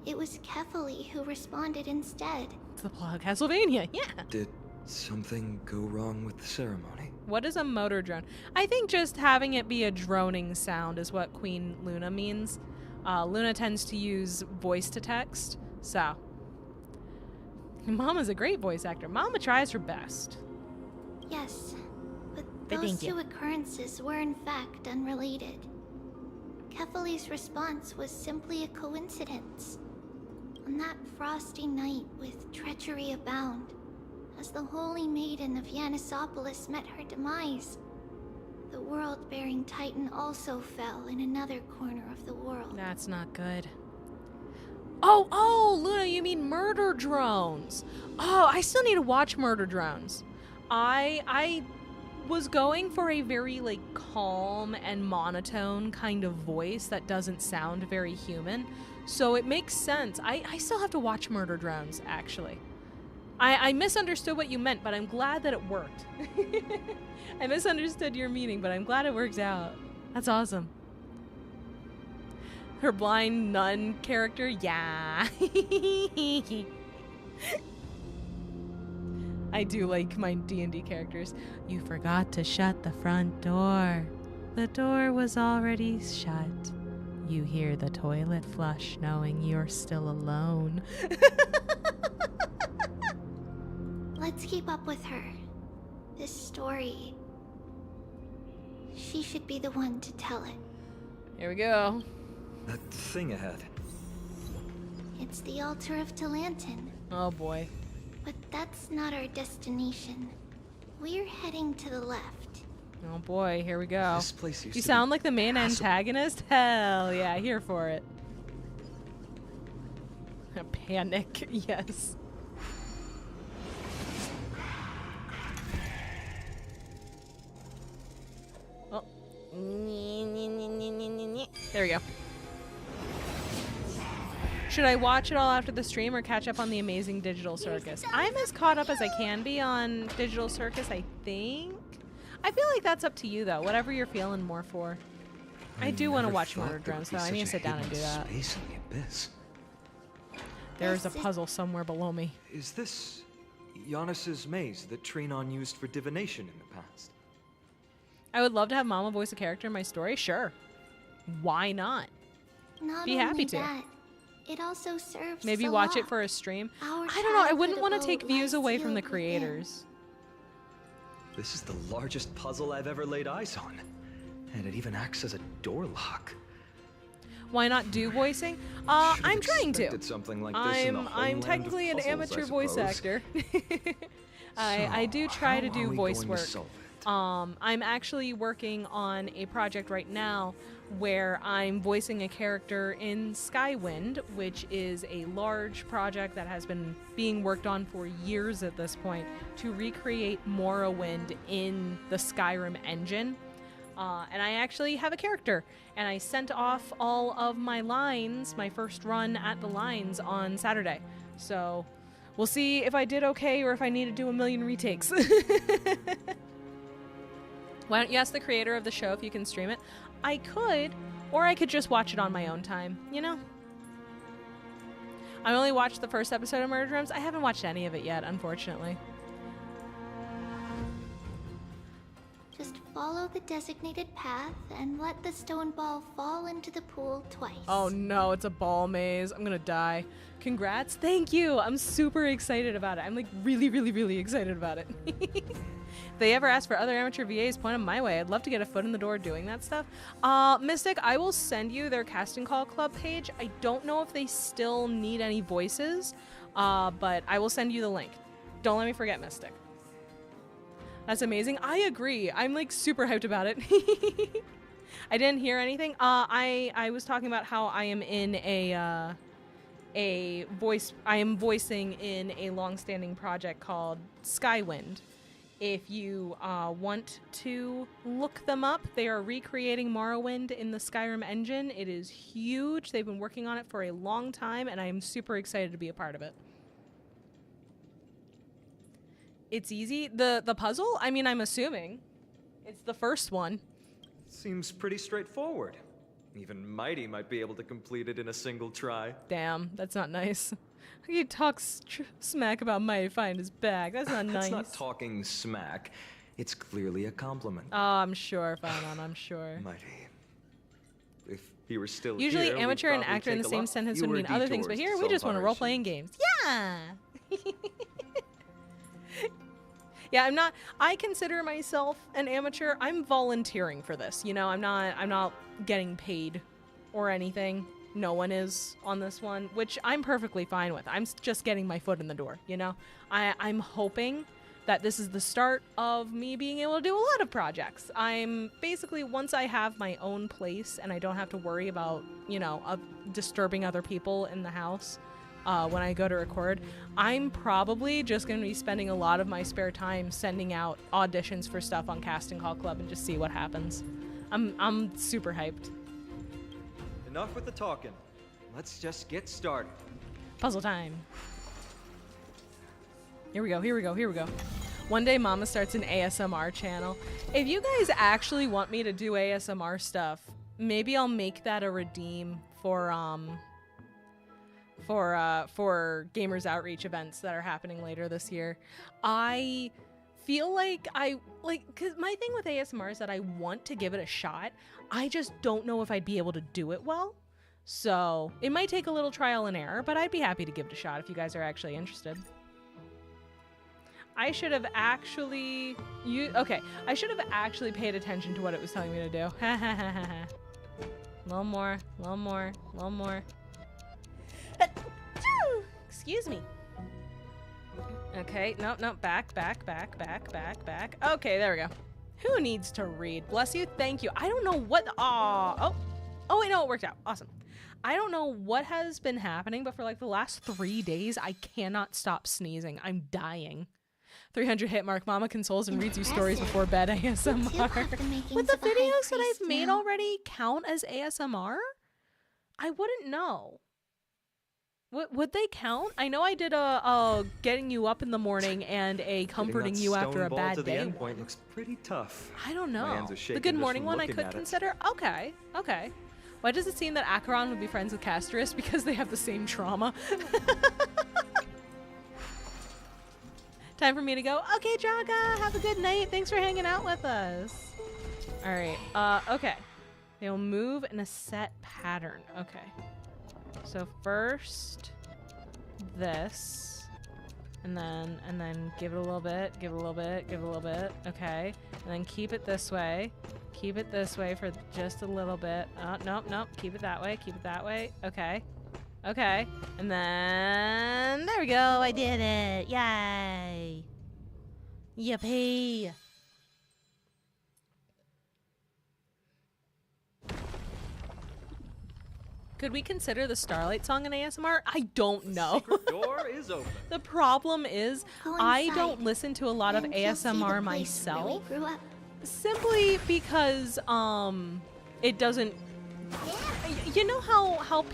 It was Kefali who responded instead. It's the plot of Castlevania, yeah. Did something go wrong with the ceremony? What is a motor drone? I think just having it be a droning sound is what Queen Luna means. Luna tends to use voice to text. So, Mama's a great voice actor. Mama tries her best. Yes, but those two occurrences were in fact unrelated. Kefali's response was simply a coincidence. On that frosty night with treachery abound, as the Holy Maiden of Yannisopolis met her demise, the world-bearing Titan also fell in another corner of the world. That's not good. Oh, Luna, you mean Murder Drones. Oh, I still need to watch Murder Drones. I was going for a very, like, calm and monotone kind of voice that doesn't sound very human. So it makes sense. I still have to watch Murder Drones, actually. I misunderstood what you meant, but I'm glad that it worked. I misunderstood your meaning, but I'm glad it works out. That's awesome. Her blind nun character, yeah. I do like my D&D characters. You forgot to shut the front door. The door was already shut. You hear the toilet flush knowing you're still alone. Let's keep up with her. This story... She should be the one to tell it. Here we go. That thing ahead. It's the altar of Talantin. Oh boy. But that's not our destination. We're heading to the left. Oh boy, here we go. This place used You to sound be like the main antagonist? Hell yeah, here for it. Panic, yes. Oh. There we go. Should I watch it all after the stream or catch up on the amazing Digital Circus? I'm as caught up as I can be on Digital Circus, I think. I feel like that's up to you, though. Whatever you're feeling more for. I do want to watch Murder Drones, though. I need to sit down and do that. Space in the abyss. There's a puzzle somewhere below me. Is this Giannis's maze that Trinon used for divination in the past? I would love to have Mama voice a character in my story. Sure. Why not? Not Be happy only to. that, it also serves Maybe so watch it long. for a stream. Our I don't know. I wouldn't childhood want to take abode views lies away from the sealed within. creators. This is the largest puzzle I've ever laid eyes on. And it even acts as a door lock. Why not do voicing? Should've I'm trying to. expected something like this in the I'm homeland of technically an puzzles, amateur I voice suppose. actor. I do try how to are do we voice going to work. solve it? I'm actually working on a project right now where I'm voicing a character in Skywind, which is a large project that has been being worked on for years at this point to recreate Morrowind in the Skyrim engine. And I actually have a character, and I sent off all of my lines, my first run at the lines on Saturday. So we'll see if I did okay or if I need to do a million retakes. Why don't you ask the creator of the show if you can stream it? I could, or I could just watch it on my own time, you know? I only watched the first episode of Murder Drums. I haven't watched any of it yet, unfortunately. Just follow the designated path and let the stone ball fall into the pool twice. Oh no, it's a ball maze. I'm gonna die. Congrats. Thank you. I'm super excited about it. I'm like really excited about it. If they ever ask for other amateur VAs, point them my way. I'd love to get a foot in the door doing that stuff. Mystic, I will send you their casting call club page. I don't know if they still need any voices, but I will send you the link. Don't let me forget, Mystic. That's amazing. I agree. I'm like super hyped about it. I didn't hear anything. I was talking about how I am in I am voicing in a long-standing project called Skywind. If you want to look them up, they are recreating Morrowind in the Skyrim engine. It is huge. They've been working on it for a long time, and I am super excited to be a part of it. It's easy. The puzzle? I mean, I'm assuming. It's the first one. Seems pretty straightforward. Even Mighty might be able to complete it in a single try. Damn, that's not nice. He talks smack about Mighty finding his bag. That's not nice. That's not talking smack. It's clearly a compliment. Oh, I'm sure, Fanon, I'm sure. Mighty. If he were still Usually here, we'd amateur and probably actor in the take a same lot sentence would fewer mean other things, but detours here to we just solve want to our role-playing issues. games. Yeah! Yeah, I consider myself an amateur. I'm volunteering for this. You know, I'm not getting paid or anything. No one is on this one, which I'm perfectly fine with. I'm just getting my foot in the door, you know? I'm hoping that this is the start of me being able to do a lot of projects. I'm basically, once I have my own place and I don't have to worry about, you know, disturbing other people in the house, when I go to record, I'm probably just going to be spending a lot of my spare time sending out auditions for stuff on Casting Call Club and just see what happens. I'm super hyped. Enough with the talking. Let's just get started. Puzzle time. Here we go. One day Mama starts an ASMR channel. If you guys actually want me to do ASMR stuff, maybe I'll make that a redeem for for Gamers Outreach events that are happening later this year. I feel like because my thing with ASMR is that I want to give it a shot. I just don't know if I'd be able to do it well. So it might take a little trial and error, but I'd be happy to give it a shot if you guys are actually interested. I should have actually I should have actually paid attention to what it was telling me to do. Little more, little more, little more. Excuse me. Okay, nope, back. Okay, there we go. Who needs to read? Bless you, thank you. I don't know what, oh wait, no, it worked out, awesome. I don't know what has been happening, but for like the last 3 days, I cannot stop sneezing. I'm dying. 300 hit mark. Mama consoles and reads you stories before bed. ASMR. Would the videos that I've made already count as ASMR? I wouldn't know. Would they count? I know I did a getting you up in the morning and a comforting you after a bad day. The endpoint looks pretty tough. I don't know. My hands are shaking the good just morning from one I looking could at it. consider. Okay. Why does it seem that Acheron would be friends with Castorus? Because they have the same trauma. Time for me to go. Okay, Jaga, have a good night. Thanks for hanging out with us. All right. Okay. They'll move in a set pattern. Okay. So first, this, and then give it a little bit, give it a little bit, give it a little bit. Okay. And then keep it this way. Keep it this way for just a little bit. Nope. Keep it that way. Keep it that way. Okay. Okay. And then there we go. I did it. Yay. Yippee. Could we consider the Starlight song an ASMR? I don't know. Secret door is open. The problem is I don't listen to a lot of and you'll see the ASMR place myself. where we grew up. Simply because it doesn't, you know how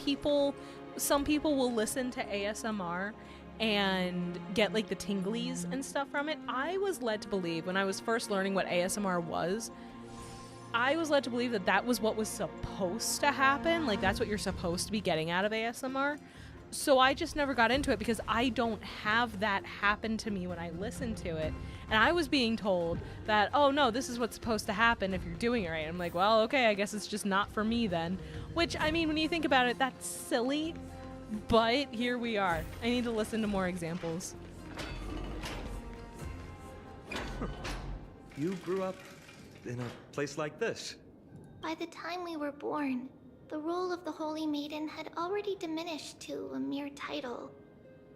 some people will listen to ASMR and get like the tinglies and stuff from it. I was led to believe when I was first learning what ASMR was, I was led to believe that that was what was supposed to happen. Like that's what you're supposed to be getting out of ASMR. So I just never got into it because I don't have that happen to me when I listen to it. And I was being told that, oh no, this is what's supposed to happen if you're doing it right. I'm like, well, okay, I guess it's just not for me then. Which, I mean, when you think about it, that's silly. But here we are. I need to listen to more examples. You grew up in a place like this. By the time we were born, the role of the Holy Maiden had already diminished to a mere title.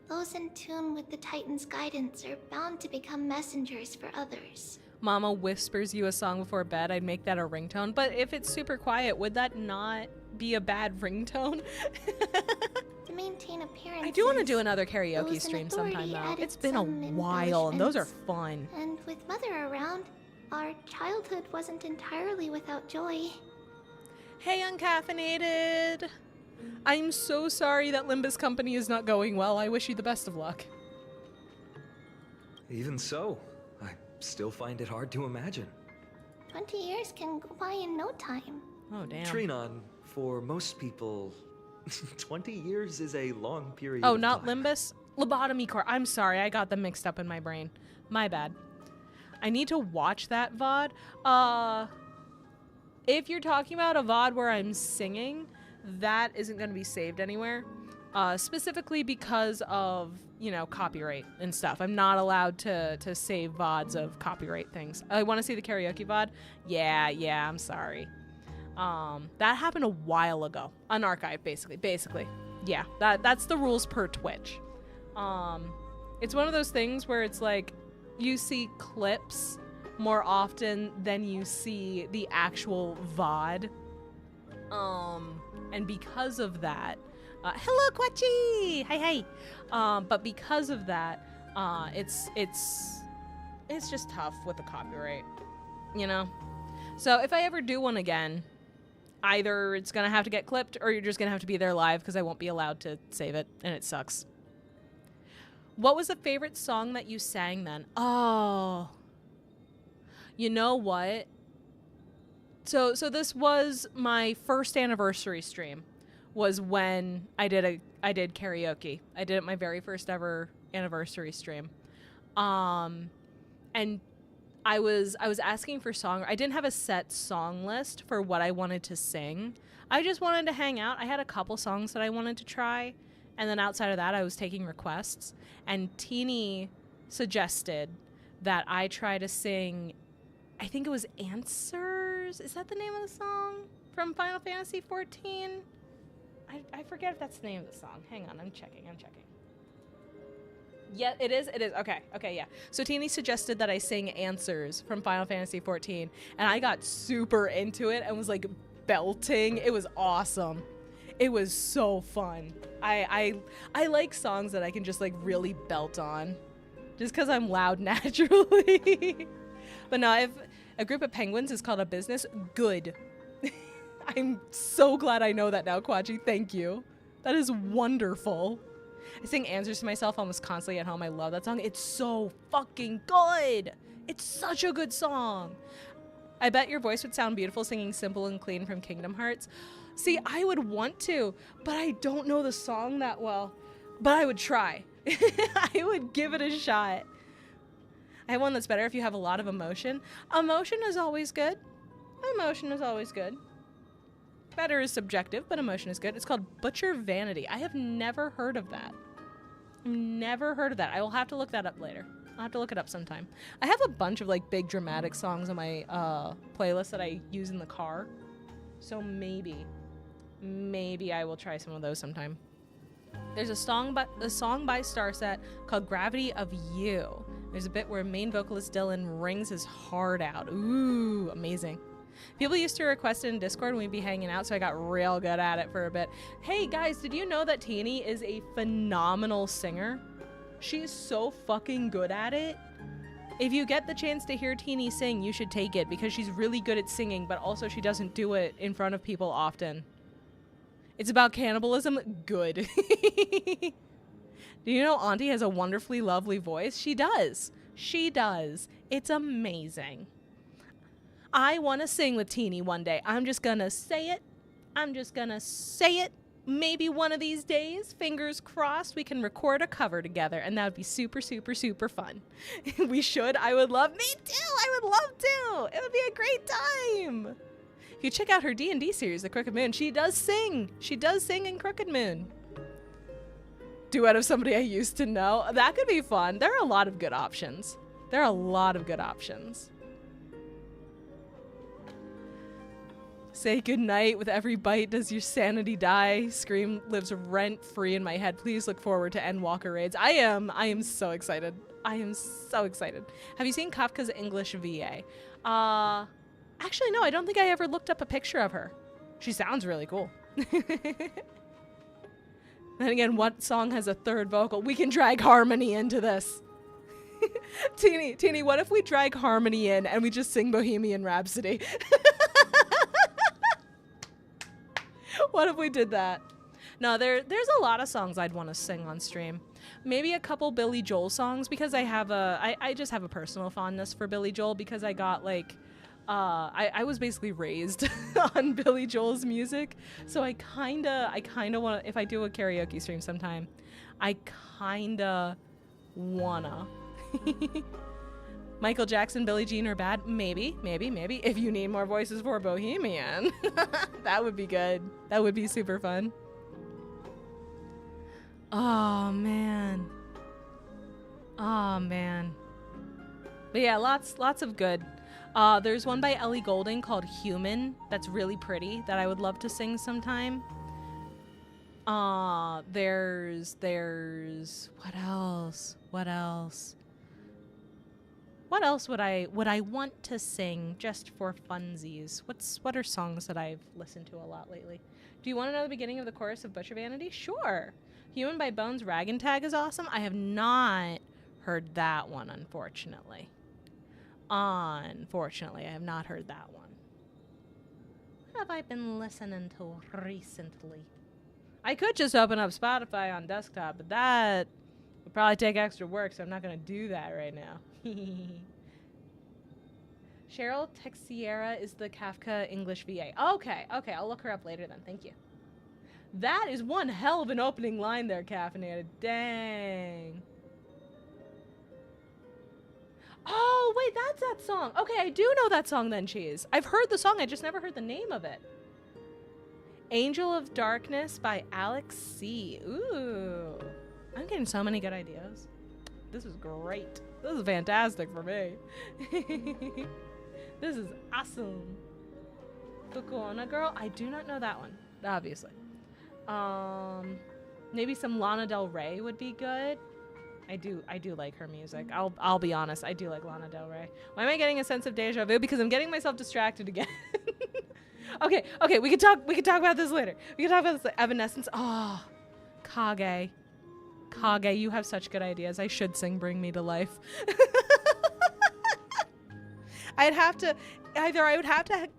Those in tune with the Titan's guidance are bound to become messengers for others. Mama whispers you a song before bed. I'd make that a ringtone. But if it's super quiet, would that not be a bad ringtone? To maintain appearances, I do want to do another karaoke those in stream sometime authority though. added It's been a some while and those are embellishments. fun. And with Mother around, our childhood wasn't entirely without joy. Hey, Uncaffeinated! I'm so sorry that Limbus Company is not going well. I wish you the best of luck. Even so, I still find it hard to imagine. 20 years can go by in no time. Oh, damn. Trinon, for most people, 20 years is a long period Oh, of not time. Limbus? Lobotomy Core. I'm sorry, I got them mixed up in my brain. My bad. I need to watch that VOD. If you're talking about a VOD where I'm singing, that isn't going to be saved anywhere. Specifically because of, you know, copyright and stuff. I'm not allowed to save VODs of copyright things. I want to see the karaoke VOD. Yeah, I'm sorry. That happened a while ago. Unarchived, basically. Yeah, that's the rules per Twitch. It's one of those things where it's like, you see clips more often than you see the actual VOD. And because of that, hello Quachi! Hi. But because of that, it's just tough with the copyright, you know? So if I ever do one again, either it's gonna have to get clipped or you're just gonna have to be there live because I won't be allowed to save it, and it sucks. What was the favorite song that you sang then? Oh, you know what? So this was my first anniversary stream, was when I did karaoke. I did it my very first ever anniversary stream. And I was asking for song. I didn't have a set song list for what I wanted to sing. I just wanted to hang out. I had a couple songs that I wanted to try, and then outside of that, I was taking requests. And Teeny suggested that I try to sing, I think it was Answers. Is that the name of the song from Final Fantasy XIV? I forget if that's the name of the song. Hang on, I'm checking. Yeah, it is. Okay, yeah. So Teeny suggested that I sing Answers from Final Fantasy XIV, and I got super into it and was like belting. It was awesome. It was so fun. I like songs that I can just like really belt on, just because I'm loud naturally. But no, if a group of penguins is called a business, good. I'm so glad I know that now, Kwachi. Thank you. That is wonderful. I sing Answers to myself almost constantly at home. I love that song. It's so fucking good. It's such a good song. I bet your voice would sound beautiful singing Simple and Clean from Kingdom Hearts. See, I would want to, but I don't know the song that well. But I would try. I would give it a shot. I have one that's better if you have a lot of emotion. Emotion is always good. Emotion is always good. Better is subjective, but emotion is good. It's called Butcher Vanity. I have never heard of that. Never heard of that. I will have to look that up later. I'll have to look it up sometime. I have a bunch of like big dramatic songs on my playlist that I use in the car. So maybe I will try some of those sometime. There's a song by Starset called Gravity of You. There's a bit where main vocalist Dylan wrings his heart out. Ooh, amazing. People used to request it in Discord when we'd be hanging out, so I got real good at it for a bit. Hey guys, did you know that Teeny is a phenomenal singer? She's so fucking good at it. If you get the chance to hear Teeny sing, you should take it, because she's really good at singing, but also she doesn't do it in front of people often. It's about cannibalism? Good. Do you know Auntie has a wonderfully lovely voice? She does. She does. It's amazing. I want to sing with Teeny one day. I'm just gonna say it. Maybe one of these days, fingers crossed, we can record a cover together, and that would be super, super, super fun. We should. I would love. Me too. I would love to. It would be a great time. If you check out her D&D series, The Crooked Moon, she does sing. She does sing in Crooked Moon. Duet of somebody I used to know. That could be fun. There are a lot of good options. Say goodnight with every bite. Does your sanity die? Scream lives rent-free in my head. Please look forward to Endwalker raids. I am so excited. I am so excited. Have you seen Kafka's English VA? Actually, no, I don't think I ever looked up a picture of her. She sounds really cool. Then again, what song has a third vocal? We can drag Harmony into this. Teeny, what if we drag Harmony in and we just sing Bohemian Rhapsody? What if we did that? No, there's a lot of songs I'd want to sing on stream. Maybe a couple Billy Joel songs, because I just have a personal fondness for Billy Joel, because I got like, I was basically raised on Billy Joel's music. So I kinda wanna, if I do a karaoke stream sometime, I kinda wanna. Michael Jackson, Billie Jean are bad? Maybe. If you need more voices for Bohemian. That would be good. That would be super fun. Oh, man. But yeah, lots of good. There's one by Ellie Goulding called Human that's really pretty that I would love to sing sometime. There's what else? What else would I want to sing just for funsies? What are songs that I've listened to a lot lately? Do you want to know the beginning of the chorus of Butcher Vanity? Sure. Human by Bones Rag and Tag is awesome. I have not heard that one, unfortunately. I have not heard that one. What have I been listening to recently? I could just open up Spotify on desktop, but that would probably take extra work, so I'm not going to do that right now. Cheryl Texiera is the Kafka English VA. Okay, I'll look her up later then. Thank you. That is one hell of an opening line there, Caffeinated. Dang. Oh, wait, that's that song. Okay, I do know that song then, Cheese. I've heard the song, I just never heard the name of it. Angel of Darkness by Alex C. Ooh. I'm getting so many good ideas. This is great. This is fantastic for me. This is awesome. Fukuona Girl? I do not know that one, obviously. Maybe some Lana Del Rey would be good. I do like her music. I'll be honest, I do like Lana Del Rey. Why am I getting a sense of deja vu? Because I'm getting myself distracted again. Okay, we can talk about this later. We can talk about this Evanescence. Oh, Kage, you have such good ideas. I should sing Bring Me to Life. I would have to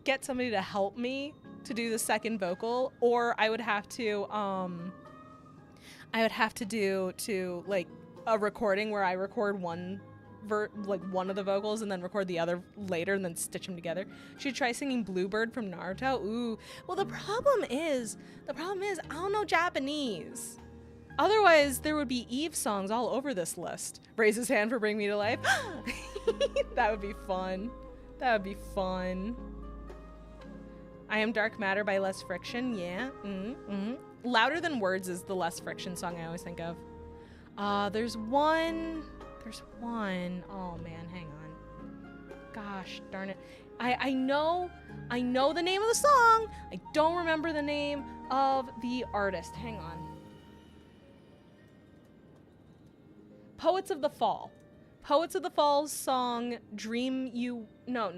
get somebody to help me to do the second vocal, or I would have to do like a recording where I record one of the vocals and then record the other later and then stitch them together. Should try singing Bluebird from Naruto. Ooh. Well, the problem is I don't know Japanese. Otherwise, there would be Eve songs all over this list. Raise his hand for Bring Me to Life. That would be fun. That would be fun. I Am Dark Matter by Less Friction. Yeah. Louder Than Words is the Less Friction song I always think of. There's one. Oh man, hang on. Gosh darn it. I know the name of the song. I don't remember the name of the artist. Hang on. Poets of the Fall. Poets of the Fall's song Dream You. No.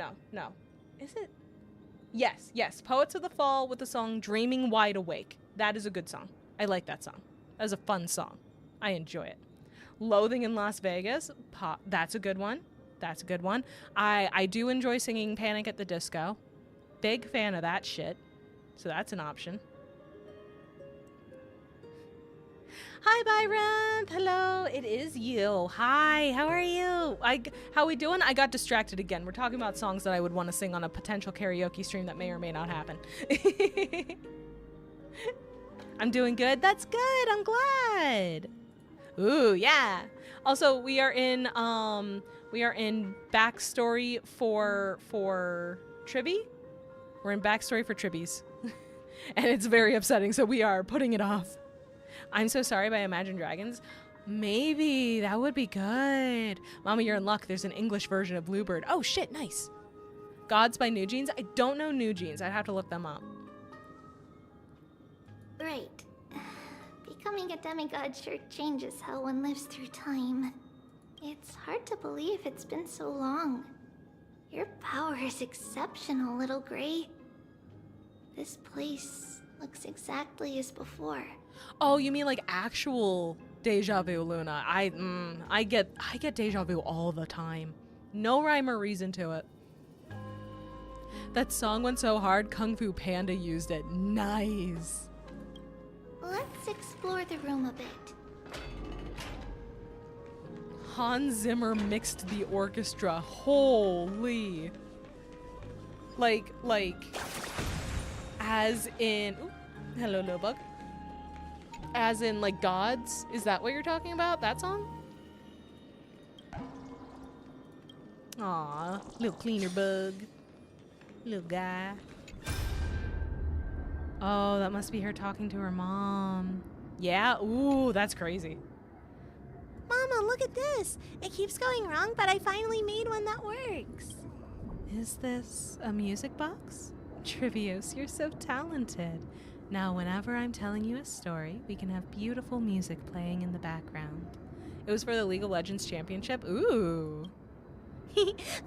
Is it? Yes. Poets of the Fall with the song Dreaming Wide Awake. That is a good song. I like that song. That is a fun song. I enjoy it. Loathing in Las Vegas. That's a good one. I do enjoy singing Panic at the Disco. Big fan of that shit. So that's an option. Hi, Byron. Hello, it is you. Hi, how are you? How we doing? I got distracted again. We're talking about songs that I would want to sing on a potential karaoke stream that may or may not happen. I'm doing good. That's good. I'm glad. Ooh, yeah. Also, we are in backstory for Tribby. We're in backstory for Tribbies. And it's very upsetting, so we are putting it off. I'm So Sorry by Imagine Dragons. Maybe that would be good. Mama, you're in luck. There's an English version of Bluebird. Oh shit, nice. Gods by New Jeans. I don't know New Jeans. I'd have to look them up. Right. Becoming a demigod sure changes how one lives through time. It's hard to believe it's been so long. Your power is exceptional, Little Gray. This place looks exactly as before. Oh, you mean like actual deja vu, Luna? I get deja vu all the time. No rhyme or reason to it. That song went so hard, Kung Fu Panda used it. Nice. Let's explore the room a bit. Hans Zimmer mixed the orchestra. Holy. Like, as in... Ooh, hello, little bug. As in, like, gods? Is that what you're talking about? That song? Aw, little cleaner bug. Little guy. Oh, that must be her talking to her mom. Yeah? Ooh, that's crazy. Mama, look at this. It keeps going wrong, but I finally made one that works. Is this a music box? Trivios, you're so talented. Now, whenever I'm telling you a story, we can have beautiful music playing in the background. It was for the League of Legends Championship. Ooh.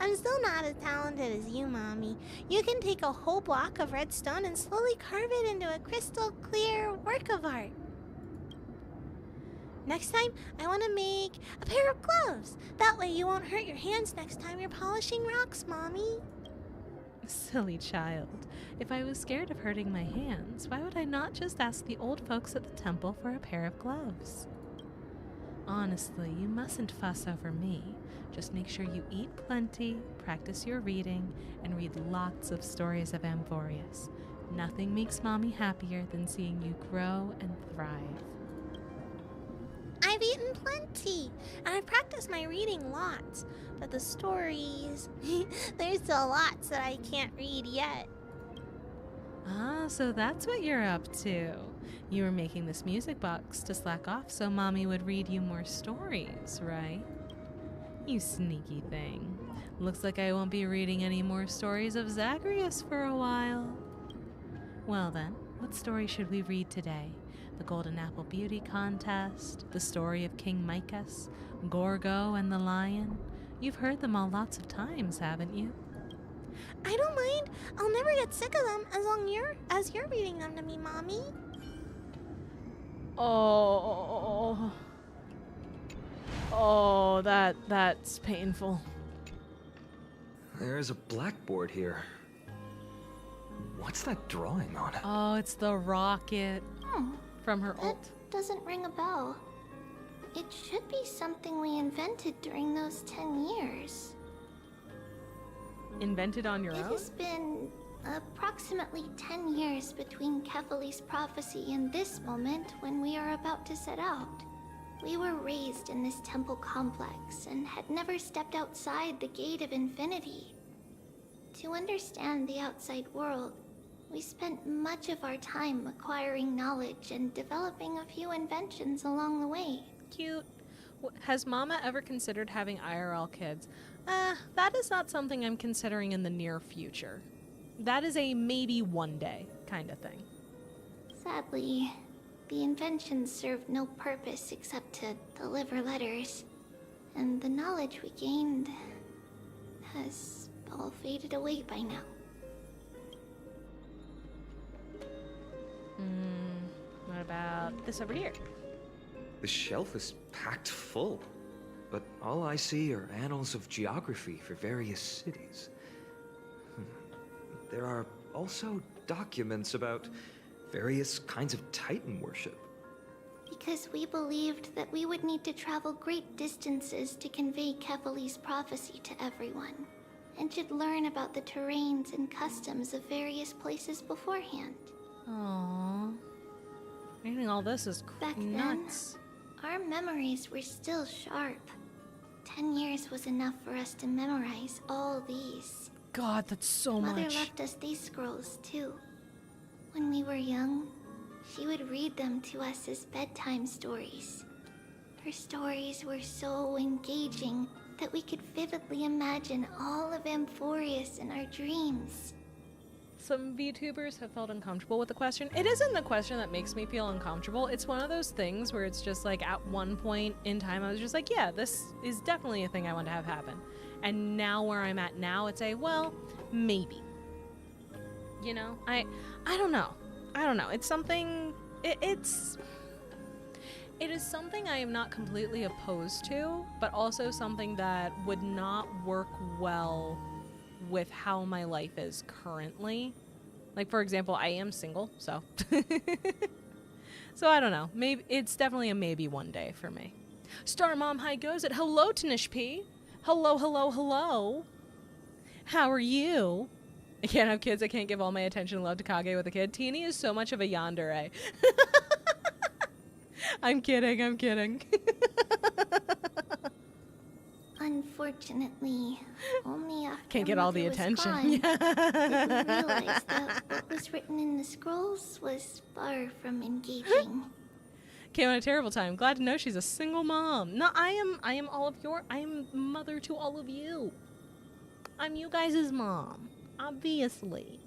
I'm still not as talented as you, Mommy. You can take a whole block of red stone and slowly carve it into a crystal clear work of art. Next time, I want to make a pair of gloves. That way you won't hurt your hands next time you're polishing rocks, Mommy. Silly child. If I was scared of hurting my hands, why would I not just ask the old folks at the temple for a pair of gloves? Honestly, you mustn't fuss over me. Just make sure you eat plenty, practice your reading, and read lots of stories of Amphorius. Nothing makes Mommy happier than seeing you grow and thrive. I've eaten plenty, and I've practiced my reading lots. But the stories, there's still lots that I can't read yet. Ah, so that's what you're up to. You were making this music box to slack off so Mommy would read you more stories, right? You sneaky thing. Looks like I won't be reading any more stories of Zagreus for a while. Well then, what story should we read today? The Golden Apple Beauty Contest, the story of King Micas, Gorgo and the Lion. You've heard them all lots of times, haven't you? I don't mind. I'll never get sick of them as long as you're reading them to me, Mommy. Oh, that's painful. There's a blackboard here. What's that drawing on it? Oh, it's the rocket from her ult. That doesn't ring a bell. It should be something we invented during those 10 years. Invented on your It own? has been approximately 10 years between Kefali's prophecy and this moment when we are about to set out. We were raised in this temple complex and had never stepped outside the gate of infinity. To understand the outside world, we spent much of our time acquiring knowledge and developing a few inventions along the way. Cute. Has Mama ever considered having IRL kids? That is not something I'm considering in the near future. That is a maybe one day kind of thing. Sadly, the inventions served no purpose except to deliver letters, and the knowledge we gained has all faded away by now. What about this over here? The shelf is packed full, but all I see are annals of geography for various cities. There are also documents about various kinds of Titan worship. Because we believed that we would need to travel great distances to convey Kefali's prophecy to everyone, and should learn about the terrains and customs of various places beforehand. Aww. Reading all this is Back nuts. then, our memories were still sharp. 10 years was enough for us to memorize all these. God, that's so Mother much. left us these scrolls, too. When we were young, she would read them to us as bedtime stories. Her stories were so engaging that we could vividly imagine all of Amphorius in our dreams. Some VTubers have felt uncomfortable with the question. It isn't the question that makes me feel uncomfortable. It's one of those things where it's just like at one point in time I was just like, yeah, this is definitely a thing I want to have happen. And now where I'm at now, it's a, well, maybe. You know? I don't know. I don't know. It's something, it is something I am not completely opposed to, but also something that would not work well with how my life is currently. Like, for example, I am single, so. So I don't know. Maybe it's definitely a maybe one day for me. Star Mom, hi goes it. Hello, Tanish P. Hello, hello, hello. How are you? I can't have kids. I can't give all my attention and love to Kage with a kid. Teeny is so much of a yandere. I'm kidding. I'm kidding. Unfortunately, only after Can't get all the Mother was attention. gone did we realize that what was written in the scrolls was far from engaging. Came on a terrible time. Glad to know she's a single mom. No, I am all of I am mother to all of you. I'm you guys' mom. Obviously.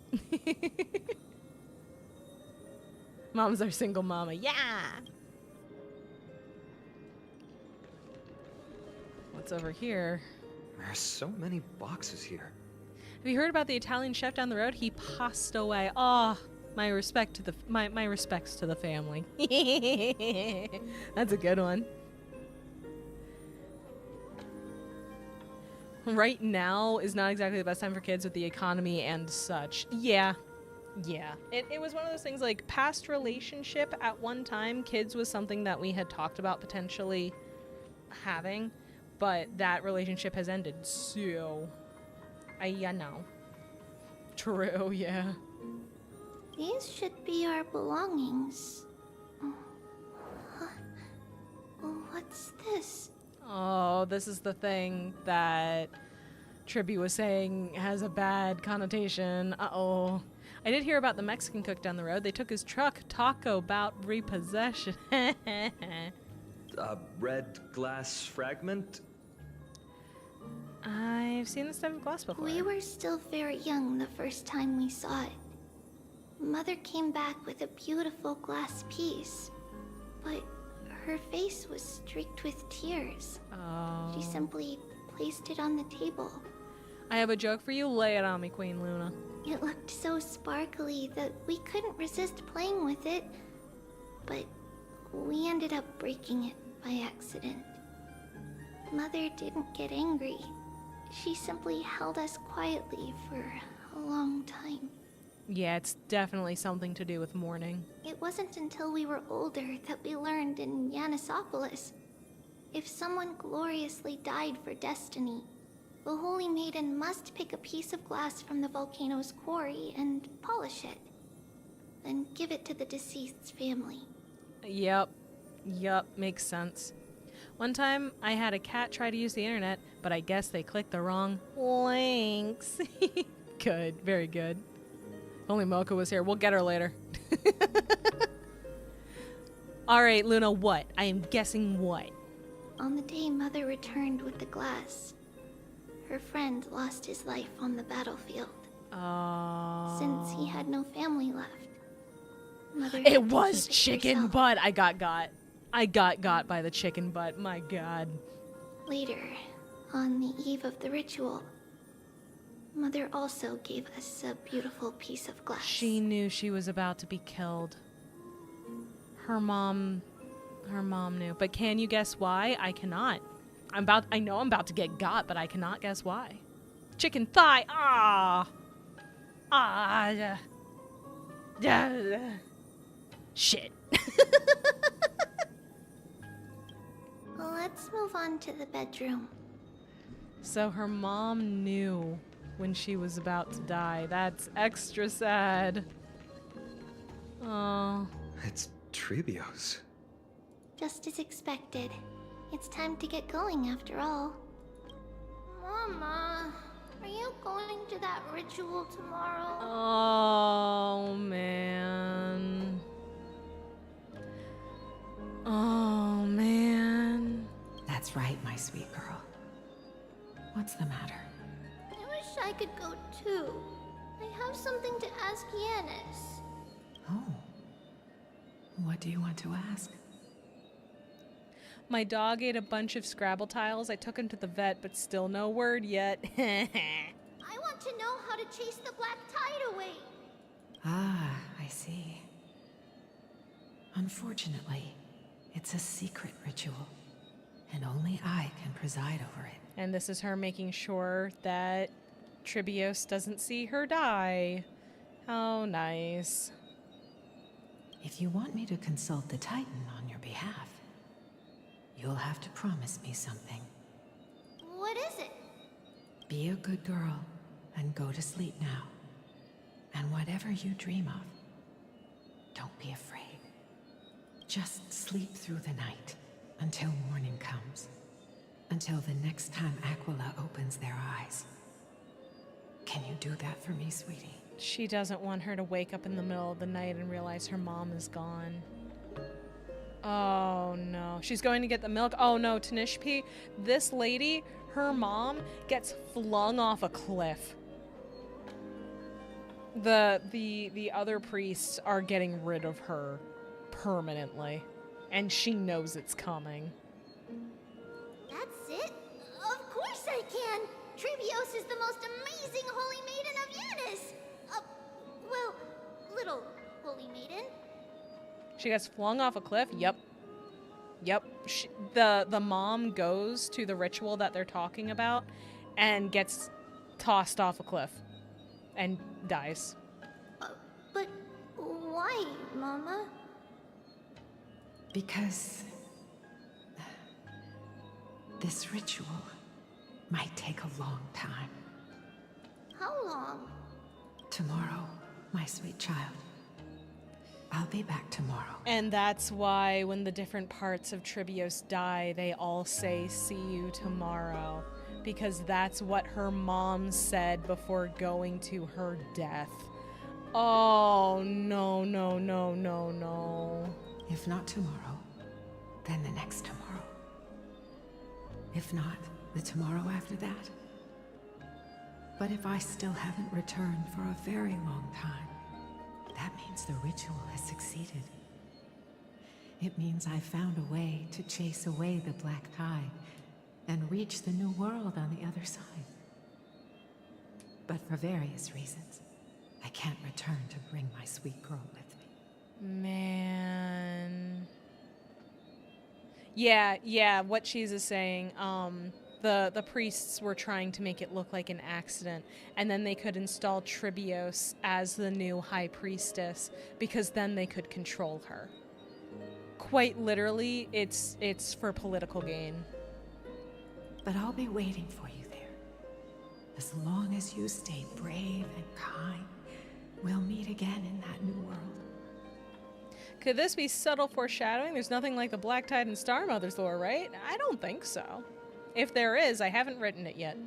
Mom's our single mama. Yeah. What's over here? There's so many boxes here. Have you heard about the Italian chef down the road? He passed away. Oh, my respect to the my respects to the family. That's a good one. Right now is not exactly the best time for kids with the economy and such. Yeah. It was one of those things like past relationship at one time, kids was something that we had talked about potentially having, but that relationship has ended, so yeah, no. True, yeah. These should be our belongings. Huh? What's this? Oh, this is the thing that Tribby was saying has a bad connotation. Uh-oh. I did hear about the Mexican cook down the road. They took his truck. Taco about repossession. A red glass fragment? I've seen this type of glass before. We were still very young the first time we saw it. Mother came back with a beautiful glass piece, but her face was streaked with tears. Oh. She simply placed it on the table. I have a joke for you. Lay it on me, Queen Luna. It looked so sparkly that we couldn't resist playing with it, but we ended up breaking it by accident. Mother didn't get angry. She simply held us quietly for a long time. Yeah, it's definitely something to do with mourning. It wasn't until we were older that we learned in Yanisopolis. If someone gloriously died for destiny, the Holy Maiden must pick a piece of glass from the volcano's quarry and polish it. Then give it to the deceased's family. Yep, makes sense. One time, I had a cat try to use the internet, but I guess they clicked the wrong links. Good, very good. If only Mocha was here. We'll get her later. Alright, Luna, what? I am guessing what? On the day Mother returned with the glass, her friend lost his life on the battlefield. Since he had no family left. Mother It was chicken butt. I got got by the chicken butt. My god. Later, on the eve of the ritual, Mother also gave us a beautiful piece of glass. She knew she was about to be killed. Her mom knew. But can you guess why? I cannot. I know I'm about to get got, but I cannot guess why. Chicken thigh. Shit. Let's move on to the bedroom. So her mom knew when she was about to die. That's extra sad. Oh. It's Tribios. Just as expected. It's time to get going after all. Mama, are you going to that ritual tomorrow? Oh, man. Oh, man. That's right, my sweet girl. What's the matter? I wish I could go too. I have something to ask Yanis. Oh. What do you want to ask? My dog ate a bunch of Scrabble tiles. I took him to the vet, but still no word yet. I want to know how to chase the black tide away. Ah, I see. Unfortunately, it's a secret ritual, and only I can preside over it. And this is her making sure that Tribios doesn't see her die. How nice. If you want me to consult the Titan on your behalf, you'll have to promise me something. What is it? Be a good girl and go to sleep now. And whatever you dream of, don't be afraid. Just sleep through the night until morning comes. Until the next time Aquila opens their eyes. Can you do that for me, sweetie? She doesn't want her to wake up in the middle of the night and realize her mom is gone. Oh no. She's going to get the milk. Oh no, Tanishpi. This lady, her mom, gets flung off a cliff. The other priests are getting rid of her permanently. And she knows it's coming. That's it? Of course I can! Tribios is the most amazing Holy Maiden of Yanis! Well, little Holy Maiden. She gets flung off a cliff? Yep. The mom goes to the ritual that they're talking about and gets tossed off a cliff and dies. But why, Mama? Because this ritual might take a long time. How long? Tomorrow, my sweet child, I'll be back tomorrow. And that's why when the different parts of Tribios die, they all say, "See you tomorrow." Because that's what her mom said before going to her death. Oh, no, no, no, no, no. If not tomorrow, then the next tomorrow. If not, the tomorrow after that. But if I still haven't returned for a very long time, that means the ritual has succeeded. It means I found a way to chase away the black tide and reach the new world on the other side. But for various reasons, I can't return to bring my sweet girl with me. Man. Yeah, what Cheese is saying, the priests were trying to make it look like an accident, and then they could install Tribios as the new high priestess, because then they could control her. Quite literally, it's for political gain. But I'll be waiting for you there. As long as you stay brave and kind, we'll meet again in that new world. Could this be subtle foreshadowing? There's nothing like the Black Tide and Star Mother's lore, right? I don't think so. If there is, I haven't written it yet.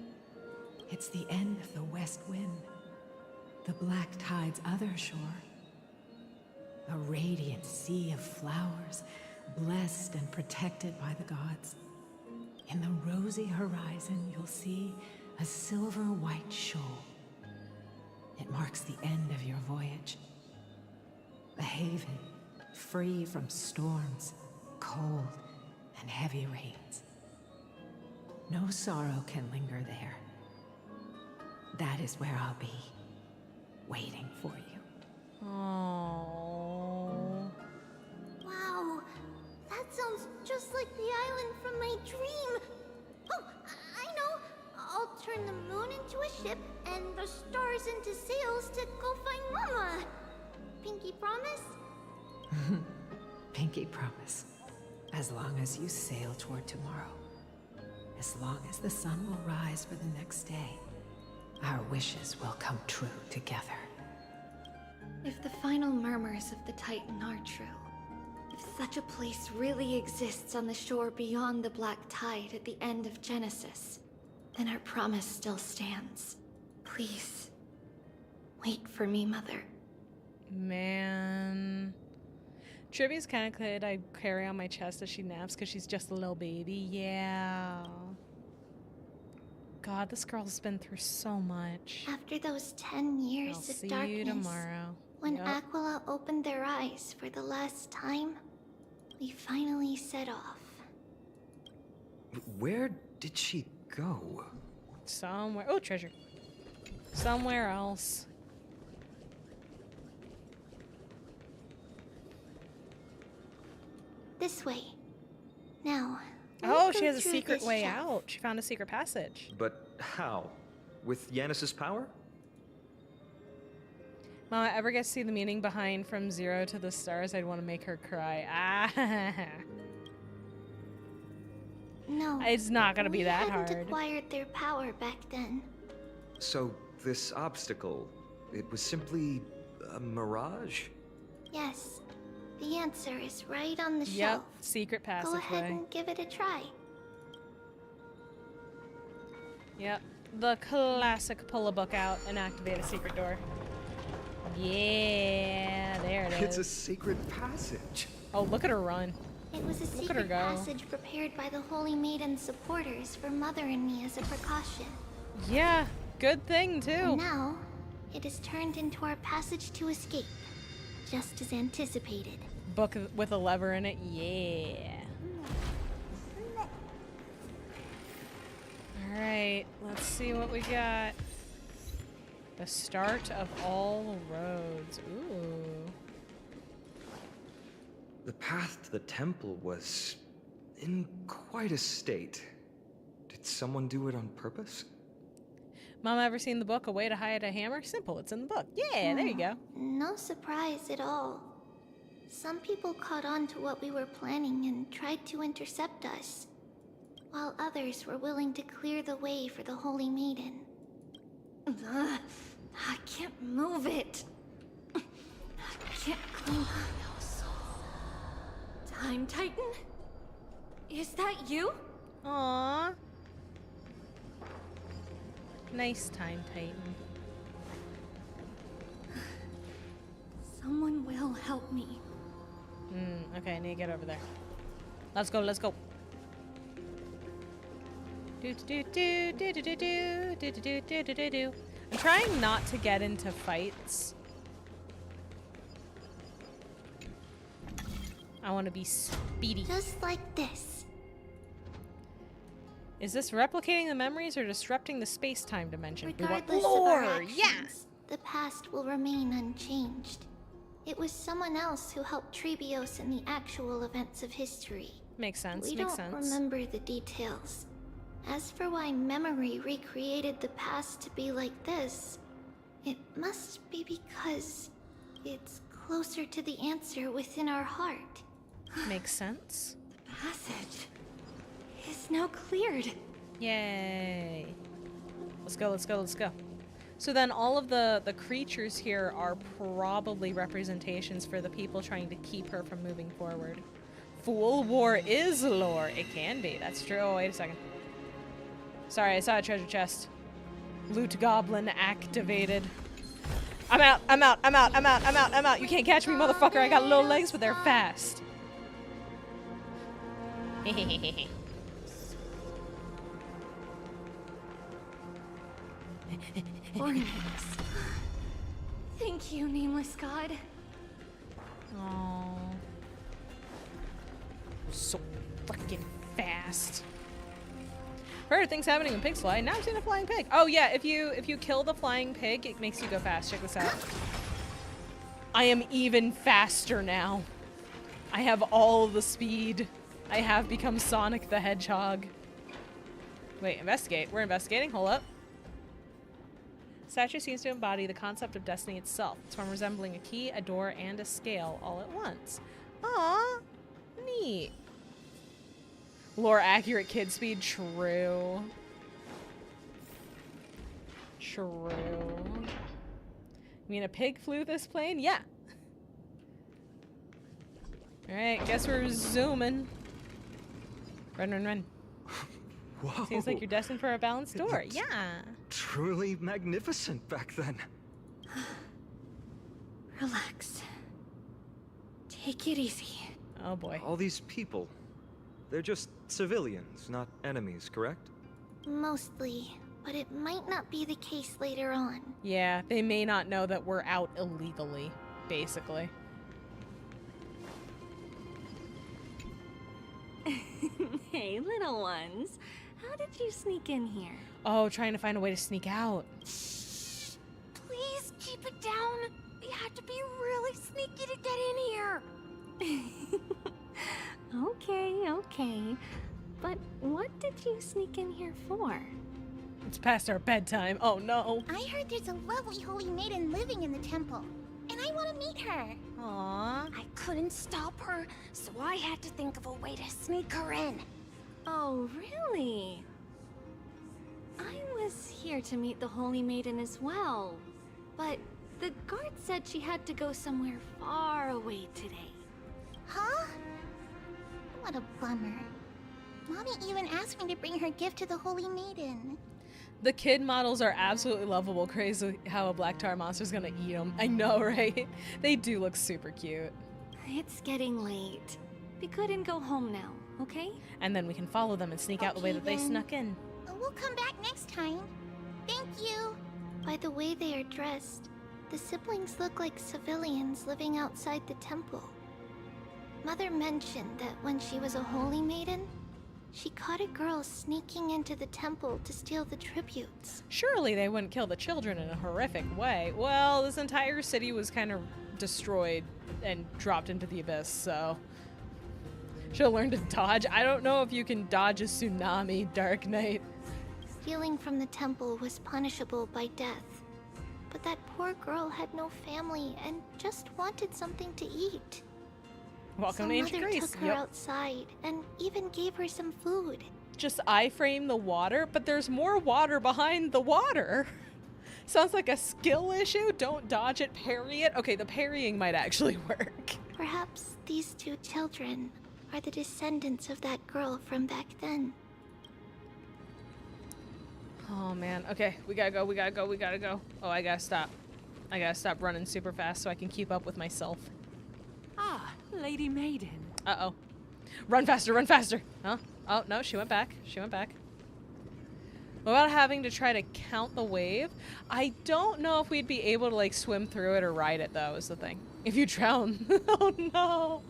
It's the end of the West Wind, the Black Tide's other shore. A radiant sea of flowers, blessed and protected by the gods. In the rosy horizon, you'll see a silver-white shoal. It marks the end of your voyage. A haven, free from storms, cold, and heavy rains. No sorrow can linger there. That is where I'll be, waiting for you. Oh. Wow, that sounds just like the island from my dream. Oh, I know. I'll turn the moon into a ship and the stars into sails to go find Mama. Pinky promise? Pinky promise. As long as you sail toward tomorrow. As long as the sun will rise for the next day, our wishes will come true together. If the final murmurs of the Titan are true, if such a place really exists on the shore beyond the Black Tide at the end of Genesis, then our promise still stands. Please, wait for me, Mother. Man. Trivia's kind of good. I carry on my chest as she naps because she's just a little baby. Yeah. God, this girl's been through so much. After those 10 years I'll of see darkness, you tomorrow. when Yep. Aquila opened their eyes for the last time, we finally set off. Where did she go? Somewhere. Oh, treasure. Somewhere else. This way. Now. Oh, let's she go has a through secret this way shelf. out. She found a secret passage. But how? With Yanis's power? Mama, ever get to see the meaning behind From Zero to the Stars? I'd want to make her cry. Ah. No. It's not gonna be that We hadn't hard. acquired their power back then. So this obstacle, it was simply a mirage? Yes. The answer is right on the Yep, shelf. secret Go ahead passageway. and give it a try. Yep, the classic pull a book out and activate a secret door. Yeah, there it is. It's a secret passage. Oh, look at her run. It was a Look at her secret go. passage prepared by the Holy Maiden's supporters for Mother and me as a precaution. Yeah, good thing too. And now, it is turned into our passage to escape, just as anticipated. Book with a lever in it. Yeah. All right, let's see what we got. The start of all roads. Ooh. The path to the temple was in quite a state. Did someone do it on purpose? Mama, ever seen the book A Way to Hide a Hammer? Simple, it's in the book. Yeah, there you go. No surprise at all. Some people caught on to what we were planning and tried to intercept us, while others were willing to clear the way for the Holy Maiden. Ugh, I can't move it. can't climb. Time Titan? Is that you? Aww. Nice Time Titan. Someone will help me. Okay, I need to get over there. Let's go, let's go. I'm trying not to get into fights. I want to be speedy. Just like this. Is this replicating the memories or disrupting the space-time dimension? Regardless of our actions, the past will remain unchanged. It was someone else who helped Trebios in the actual events of history. Makes sense, We makes don't sense. remember the details. As for why memory recreated the past to be like this, it must be because it's closer to the answer within our heart. Makes sense. The passage is now cleared. Yay. Let's go, let's go, let's go. So then all of the creatures here are probably representations for the people trying to keep her from moving forward. Fool, war is lore. It can be, that's true. Oh, wait a second. Sorry, I saw a treasure chest. Loot goblin activated. I'm out, I'm out, I'm out, I'm out, I'm out, I'm out. You can't catch me, motherfucker. I got little legs, but they're fast. Ornaments. Thank you, nameless god. Oh, so fucking fast. Heard things happening when pigs fly. Now I've seen a flying pig. Oh yeah, if you kill the flying pig, it makes you go fast. Check this out. I am even faster now. I have all the speed. I have become Sonic the Hedgehog. Wait, investigate. We're investigating. Hold up. Statue seems to embody the concept of destiny itself. It's from resembling a key, a door, and a scale all at once. Aww, neat. Lore accurate kid speed, true. True. You mean a pig flew this plane? Yeah. Alright, guess we're zooming. Run, run, run. Whoa. Seems like you're destined for a balanced door. It's yeah. Truly magnificent back then. Relax. Take it easy. Oh boy. All these people, they're just civilians, not enemies, correct? Mostly, but it might not be the case later on. Yeah, they may not know that we're out illegally, basically. Hey, little ones. How did you sneak in here? Oh, trying to find a way to sneak out. Shh! Please keep it down. You have to be really sneaky to get in here. Okay, okay. But what did you sneak in here for? It's past our bedtime. Oh no. I heard there's a lovely holy maiden living in the temple, and I want to meet her. Aww. I couldn't stop her, so I had to think of a way to sneak her in. Oh, really? I was here to meet the Holy Maiden as well, but the guard said she had to go somewhere far away today. Huh? What a bummer. Mommy even asked me to bring her gift to the Holy Maiden. The kid models are absolutely lovable. Crazy how a black tar monster's gonna eat them. I know, right? They do look super cute. It's getting late. We couldn't go home now, okay? And then we can follow them and sneak out the way Okay, that they then. snuck in. We'll come back next time. Thank you. By the way they are dressed, the siblings look like civilians living outside the temple. Mother mentioned that when she was a holy maiden, she caught a girl sneaking into the temple to steal the tributes. Surely they wouldn't kill the children in a horrific way. Well, this entire city was kind of destroyed and dropped into the abyss, so... She'll learn to dodge. I don't know if you can dodge a tsunami, Dark Knight. Stealing from the temple was punishable by death. But that poor girl had no family and just wanted something to eat. Welcome So to ancient Mother Greece. took her outside and even gave her some food. Just iframe the water, but there's more water behind the water. Sounds like a skill issue. Don't dodge it, parry it. Okay, the parrying might actually work. Perhaps these two children are the descendants of that girl from back then. Oh man, okay, we gotta go, we gotta go, we gotta go. Oh, I gotta stop. I gotta stop running super fast so I can keep up with myself. Ah, Lady Maiden. Uh-oh. Run faster, run faster! Huh? Oh, no, she went back. She went back. What about having to try to count the wave? I don't know if we'd be able to, like, swim through it or ride it, though, is the thing. If you drown. Oh, no!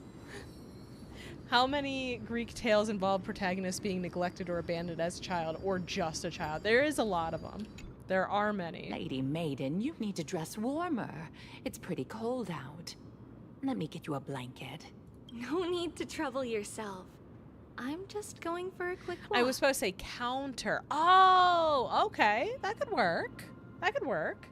How many Greek tales involve protagonists being neglected or abandoned as a child, or just a child? There is a lot of them. There are many. Lady Maiden, you need to dress warmer. It's pretty cold out. Let me get you a blanket. No need to trouble yourself. I'm just going for a quick walk. I was supposed to say counter. Oh, okay. That could work. That could work.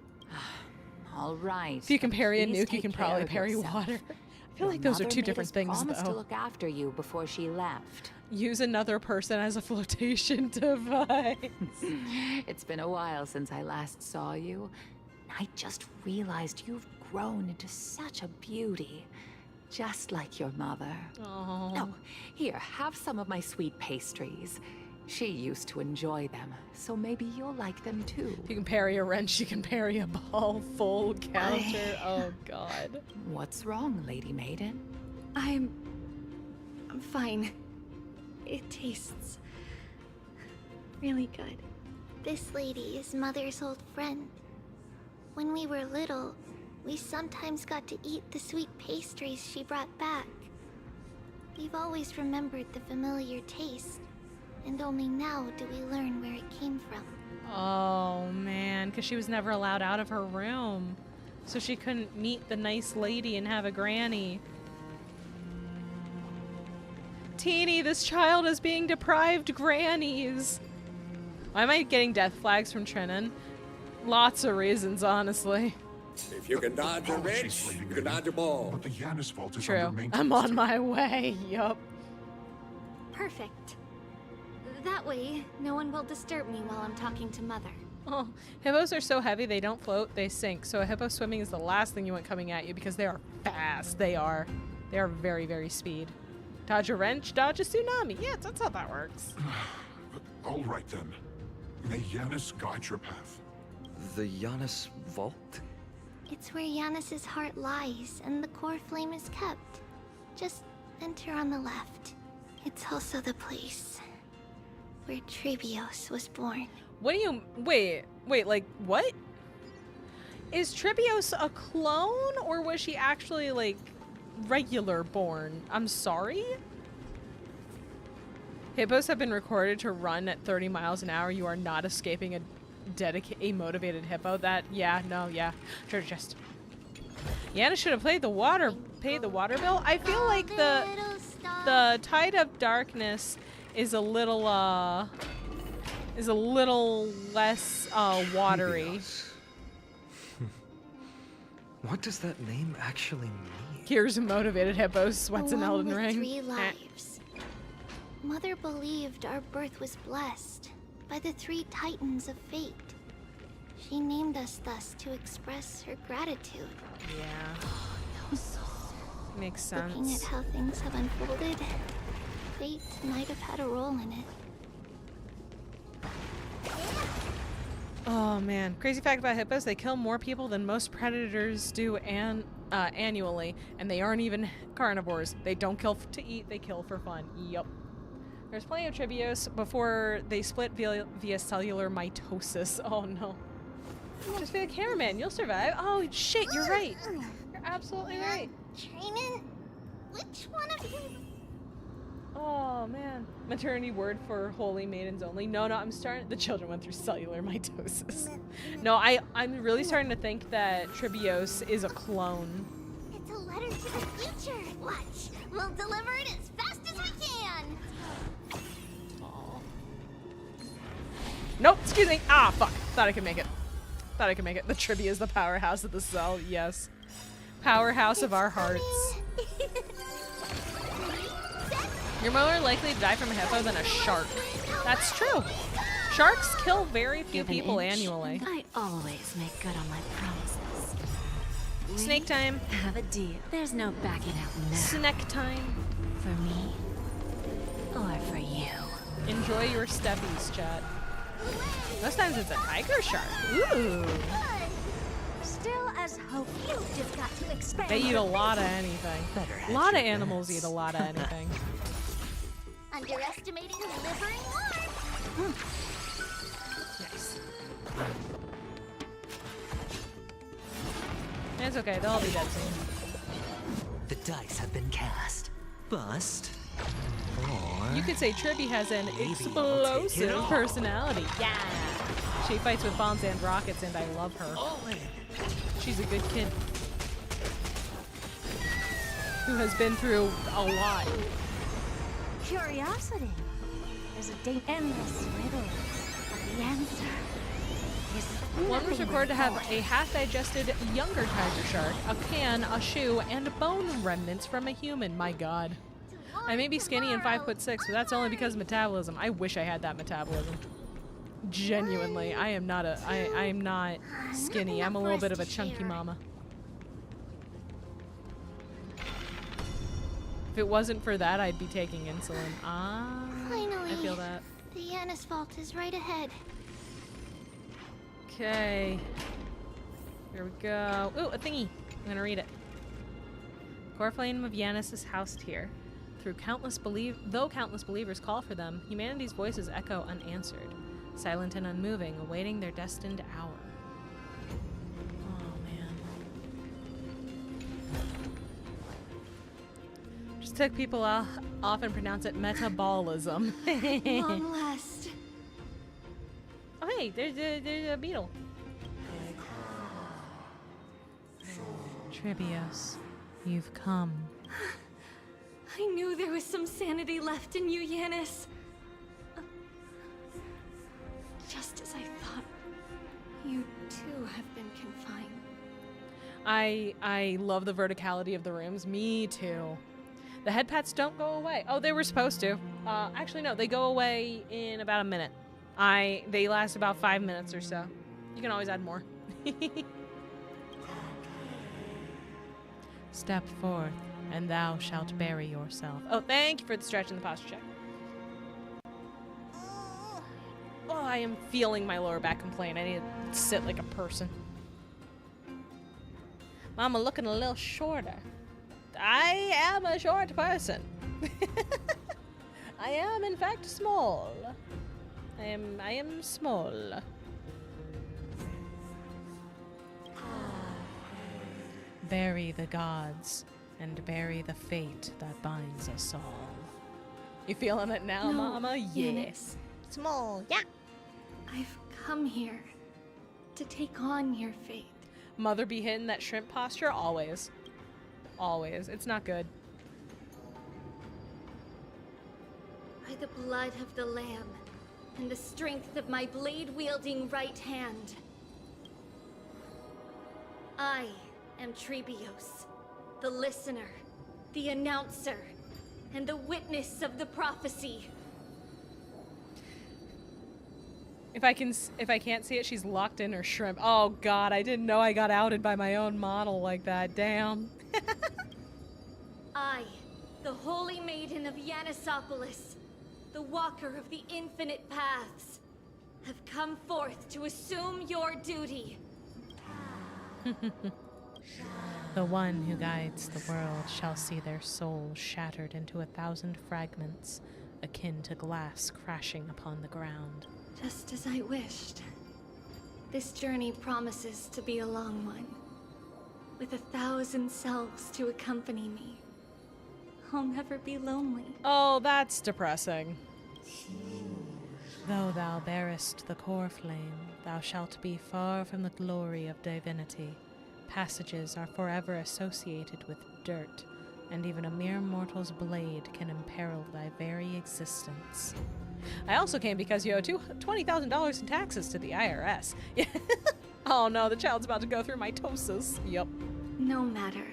All right. If you can parry a Please nuke, you can take care probably of parry yourself. water. I feel like those are two different things, promised to though. look after you before she left. Use another person as a flotation device. It's been a while since I last saw you. I just realized you've grown into such a beauty. Just like your mother. Oh. Oh, here, have some of my sweet pastries. She used to enjoy them, so maybe you'll like them too. You can parry a wrench, you can parry a ball, full counter. Oh, God. What's wrong, Lady Maiden? I'm fine. It tastes really good. This lady is Mother's old friend. When we were little, we sometimes got to eat the sweet pastries she brought back. We've always remembered the familiar taste, and only now do we learn where it came from. Oh, man, because she was never allowed out of her room. So she couldn't meet the nice lady and have a granny. Teeny, this child is being deprived grannies. Why am I getting death flags from Trinan? Lots of reasons, honestly. If you can dodge a wrench, you can dodge a ball. But the Yanis vault is True. under maintenance. I'm on my way. Yup. Perfect. That way, no one will disturb me while I'm talking to Mother. Oh, hippos are so heavy they don't float, they sink. So a hippo swimming is the last thing you want coming at you because they are fast. They are very, very speed. Dodge a wrench, dodge a tsunami. Yeah, that's how that works. All right then. May Yanis guide your path. The Yanis Vault? It's where Yanis's heart lies and the core flame is kept. Just enter on the left. It's also the place where Tribios was born. What do you... Wait, like, what? Is Tribios a clone, or was she actually, like, regular born? I'm sorry? Hippos have been recorded to run at 30 miles an hour. You are not escaping a motivated hippo. That, yeah, no, yeah. Treasure chest. Yana should have paid the water bill. I feel like the Tide of Darkness is a little less watery. What does that name actually mean? Here's a motivated hippo, sweats an Elden with Ring. 3 lives. Mother believed our birth was blessed by the 3 titans of fate. She named us thus to express her gratitude. Yeah. Makes sense. Looking at how things have unfolded, fate might have had a role in it. Oh man, crazy fact about hippos, they kill more people than most predators do annually, and they aren't even carnivores. They don't kill to eat, they kill for fun. Yup. There's plenty of Tribios before they split via cellular mitosis. Oh no. Just be a cameraman, you'll survive. Oh shit, you're right. You're absolutely right. Trinan, which one of you? Oh man. Maternity word for holy maidens only. No, I'm starting. The children went through cellular mitosis. No, I'm really starting to think that Tribios is a clone. It's a letter to the future. Watch, we'll deliver it as fast as we can. Oh. Nope, excuse me. Ah, fuck. Thought I could make it. The trivia is the powerhouse of the cell. Yes. Powerhouse of our hearts. You're more likely to die from a hippo than a shark. That's true. Sharks kill very few people annually. I always make good on my promises. Snake time. Have a deal. There's no backing out now. Snack time. For me or for you. Enjoy your steppies, chat. Most times it's a tiger shark. Ooh. Still as hope. You just got to expand. They eat a lot of anything. A lot of animals eat a lot of anything. Underestimating delivering one. Nice. It's okay, they'll all be dead soon. The dice have been cast. Bust. Or You could say Tribby has an explosive personality. Yeah. She fights with bombs and rockets, and I love her. She's a good kid who has been through a lot. Curiosity. There's a endless riddle. But the answer is One was recorded to have a half-digested younger tiger shark, a can, a shoe, and bone remnants from a human. My god. I may be skinny and 5'6", but that's only because of metabolism. I wish I had that metabolism. Genuinely, I am not skinny. I'm a little bit of a chunky mama. If it wasn't for that, I'd be taking insulin. Ah, Finally, I feel that. The Yanis vault is right ahead. Okay. Here we go. Ooh, a thingy. I'm gonna read it. Core flame of Yanis is housed here. Though countless believers call for them, humanity's voices echo unanswered, silent and unmoving, awaiting their destined hour. Oh man. Just took people off and pronounce it metabolism. Long last. Oh hey, there's a beetle. Tribios, you've come. I knew there was some sanity left in you, Yanis. Just as I thought, you too have been confined. I love the verticality of the rooms. Me too. The head pats don't go away. Oh, they were supposed to. Actually, no, they go away in about a minute. They last about 5 minutes or so. You can always add more. Step forth, and thou shalt bury yourself. Oh, thank you for the stretch and the posture check. Oh, I am feeling my lower back complain. I need to sit like a person. Mama looking a little shorter. I am a short person. I am, in fact, small. I am small. Bury the gods and bury the fate that binds us all. You feeling it now, No, Mama? Yanis. Small, yeah. I've come here to take on your fate. Mother be hitting that shrimp posture? Always. Always. It's not good. By the blood of the Lamb and the strength of my blade-wielding right hand, I am Trebios, the listener, the announcer, and the witness of the prophecy. If I can't see it, she's locked in her shrimp. Oh god, I didn't know I got outed by my own model like that. Damn. I, the Holy Maiden of Yanisopolis, the Walker of the Infinite Paths, have come forth to assume your duty. The one who guides the world shall see their souls shattered into 1,000 fragments, akin to glass crashing upon the ground. Just as I wished. This journey promises to be a long one, with 1,000 selves to accompany me. I'll never be lonely. Oh, that's depressing. Though thou bearest the core flame, thou shalt be far from the glory of divinity. Passages are forever associated with dirt, and even a mere mortal's blade can imperil thy very existence. I also came because you owe $20,000 in taxes to the IRS. Oh no, the child's about to go through mitosis. Yup. No matter.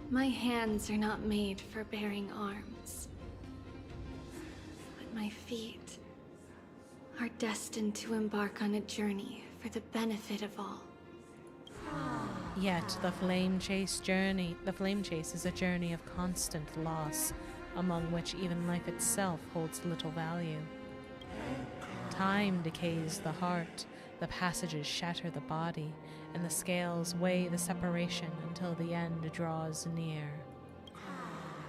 My hands are not made for bearing arms. But my feet are destined to embark on a journey for the benefit of all. Yet the flame chase is a journey of constant loss, among which even life itself holds little value. Time decays the heart, the passages shatter the body, and the scales weigh the separation until the end draws near.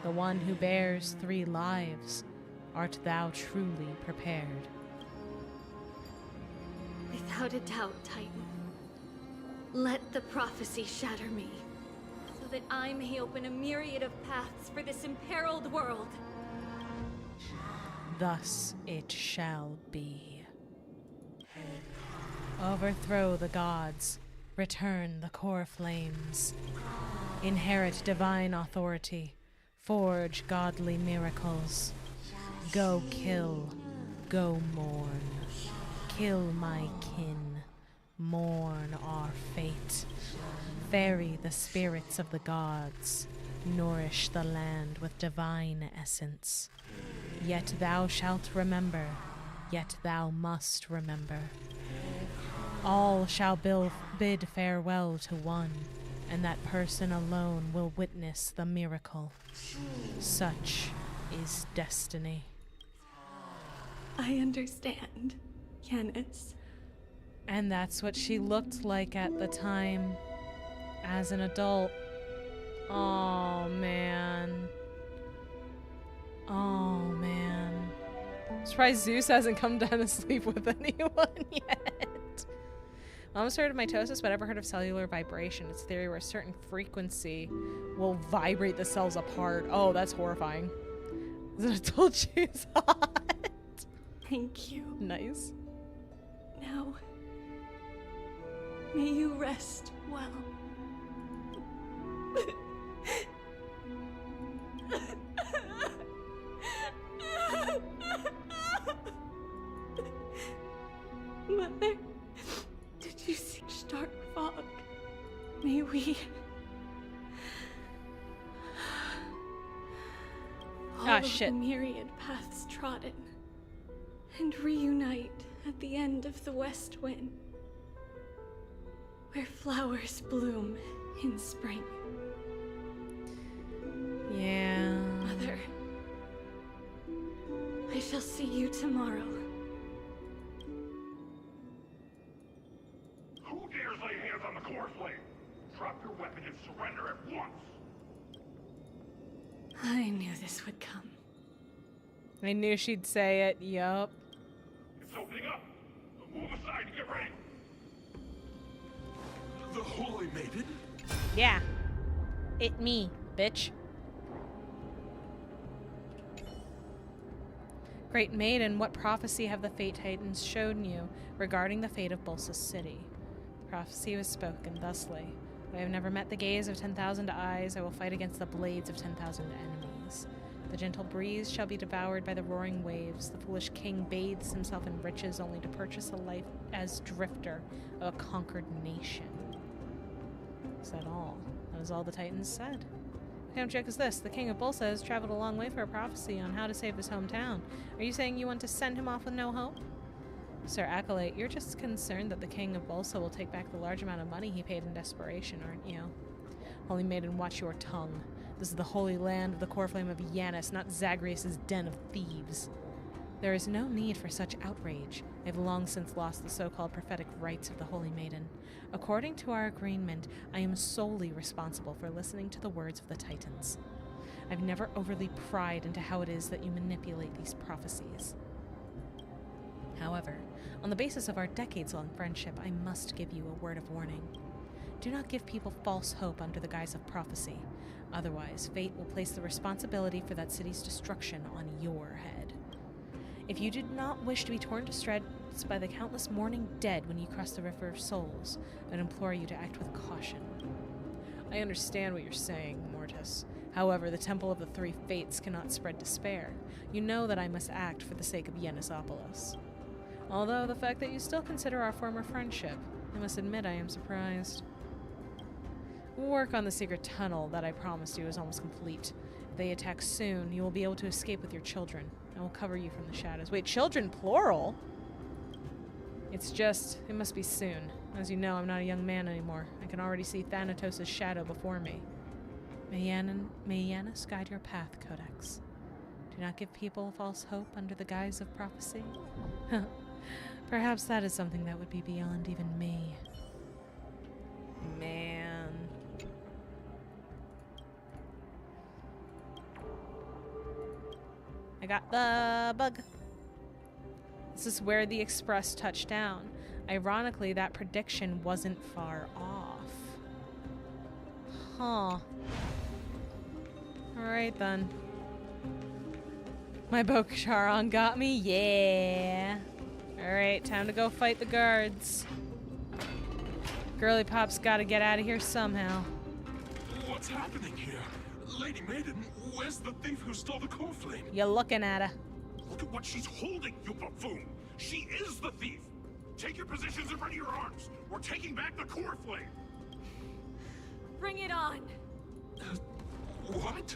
The one who bears 3 lives, art thou truly prepared? Without a doubt, Titan. Let the prophecy shatter me, so that I may open a myriad of paths for this imperiled world. Thus it shall be. Overthrow the gods, return the core flames, inherit divine authority, forge godly miracles. Go kill, go mourn, kill my kin, mourn our fate. Ferry the spirits of the gods, nourish the land with divine essence. Yet thou shalt remember, yet thou must remember. All shall bid farewell to one, and that person alone will witness the miracle. Such is destiny. I understand, Yanis. And that's what she looked like at the time, as an adult. Oh, man. Oh, man. I'm surprised Zeus hasn't come down to sleep with anyone yet. Almost heard of mitosis, but ever heard of cellular vibration? It's a theory where a certain frequency will vibrate the cells apart. Oh, that's horrifying. I told you it's hot. Thank you. Nice. Now, may you rest well. Mother, did you see dark fog? May we... all of the myriad paths trodden, and reunite at the end of the west wind, where flowers bloom in spring. Yeah. Mother, I shall see you tomorrow. Who dares lay hands on the core flame? Drop your weapon and surrender at once! I knew this would come. I knew she'd say it, yup. It's opening up! Move aside and get ready! The Holy Maiden? Yeah. It me, bitch. Great Maiden, what prophecy have the Fate Titans shown you regarding the fate of Bolsa's city? The prophecy was spoken thusly. I have never met the gaze of 10,000 eyes. I will fight against the blades of 10,000 enemies. The gentle breeze shall be devoured by the roaring waves. The foolish king bathes himself in riches only to purchase a life as drifter of a conquered nation. Is that all? That is all the Titans said. What kind of joke is this? The king of Bolsa has traveled a long way for a prophecy on how to save his hometown. Are you saying you want to send him off with no hope? Sir Acolyte, you're just concerned that the king of Bolsa will take back the large amount of money he paid in desperation, aren't you? Holy Maiden, watch your tongue. This is the holy land of the core flame of Yanis, not Zagreus' den of thieves. There is no need for such outrage. I have long since lost the so-called prophetic rights of the Holy Maiden. According to our agreement, I am solely responsible for listening to the words of the Titans. I've never overly pried into how it is that you manipulate these prophecies. However, on the basis of our decades-long friendship, I must give you a word of warning. Do not give people false hope under the guise of prophecy. Otherwise, fate will place the responsibility for that city's destruction on your head. If you did not wish to be torn to shreds by the countless mourning dead when you cross the River of Souls, I'd implore you to act with caution. I understand what you're saying, Mortis. However, the Temple of the Three Fates cannot spread despair. You know that I must act for the sake of Yenisopolis. Although the fact that you still consider our former friendship, I must admit I am surprised. Work on the secret tunnel that I promised you is almost complete. If they attack soon, you will be able to escape with your children. I will cover you from the shadows. Wait, children plural? It's just, it must be soon. As you know, I'm not a young man anymore. I can already see Thanatos' shadow before me. May Yanis guide your path, Codex. Do not give people false hope under the guise of prophecy. Perhaps that is something that would be beyond even me. Man. I got the bug. This is where the Express touched down. Ironically, that prediction wasn't far off. Huh. Alright then. My Bokucharon got me? Yeah. Alright, time to go fight the guards. Girly Pop's gotta get out of here somehow. What's happening here? Lady Maiden, where's the thief who stole the core flame? You're looking at her. Look at what she's holding, you buffoon! She is the thief! Take your positions in front of your arms! We're taking back the core flame! Bring it on! What?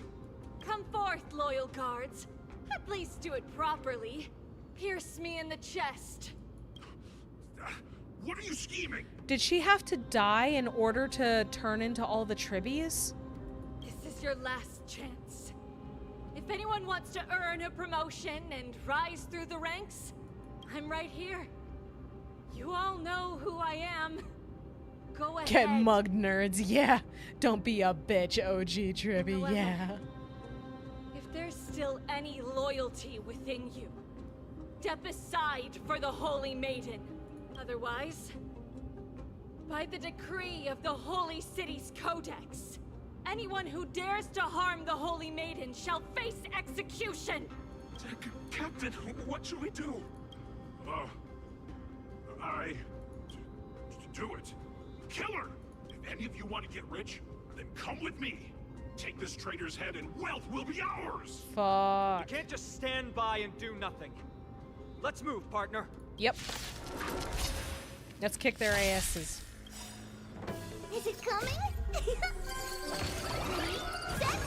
Come forth, loyal guards. At least do it properly. Pierce me in the chest. What are you scheming? Did she have to die in order to turn into all the tribbies? This is your last chance. If anyone wants to earn a promotion and rise through the ranks, I'm right here. You all know who I am. Go ahead. Get mugged, nerds. Yeah. Don't be a bitch, OG Tribby. However, Yeah. if there's still any loyalty within you, step aside for the Holy Maiden. Otherwise, by the decree of the Holy City's Codex, anyone who dares to harm the Holy Maiden shall face execution! Captain, what should we do? Do it. Kill her! If any of you want to get rich, then come with me. Take this traitor's head and wealth will be ours! Fuck. You can't just stand by and do nothing. Let's move, partner. Yep. Let's kick their asses. Is it coming? Ready, set,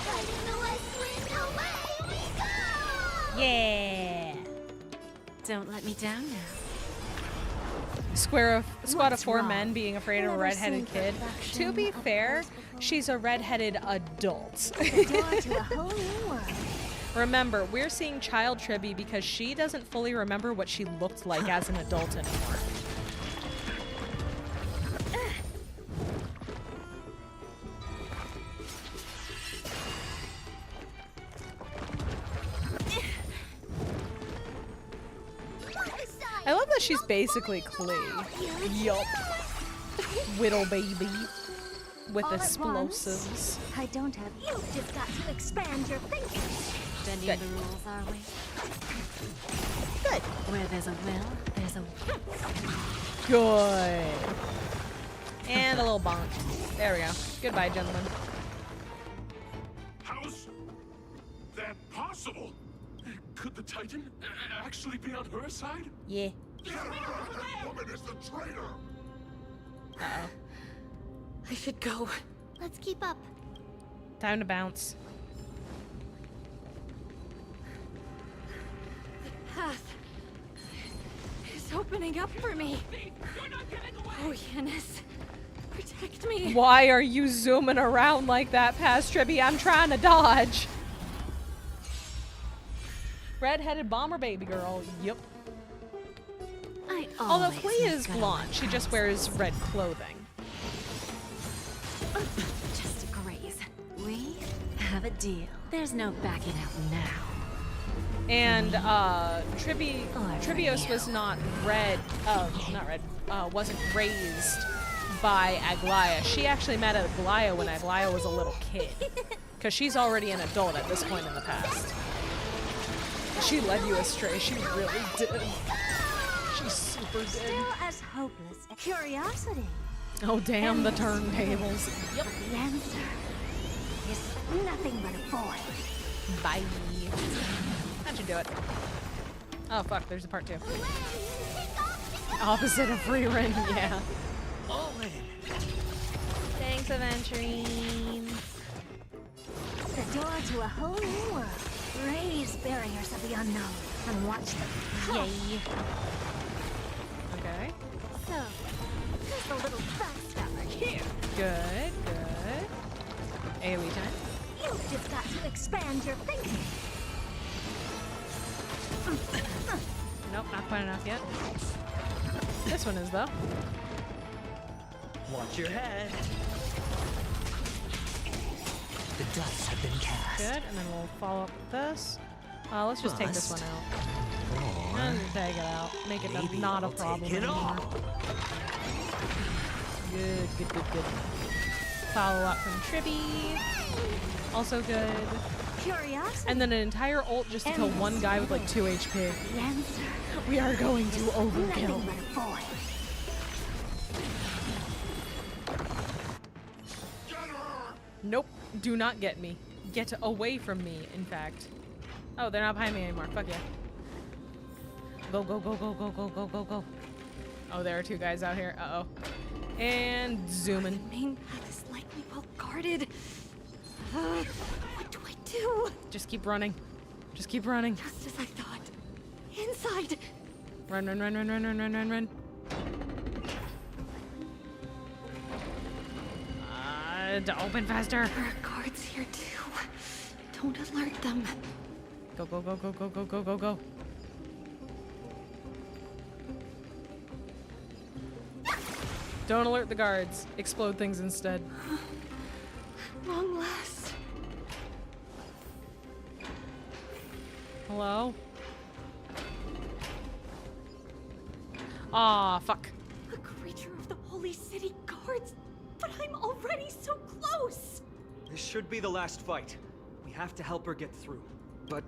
fighting the west wind, away we go! Yeah. Don't let me down now. Squad of four wrong? men being afraid of a Never redheaded seen kid. perfection To be up fair, close before. she's a redheaded adult. The door to a whole new world. Remember, we're seeing child Tribby because she doesn't fully remember what she looked like as an adult anymore. I love that she's basically Klee. Yup. Whittle baby. With All at explosives. once? I don't have. You've just got to expand your thinking. Bending Good. the rules, are we? Good. Where there's a will, there's a Good. And a little bonk. There we go. Goodbye, gentlemen. How's that possible? Could the Titan actually be on her side? Yeah. That woman is the traitor! Uh-oh. I should go. Let's keep up. Time to bounce. The path is opening up for me. Oh, Yanis, protect me. Why are you zooming around like that, past Tribby? I'm trying to dodge. Red-headed bomber baby girl. Yep. Although always Klee make is good on blonde, my she just wears red clothing. Just a graze. We have a deal. There's no backing out now. And Trivios was not wasn't raised by Aglaya. She actually met Aglaya when Aglaya was a little kid. Because she's already an adult at this point in the past. She led you astray, she really did. She super did. Still as hopeless as curiosity. Oh damn, the turntables. Yep. The answer is nothing but a void. Bye. How'd you do it? Oh fuck, there's a part 2. Opposite of free run, yeah. All in. Thanks, Aventurine. The door to a whole new world. Raise barriers of the unknown and watch them. Yay. Okay. So, just a little fast over here. Good, good. AoE time. You've just got to expand your thinking. Nope, not quite enough yet. This one is, though. Watch your head. The dice have been cast. Good, and then we'll follow up with this. Let's just take this one out. And take it out. Make it not a problem anymore. Good, good, good, good. Follow up from Tribby. Also good. Curiosity. And then an entire ult just to kill one guy with like 2 HP. We are going to overkill. Nope. Do not get me. Get away from me, in fact. Oh, they're not behind me anymore. Fuck yeah. Go, go, go, go, go, go, go, go, go. Oh, there are 2 guys out here. Uh-oh. And zooming. The main path is likely well guarded. What do I do? Just keep running. Just keep running. Just as I thought. Inside. Run, run, run, run, run, run, run, run, run. To open faster. There are guards here too. Don't alert them. Go, go, go, go, go, go, go, go, go. Don't alert the guards. Explode things instead. Long last. Hello? Aw, fuck. A creature of the holy city guards. But I'm already so close! This should be the last fight. We have to help her get through. But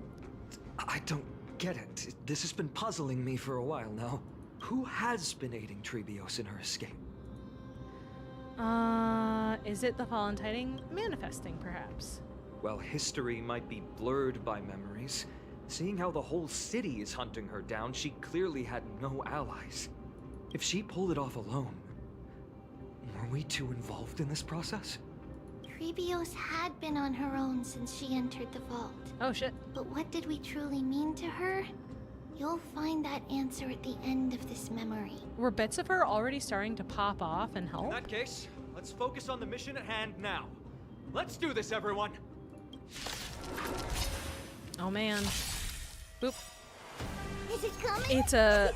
I don't get it. This has been puzzling me for a while now. Who has been aiding Trebios in her escape? Is it the Fallen Titan manifesting, perhaps? Well, history might be blurred by memories. Seeing how the whole city is hunting her down, she clearly had no allies. If she pulled it off alone, were we too involved in this process? Trebios had been on her own since she entered the vault. Oh shit. But what did we truly mean to her? You'll find that answer at the end of this memory. Were bits of her already starting to pop off and help? In that case, let's focus on the mission at hand now. Let's do this, everyone! Oh man. Boop. Is it coming? It's a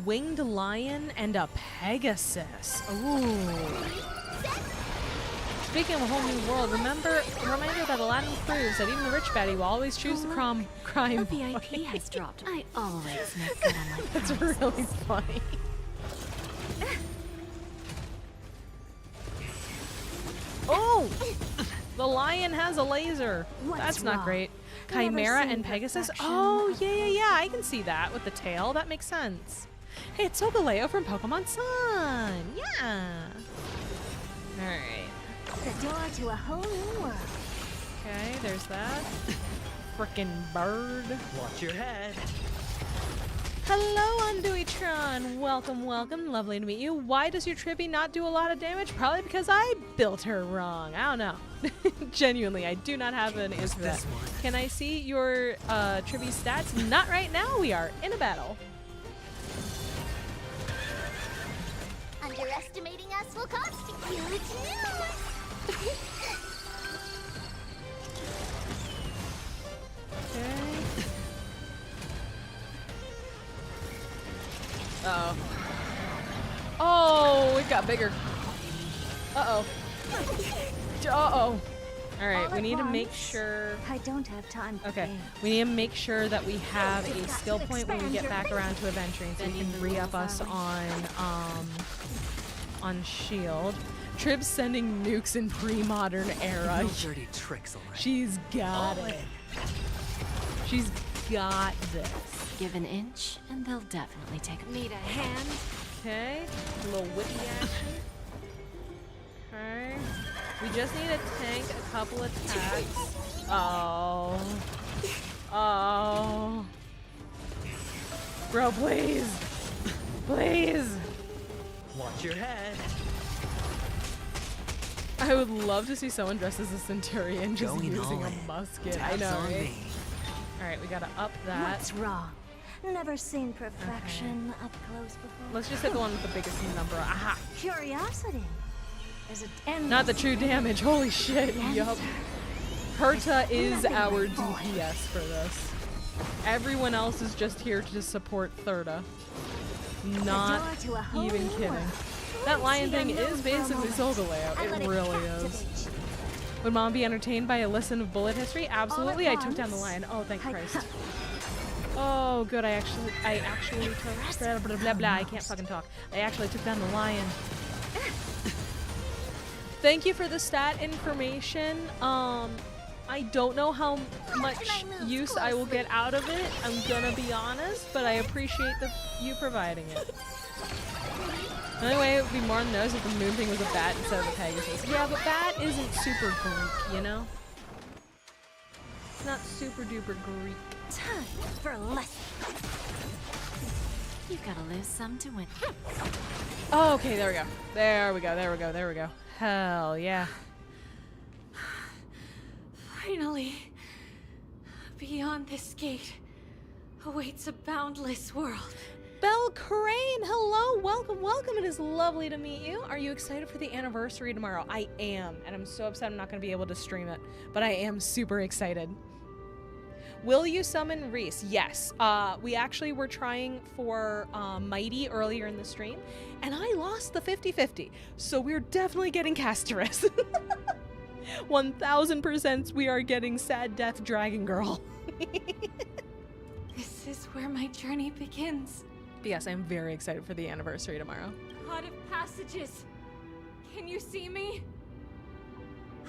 winged lion and a Pegasus. Ooh. Speaking of a whole new world, reminder that Aladdin proves that even the rich baddie will always choose the crime A VIP has dropped. I always make good on my That's really funny. Oh! The lion has a laser. That's not great. Chimera and Pegasus? Oh, yeah. I can see that with the tail. That makes sense. Hey, it's Solgaleo from Pokemon Sun. Yeah. Alright. The door to a whole new world. Okay, there's that. Frickin' bird. Watch your head. Hello, Unduitron. Welcome, welcome. Lovely to meet you. Why does your Tribby not do a lot of damage? Probably because I built her wrong. I don't know. Genuinely, I do not have an answer for that. Can I see your Tribby stats? Not right now. We are in a battle. Underestimating us will cost you huge news. Okay. Uh-oh. Oh, it got bigger. Uh-oh. Uh-oh. Alright, we need to make sure... I don't have time for Okay, games. we need to make sure that we have a skill point when we get back around to adventuring so we can re-up us on shield. Trib's sending nukes in pre-modern era. No dirty tricks, alright. She's got it. She's got this. Give an inch, and they'll definitely take a Need a hand? Okay, a little whippy action. Okay. We just need to tank a couple attacks. Oh. Oh. Bro, please. Please. Watch your head. I would love to see someone dressed as a Centurion just Going using all a in. musket. Tabs I know, on right? me. Alright, we gotta up that. What's wrong? Never seen perfection up close before. Let's just hit the one with the biggest number. Aha! Curiosity. Is it Not the true damage. Holy shit. Yup. Herta is our DPS for this. Everyone else is just here to support Thurda. Not even kidding. That lion thing is basically Solgaleo. It really is. Would Mom be entertained by a lesson of bullet history? Absolutely. I took down the lion. Oh, thank Christ. Oh, good. I actually took blah, blah, blah, blah. I can't fucking talk. I actually took down the lion. Thank you for the stat information. I don't know how much use I will get out of it. I'm gonna be honest, but I appreciate you providing it. The only way it would be more on the nose if the moon thing was a bat instead of a Pegasus. Yeah, but bat isn't super Greek, you know? It's not super duper Greek. Time for a lesson. You gotta lose some to win. Oh, okay, there we go. There we go, there we go, there we go. Hell yeah. Finally, beyond this gate awaits a boundless world. Belle Crane, hello, welcome, welcome. It is lovely to meet you. Are you excited for the anniversary tomorrow? I am, and I'm so upset I'm not going to be able to stream it, but I am super excited. Will you summon Reese? Yes. We actually were trying for Mighty earlier in the stream, and I lost the 50-50, so we're definitely getting Casterus. 1000% we are getting Sad Death Dragon Girl. This is where my journey begins. But yes, I'm very excited for the anniversary tomorrow. God of passages, can you see me?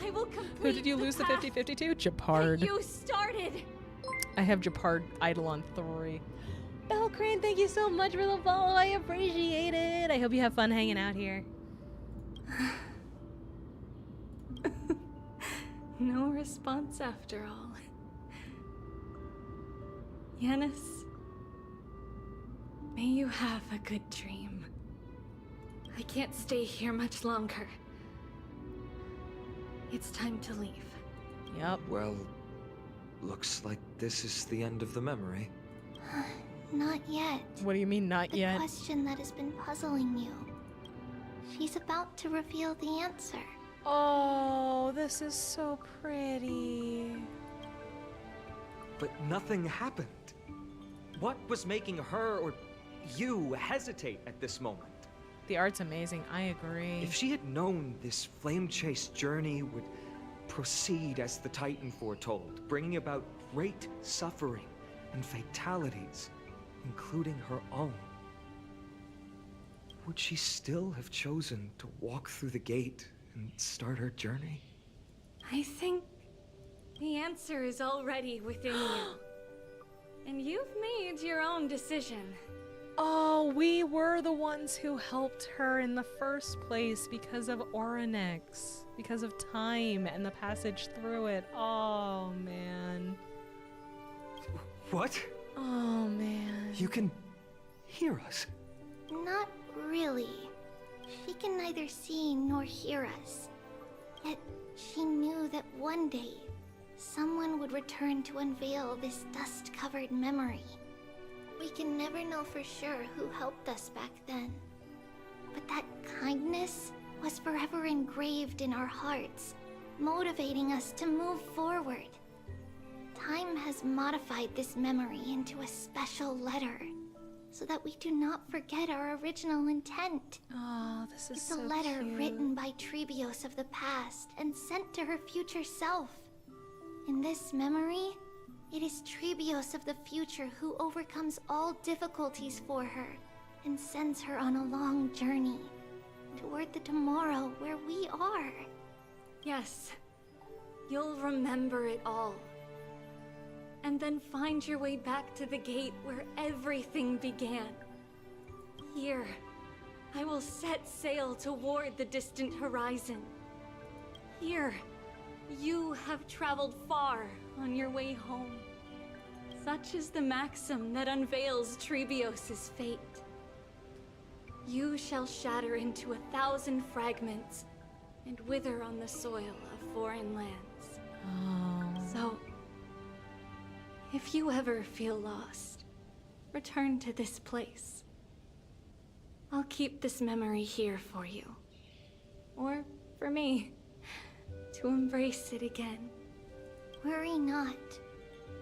I will complete. Who did you lose the 50-50 to? Japard. You started. I have Japard idle on 3. Belle Crane, thank you so much for the follow. I appreciate it. I hope you have fun hanging out here. No response after all. Yanis, may you have a good dream. I can't stay here much longer. It's time to leave. Yep. Well, looks like this is the end of the memory. Not yet. What do you mean, not yet? The question that has been puzzling you. She's about to reveal the answer. Oh, this is so pretty. But nothing happened. What was making her or you hesitate at this moment? The art's amazing. I agree. If she had known this flame chase journey would proceed as the Titan foretold, bringing about great suffering and fatalities, including her own, would she still have chosen to walk through the gate and start her journey? I think the answer is already within you. And you've made your own decision. Oh, we were the ones who helped her in the first place because of Orynyx, because of time and the passage through it. Oh, man. What? Oh, man. You can hear us? Not really. She can neither see nor hear us. Yet she knew that one day, someone would return to unveil this dust-covered memory. We can never know for sure who helped us back then. But that kindness was forever engraved in our hearts, motivating us to move forward. Time has modified this memory into a special letter, so that we do not forget our original intent. Oh, this is so It's a letter cute. written by Trebios of the past and sent to her future self. In this memory, it is Trebios of the future who overcomes all difficulties for her and sends her on a long journey toward the tomorrow where we are. Yes, you'll remember it all. And then find your way back to the gate where everything began. Here, I will set sail toward the distant horizon. Here, you have traveled far on your way home. Such is the maxim that unveils Trebios' fate. You shall shatter into 1,000 fragments and wither on the soil of foreign lands. Oh. So, if you ever feel lost, return to this place. I'll keep this memory here for you. Or for me, to embrace it again. Worry not.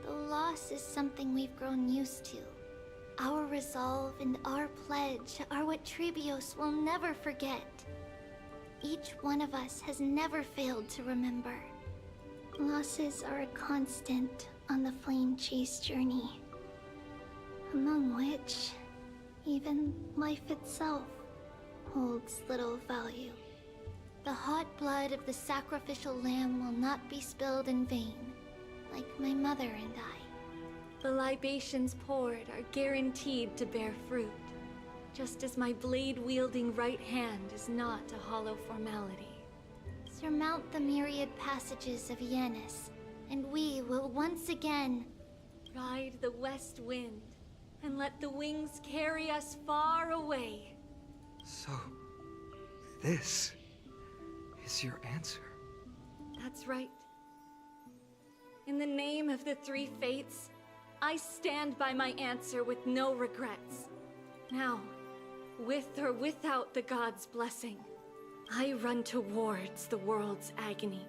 The loss is something we've grown used to. Our resolve and our pledge are what Trebios will never forget. Each one of us has never failed to remember. Losses are a constant on the flame chase journey, among which even life itself holds little value. The hot blood of the sacrificial lamb will not be spilled in vain, like my mother and I. The libations poured are guaranteed to bear fruit, just as my blade-wielding right hand is not a hollow formality. Surmount the myriad passages of Yanis, and we will once again ride the west wind and let the wings carry us far away. So, this is your answer? That's right. In the name of the three fates, I stand by my answer with no regrets. Now, with or without the gods' blessing, I run towards the world's agony.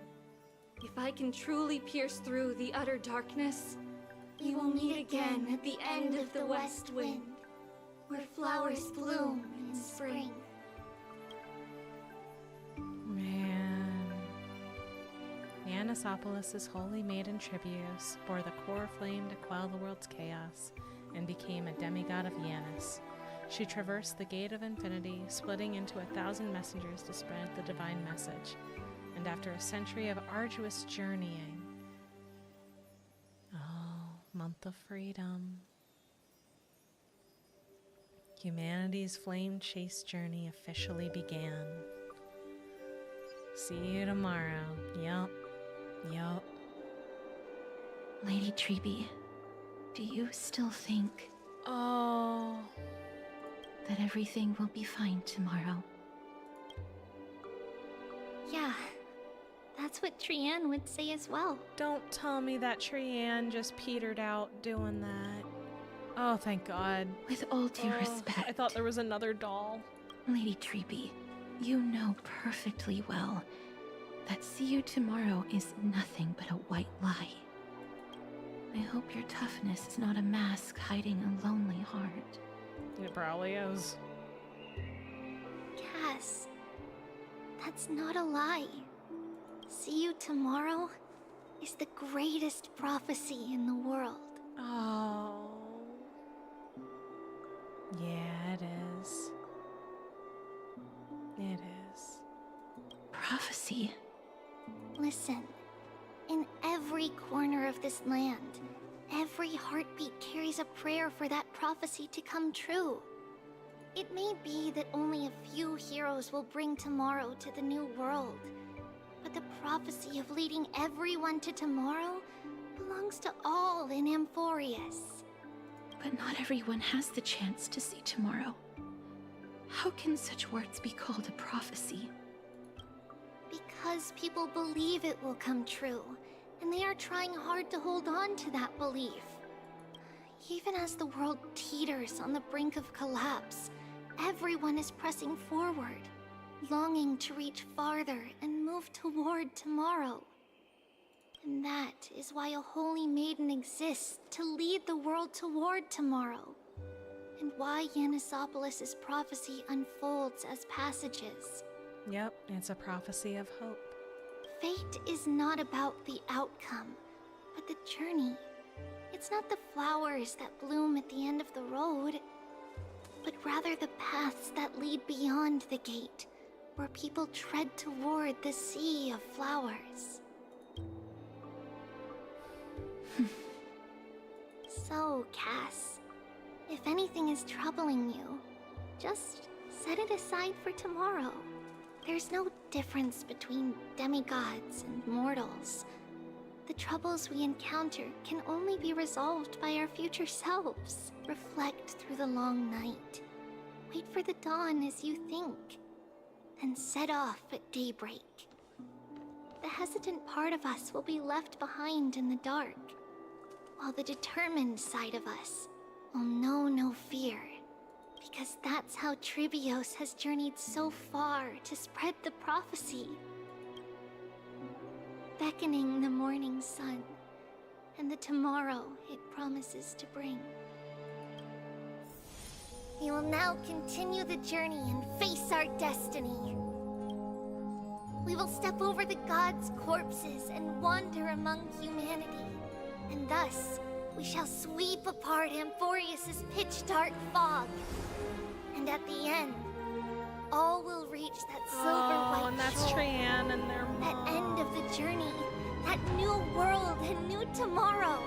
If I can truly pierce through the utter darkness, we will meet again at the end of the west wind, where flowers bloom in spring. Man. Yanisopolis' holy maiden Trebios bore the core flame to quell the world's chaos and became a demigod of Yanis. She traversed the gate of infinity, splitting into 1,000 messengers to spread the divine message. And after a century of arduous journeying, month of freedom, humanity's flame chase journey officially began. See you tomorrow. Yup. Lady Trebi, do you still think that everything will be fine tomorrow? Yeah, that's what Trianne would say as well. Don't tell me that Trianne just petered out doing that. Oh, thank God. With all due respect, I thought there was another doll. Lady Trebi, you know perfectly well that see you tomorrow is nothing but a white lie. I hope your toughness is not a mask hiding a lonely heart. It probably is. Cass, that's not a lie. See you tomorrow is the greatest prophecy in the world. Oh. Yeah, it is. It is. Prophecy? Listen, in every corner of this land, every heartbeat carries a prayer for that prophecy to come true. It may be that only a few heroes will bring tomorrow to the new world, but the prophecy of leading everyone to tomorrow belongs to all in Amphorius. But not everyone has the chance to see tomorrow. How can such words be called a prophecy? Because people believe it will come true, and they are trying hard to hold on to that belief. Even as the world teeters on the brink of collapse, everyone is pressing forward, longing to reach farther and move toward tomorrow. And that is why a holy maiden exists to lead the world toward tomorrow, and why Yanisopolis' prophecy unfolds as passages. Yep, it's a prophecy of hope. Fate is not about the outcome, but the journey. It's not the flowers that bloom at the end of the road, but rather the paths that lead beyond the gate, where people tread toward the sea of flowers. So, Cass, if anything is troubling you, just set it aside for tomorrow. There's no difference between demigods and mortals. The troubles we encounter can only be resolved by our future selves. Reflect through the long night. Wait for the dawn as you think. Then set off at daybreak. The hesitant part of us will be left behind in the dark, while the determined side of us will know no fear. Because that's how Tribios has journeyed so far to spread the prophecy. Beckoning the morning sun, and the tomorrow it promises to bring. We will now continue the journey and face our destiny. We will step over the gods' corpses and wander among humanity. And thus, we shall sweep apart Amphorius's pitch-dark fog. And at the end, all will reach that silver white and that's shore. Trian and their mom. That end of the journey, that new world and new tomorrow.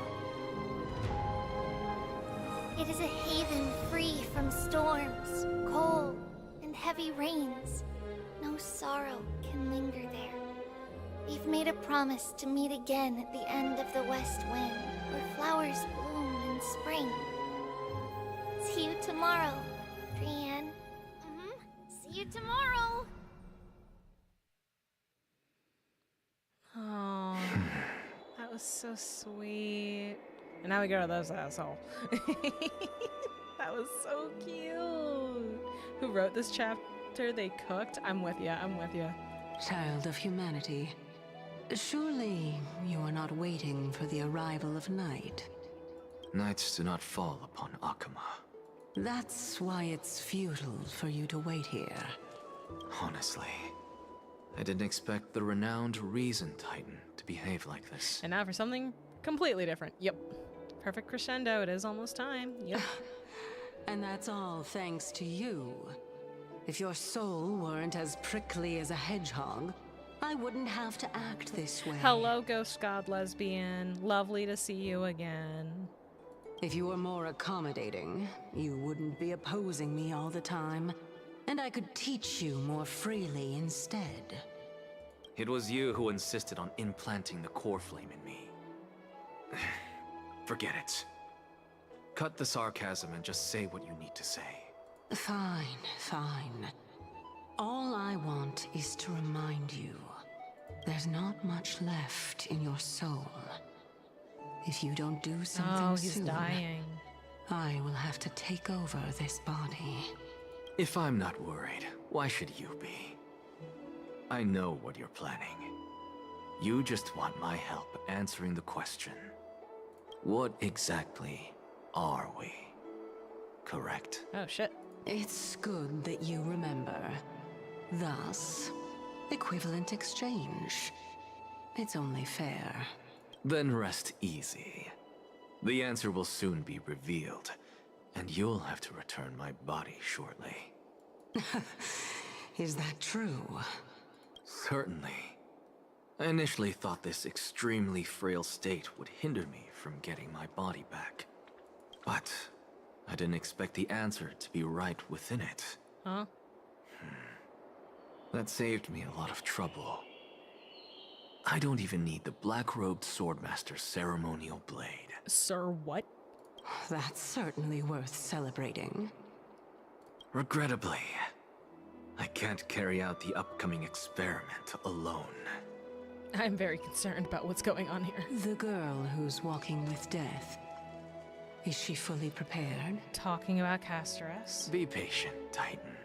It is a haven free from storms, cold, and heavy rains. No sorrow can linger there. We've made a promise to meet again at the end of the west wind, where flowers bloom in spring. See you tomorrow, Trian. See you tomorrow. Oh, that was so sweet. And now we go to those asshole. That was so cute. Who wrote this chapter? They cooked. I'm with you. I'm with you. Child of humanity, surely you are not waiting for the arrival of night. Nights do not fall upon Akuma. That's why it's futile for you to wait here. Honestly, I didn't expect the renowned Reason Titan to behave like this. And now for something completely different. Yep. Perfect crescendo. It is almost time. Yep. And that's all thanks to you. If your soul weren't as prickly as a hedgehog, I wouldn't have to act this way. Hello, Ghost God Lesbian. Lovely to see you again. If you were more accommodating, you wouldn't be opposing me all the time, and I could teach you more freely instead. It was you who insisted on implanting the core flame in me. Forget it. Cut the sarcasm and just say what you need to say. Fine, fine. All I want is to remind you, there's not much left in your soul. If you don't do something he's soon, dying. I will have to take over this body. If I'm not worried, why should you be? I know what you're planning. You just want my help answering the question. What exactly are we? Correct? Oh, shit. It's good that you remember. Thus, equivalent exchange. It's only fair. Then rest easy. The answer will soon be revealed, and you'll have to return my body shortly. Is that true? Certainly. I initially thought this extremely frail state would hinder me from getting my body back. But I didn't expect the answer to be right within it. Huh? That saved me a lot of trouble. I don't even need the black-robed swordmaster's ceremonial blade. Sir, what? That's certainly worth celebrating. Regrettably, I can't carry out the upcoming experiment alone. I'm very concerned about what's going on here. The girl who's walking with death. Is she fully prepared? Talking about Casteress. Be patient, Titan.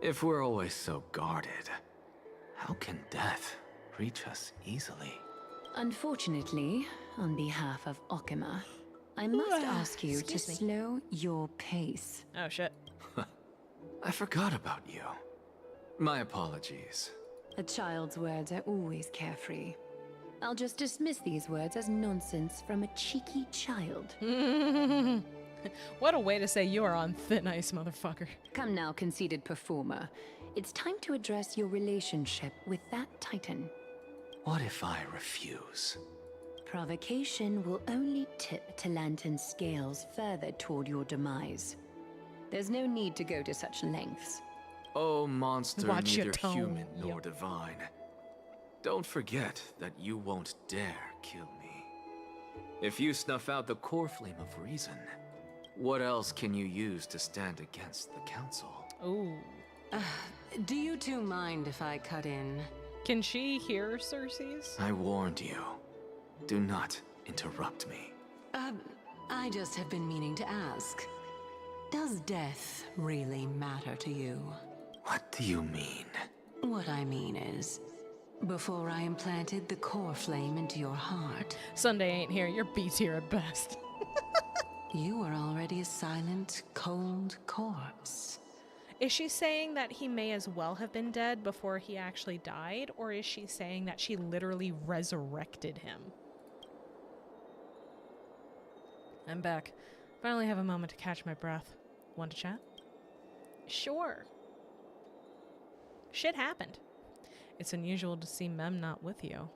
If we're always so guarded, how can death reach us easily? Unfortunately, on behalf of Okima, I must ask you to slow your pace. Oh, shit. I forgot about you. My apologies. A child's words are always carefree. I'll just dismiss these words as nonsense from a cheeky child. What a way to say you are on thin ice, motherfucker. Come now, conceited performer. It's time to address your relationship with that Titan. What if I refuse? Provocation will only tip Talantan's scales further toward your demise. There's no need to go to such lengths. Oh, monster, Watch your neither tone. human nor divine. Don't forget that you won't dare kill me. If you snuff out the core flame of reason, what else can you use to stand against the council? Ooh. Do you two mind if I cut in? Can she hear Cersei's? I warned you. Do not interrupt me. I just have been meaning to ask. Does death really matter to you? What do you mean? What I mean is, before I implanted the core flame into your heart... Sunday ain't here, your B's here at best. You were already a silent, cold corpse. Is she saying that he may as well have been dead before he actually died? Or is she saying that she literally resurrected him? I'm back. Finally have a moment to catch my breath. Want to chat? Sure. Shit happened. It's unusual to see Mem not with you.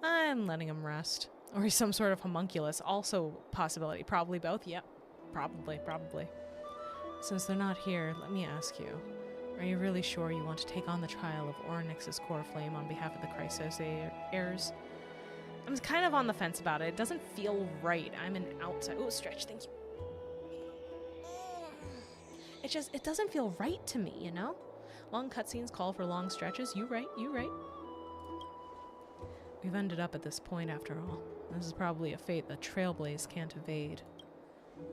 I'm letting him rest. Or he's some sort of homunculus. Also possibility. Probably both. Yep. Probably. Since they're not here, let me ask you. Are you really sure you want to take on the trial of Orynyx's core flame on behalf of the Chrysos heirs? I'm kind of on the fence about it. It doesn't feel right. I'm an outside. Oh, stretch. Thank you. It doesn't feel right to me, you know? Long cutscenes call for long stretches. You right. We've ended up at this point after all. This is probably a fate that Trailblaze can't evade.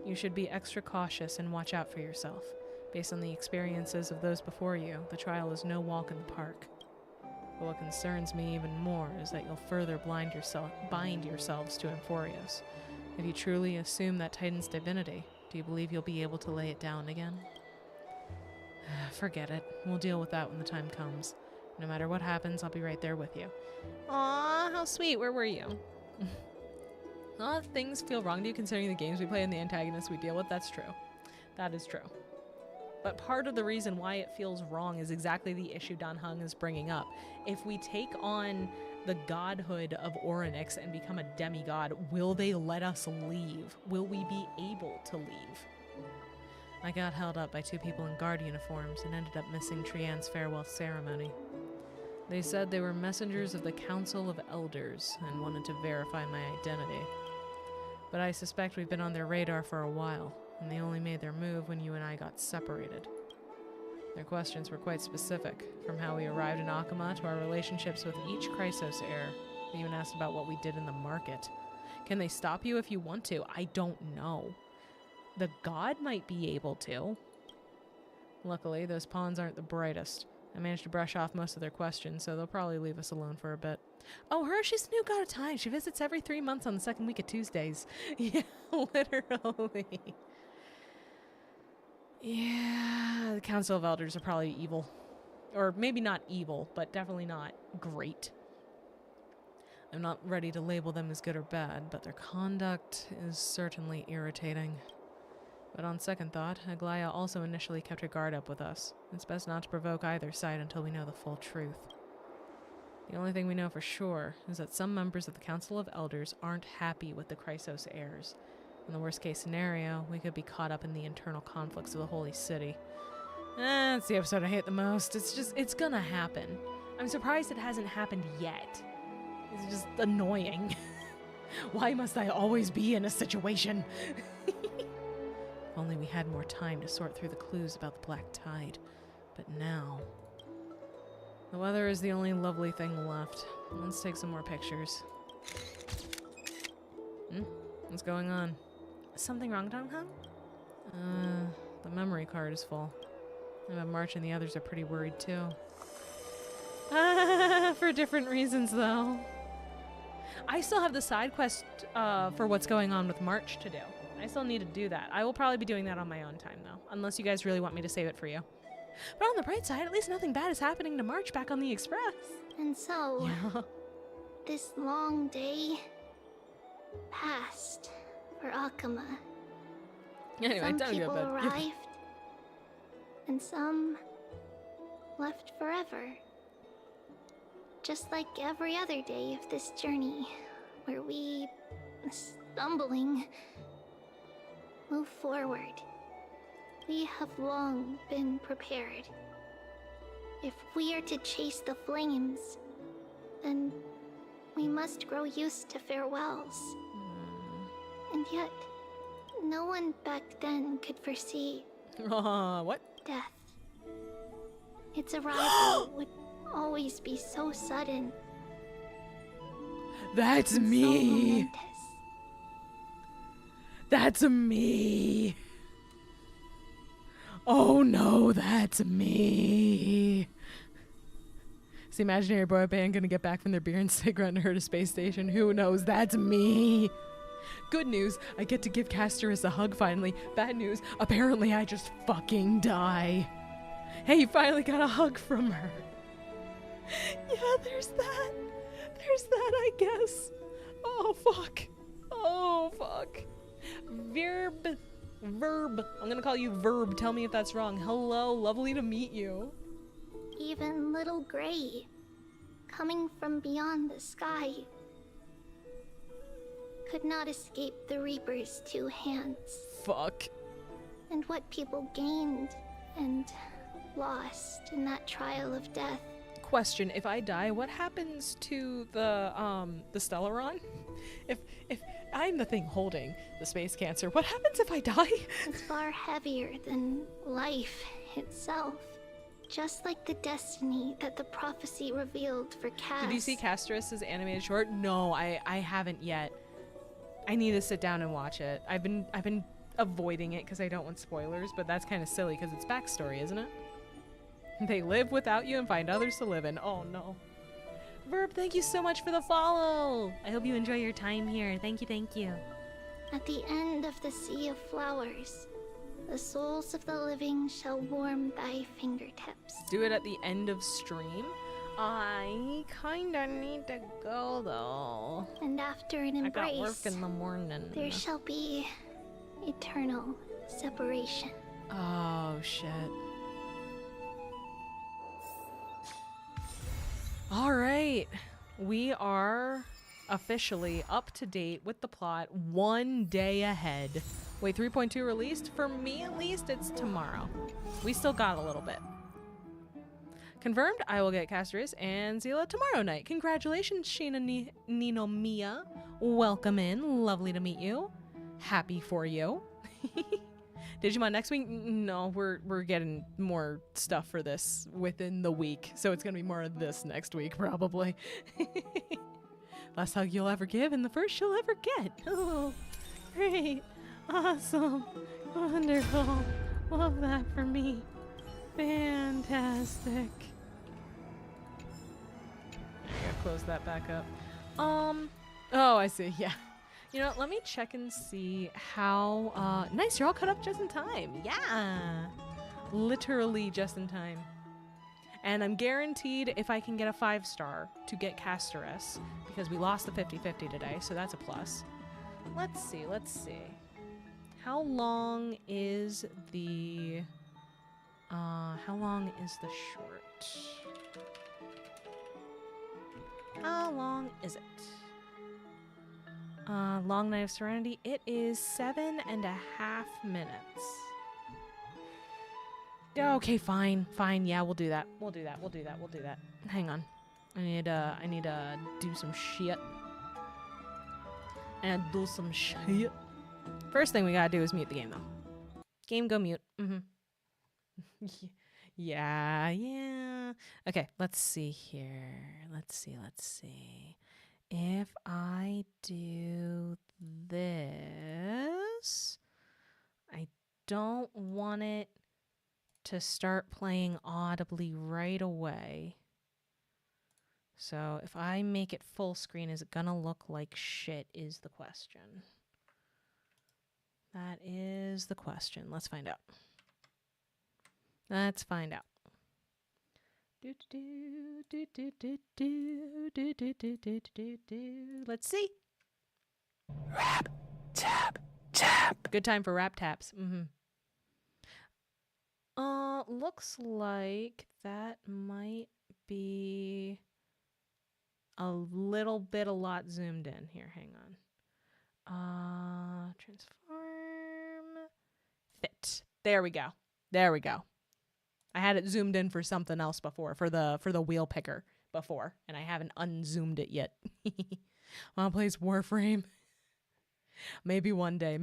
You should be extra cautious and watch out for yourself. Based on the experiences of those before you, the trial is no walk in the park. But what concerns me even more is that you'll further bind yourselves to Amphorios. If you truly assume that Titan's divinity, do you believe you'll be able to lay it down again? Forget it. We'll deal with that when the time comes. No matter what happens, I'll be right there with you. Aw, how sweet. Where were you? A lot of things feel wrong to you considering the games we play and the antagonists we deal with. That's true. That is true. But part of the reason why it feels wrong is exactly the issue Dan Heng is bringing up. If we take on the godhood of Orynyx and become a demigod, will they let us leave? Will we be able to leave? I got held up by two people in guard uniforms and ended up missing Trian's farewell ceremony. They said they were messengers of the Council of Elders and wanted to verify my identity. But I suspect we've been on their radar for a while, and they only made their move when you and I got separated. Their questions were quite specific, from how we arrived in Akama to our relationships with each Chrysos heir. They even asked about what we did in the market. Can they stop you if you want to? I don't know. The god might be able to. Luckily, those pawns aren't the brightest. I managed to brush off most of their questions, so they'll probably leave us alone for a bit. Oh, she's the new god of time. She visits every 3 months on the second week of Tuesdays. Yeah, literally. Yeah, the Council of Elders are probably evil. Or maybe not evil, but definitely not great. I'm not ready to label them as good or bad, but their conduct is certainly irritating. But on second thought, Aglaya also initially kept her guard up with us. It's best not to provoke either side until we know the full truth. The only thing we know for sure is that some members of the Council of Elders aren't happy with the Chrysos heirs. In the worst case scenario, we could be caught up in the internal conflicts of the Holy City. That's the episode I hate the most. It's gonna happen. I'm surprised it hasn't happened yet. It's just annoying. Why must I always be in a situation? If only we had more time to sort through the clues about the Black Tide. But now... The weather is the only lovely thing left. Let's take some more pictures. What's going on? Something wrong, Dong Heng? The memory card is full. I bet March and the others are pretty worried too. For different reasons though. I still have the side quest for what's going on with March to do. I still need to do that. I will probably be doing that on my own time though, unless you guys really want me to save it for you. But on the bright side, at least nothing bad is happening to March back on the Express. And so, this long day passed for Akama. Anyway, some time to go to people bed. arrived, and some left forever. Just like every other day of this journey, where we, stumbling, move forward. We have long been prepared. If we are to chase the flames, then we must grow used to farewells. And yet, no one back then could foresee what? Death. Its arrival would always be so sudden. That's me! So That's me. Oh no, that's me. Is the imaginary boy band gonna get back from their beer and cigarette and hurt a space station? Who knows? That's me. Good news, I get to give Castorus a hug finally. Bad news, apparently I just fucking die. Hey, you finally got a hug from her. Yeah, there's that. There's that, I guess. Oh, fuck. Oh, fuck. Verb. I'm gonna call you Verb. Tell me if that's wrong. Hello, lovely to meet you. Even little Gray, coming from beyond the sky, could not escape the Reaper's two hands. Fuck. And what people gained and lost in that trial of death. Question, if I die, what happens to the Stellaron? If I'm the thing holding the space cancer, what happens if I die? It's far heavier than life itself. Just like the destiny that the prophecy revealed for Cass. Did you see Castorus's animated short? No, I haven't yet. I need to sit down and watch it. I've been avoiding it because I don't want spoilers, but that's kind of silly because it's backstory, isn't it? They live without you and find others to live in. Oh no. Verb, thank you so much for the follow. I hope you enjoy your time here. Thank you, thank you. At the end of the sea of flowers, the souls of the living shall warm thy fingertips. Do it at the end of stream. I kinda need to go though. And after an embrace, I got work in the morning. There shall be eternal separation. Oh shit. All right, we are officially up to date with the plot, 1 day ahead. Wait, 3.2 released? For me at least, it's tomorrow. We still got a little bit. Confirmed, I will get Castorus and Zila tomorrow night. Congratulations, Sheena Ninomiya. Welcome in, lovely to meet you. Happy for you. Digimon next week? No, we're getting more stuff for this within the week, so it's gonna be more of this next week probably. Last hug you'll ever give and the first you'll ever get. Oh, great, awesome, wonderful. Love that for me. Fantastic. I gotta close that back up. Oh, I see. Yeah. You know what, let me check and see how, nice, you're all caught up just in time. Yeah. Literally just in time. And I'm guaranteed if I can get a 5-star to get Castorus, because we lost the 50-50 today, so that's a plus. Let's see. How long is the short? How long is it? Long Night of Serenity. It is 7.5 minutes. Okay, fine. Yeah, we'll do that. We'll do that. Hang on. I need to do some shit. First thing we gotta do is mute the game, though. Game, go mute. Yeah. Okay, let's see here. Let's see. If I do this, I don't want it to start playing audibly right away. So if I make it full screen, is it gonna look like shit is the question. That is the question. Let's find out. Let's see. Rap, tap, tap. Good time for rap taps. Looks like that might be a little bit a lot zoomed in. Here, hang on. Transform. Fit. There we go. I had it zoomed in for something else before, for the wheel picker before, and I haven't unzoomed it yet. Wanna play Warframe? Maybe one day.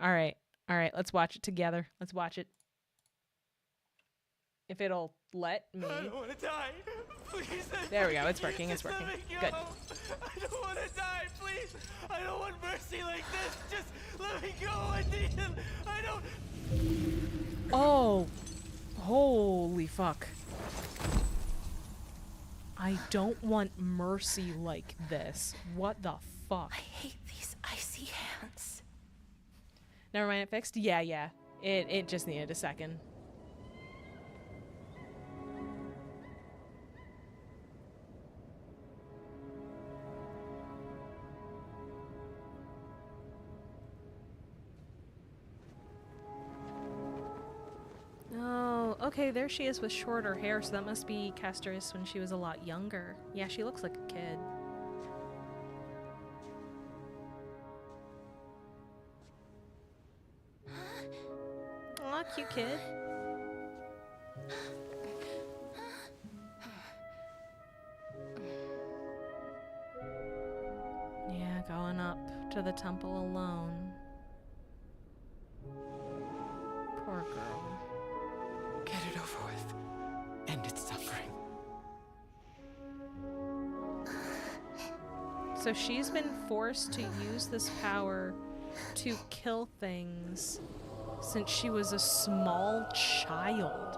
All right, let's watch it together. Let's watch it. If it'll let me. I don't want to die. Please. There we go. It's working. It's working. Good. I don't want to die. Please. I don't want mercy like this. Just let me go. I need it. I don't. Oh. Holy fuck. I don't want mercy like this. What the fuck? I hate these icy hands. Never mind, it fixed? Yeah. It just needed a second. Oh, okay, there she is with shorter hair, so that must be Castor's when she was a lot younger. Yeah, she looks like a kid. Aw, cute kid. Yeah, going up to the temple alone. Poor girl. Get it over with. End its suffering. So she's been forced to use this power to kill things since she was a small child.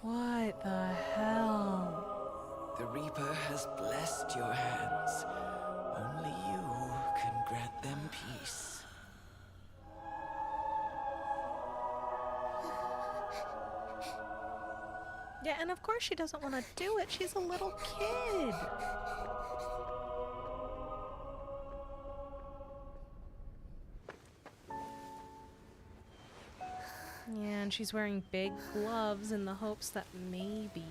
What the hell? The Reaper has blessed your hands. Only you can grant them peace. Yeah, and of course she doesn't want to do it. She's a little kid. Yeah, and she's wearing big gloves in the hopes that maybe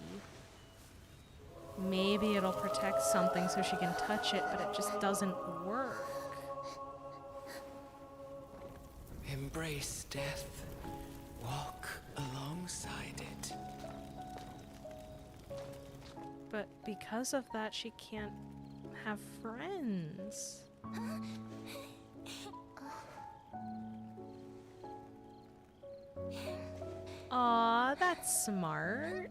it'll protect something so she can touch it, but it just doesn't work. Embrace death. Walk alongside it. But because of that, she can't have friends. Aw, that's smart.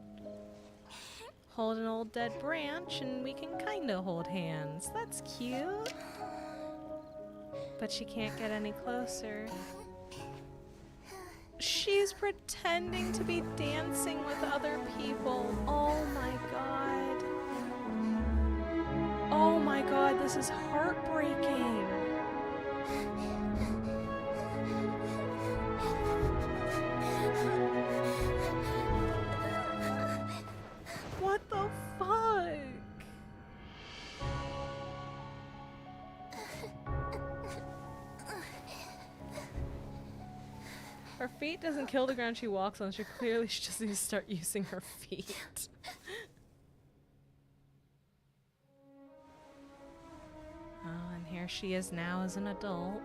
Hold an old dead branch and we can kinda hold hands. That's cute. But she can't get any closer. She's pretending to be dancing with other people. Oh my god. Oh my god, this is heartbreaking. What the fuck? Her feet doesn't kill the ground she walks on, so clearly she just needs to start using her feet. Oh, and here she is now as an adult.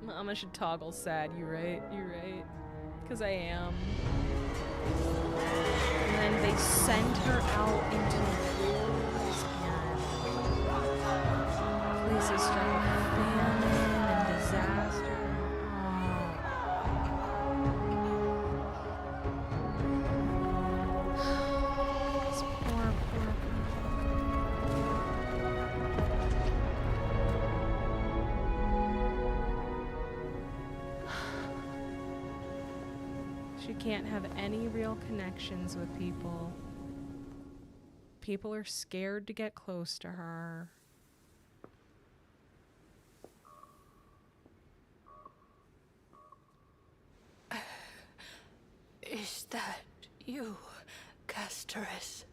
Mama should toggle sad, you right? You right? Because I am. And then they send her out into the wars and places struck with famine and disaster. This poor girl. She can't have any real connections with people. People are scared to get close to her. Is that you, Castorus?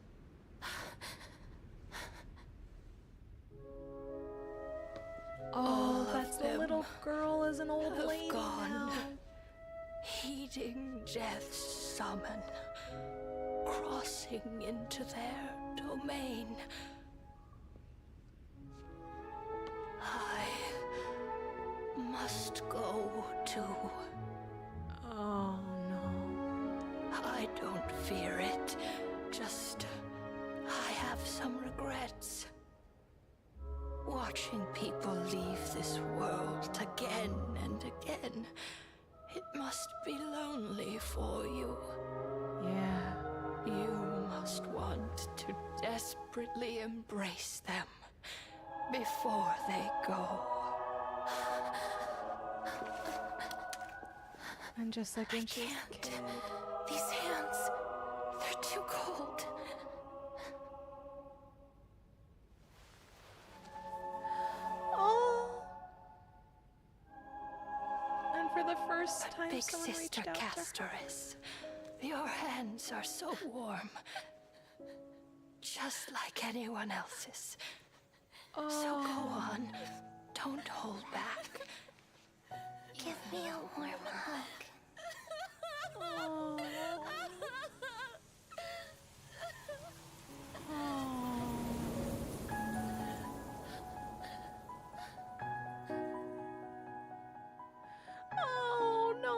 Oh, that's the little girl as an old have lady gone, now. heeding death's summon, crossing into their domain. I must go too. Oh no. I don't fear it, just I have some regrets. Why watching people leave this world again and again. It must be lonely for you. Yeah. You must want to desperately embrace them before they go. And just like when she was a kid. These hands, they're too cold. Oh. And for the first time, Big someone Sister reached out to her. Castoris, your hands are so warm. Just like anyone else's. Oh. So go on. Don't hold back. Give me a warm hug. Oh. Oh no.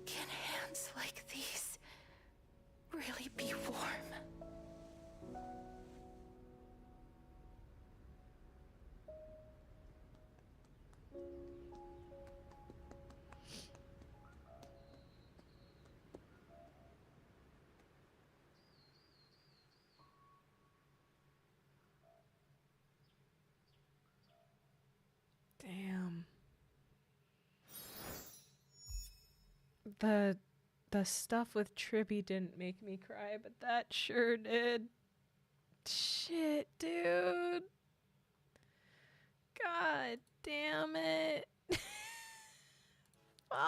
Can hands like these really be warm? Damn. The stuff with Trippy didn't make me cry, but that sure did. Shit, dude. God damn it. Fuck.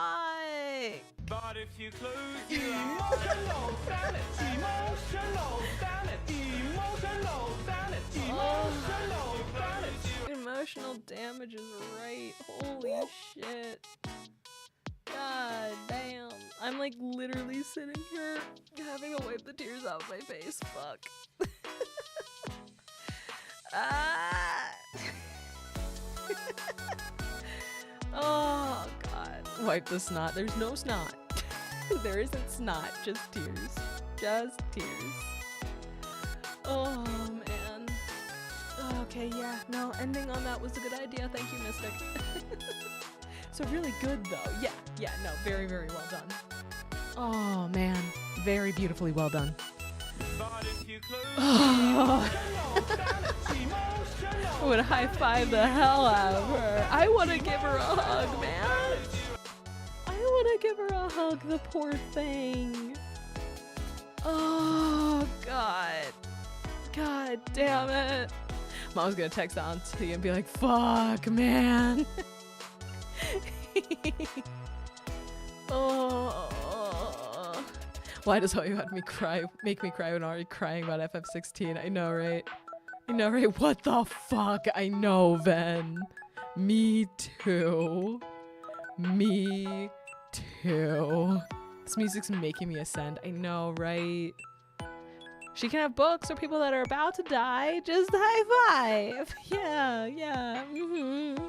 But if you close your eyes, emotional sanity, emotional sanity, emotional sanity, emotional sanity. Emotional damage is right. Holy shit. God damn. I'm like literally sitting here having to wipe the tears off my face. Fuck. Ah. Oh god. Wipe the snot. There's no snot. There isn't snot. Just tears. Just tears. Oh man. Okay, yeah. No, ending on that was a good idea. Thank you, Mystic. So really good though. Yeah, no, very, very well done. Oh man, very beautifully well done. Oh. I would high five the hell out of her. I want to give her a hug, man. I want to give her a hug, the poor thing. Oh god. God damn it. Mom's gonna text on to you and be like, fuck, man. Oh, why does all you had me cry, make me cry when already crying about FF16? I know, right? I know, right? What the fuck? I know, Ven. Me too. Me too. This music's making me ascend. I know, right? She can have books for people that are about to die. Just high five. Yeah. Mm-hmm.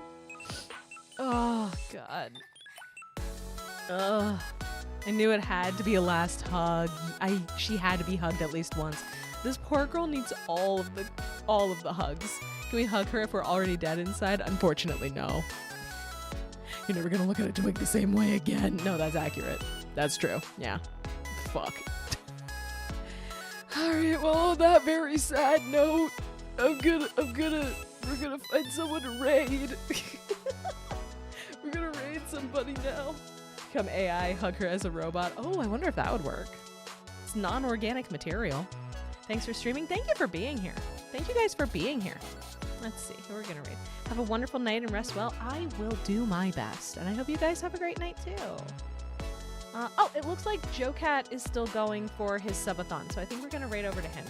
Oh, God. Ugh. I knew it had to be a last hug. She had to be hugged at least once. This poor girl needs all of the hugs. Can we hug her if we're already dead inside? Unfortunately, no. You're never gonna look at a twig the same way again. No, that's accurate. That's true. Yeah. Fuck. Alright, well, on that very sad note, we're gonna find someone to raid. We're gonna raid somebody now. Become AI, hug her as a robot. Oh, I wonder if that would work. It's non-organic material. Thanks for streaming. Thank you for being here. Thank you guys for being here. Let's see who we're going to read. Have a wonderful night and rest well. I will do my best. And I hope you guys have a great night too. Oh, it looks like Joe Cat is still going for his subathon. So I think we're going to raid over to him.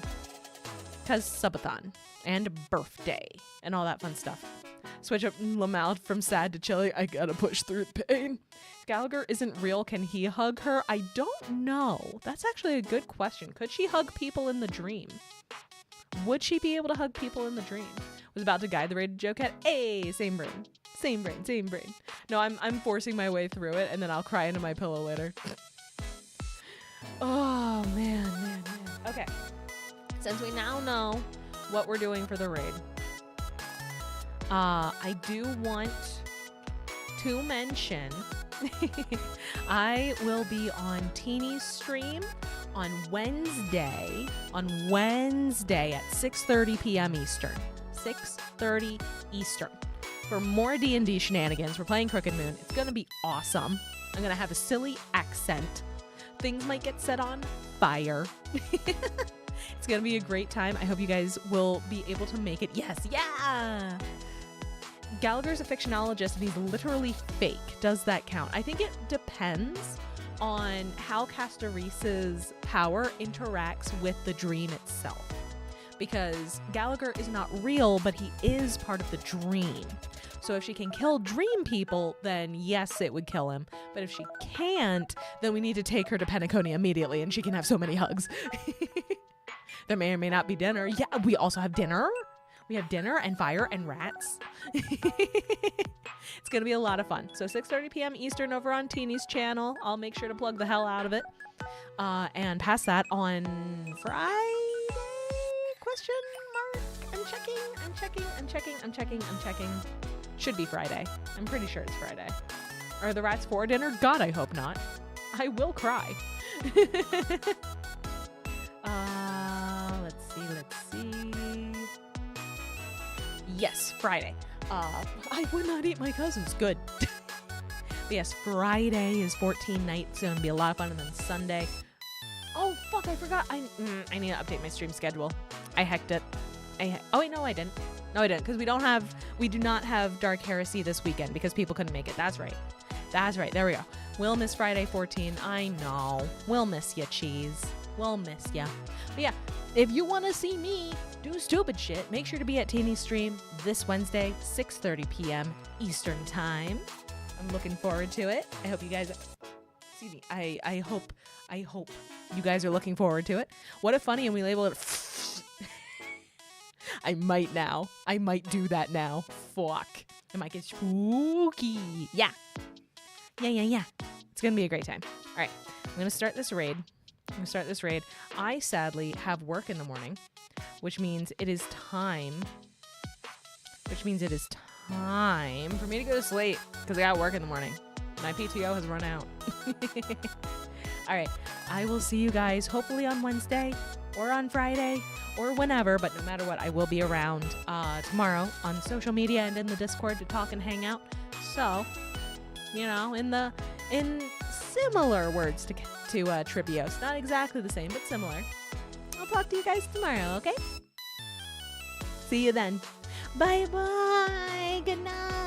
Because subathon and birthday and all that fun stuff. Switch up Lamal from sad to chilly. I gotta push through the pain. If Gallagher isn't real, can he hug her? I don't know. That's actually a good question. Could she hug people in the dream? Would she be able to hug people in the dream? Was about to guide the raid to Joe Cat. Hey, same brain. Same brain, same brain. No, I'm forcing my way through it and then I'll cry into my pillow later. Oh, man. Okay. Since we now know what we're doing for the raid, I do want to mention I will be on Teeny's stream on Wednesday at 6:30 p.m. Eastern. 6:30 Eastern. For more D&D shenanigans. We're playing Crooked Moon. It's going to be awesome. I'm going to have a silly accent. Things might get set on fire. It's going to be a great time. I hope you guys will be able to make it. Yes, yeah! Gallagher's a fictionologist and he's literally fake. Does that count? I think it depends on how Castarese's power interacts with the dream itself. Because Gallagher is not real, but he is part of the dream. So if she can kill dream people, then yes, it would kill him. But if she can't, then we need to take her to Penacony immediately and she can have so many hugs. There may or may not be dinner. Yeah, we also have dinner. We have dinner and fire and rats. It's going to be a lot of fun. So 6:30 p.m. Eastern over on Teeny's channel. I'll make sure to plug the hell out of it. And past that on Friday? Question mark? I'm checking. Should be Friday. I'm pretty sure it's Friday. Are the rats for dinner? God, I hope not. I will cry. Let's see. Yes, Friday. I would not eat my cousins. Good. But yes, Friday is 14 nights. It's going to be a lot of fun. And then Sunday. Oh, fuck, I forgot. I need to update my stream schedule. I hacked it. Oh, wait, no, I didn't. No, I didn't. Because we do not have Dark Heresy this weekend because people couldn't make it. That's right. There we go. We'll miss Friday 14. I know. We'll miss ya, cheese. We'll miss ya. But yeah, if you want to see me do stupid shit, make sure to be at Teeny's stream this Wednesday, 6:30 p.m. Eastern time. I'm looking forward to it. I hope you guys... Excuse me. I hope you guys are looking forward to it. What if funny and we label it... I might now. I might do that now. Fuck. It might get spooky. Yeah. It's going to be a great time. All right. I'm going to start this raid. I sadly have work in the morning, which means it is time for me to go to sleep because I got work in the morning. My PTO has run out. All right. I will see you guys hopefully on Wednesday or on Friday or whenever, but no matter what, I will be around tomorrow on social media and in the Discord to talk and hang out. So, you know, in similar words to Trivios. Not exactly the same, but similar. I'll talk to you guys tomorrow, okay? See you then. Bye-bye. Good night.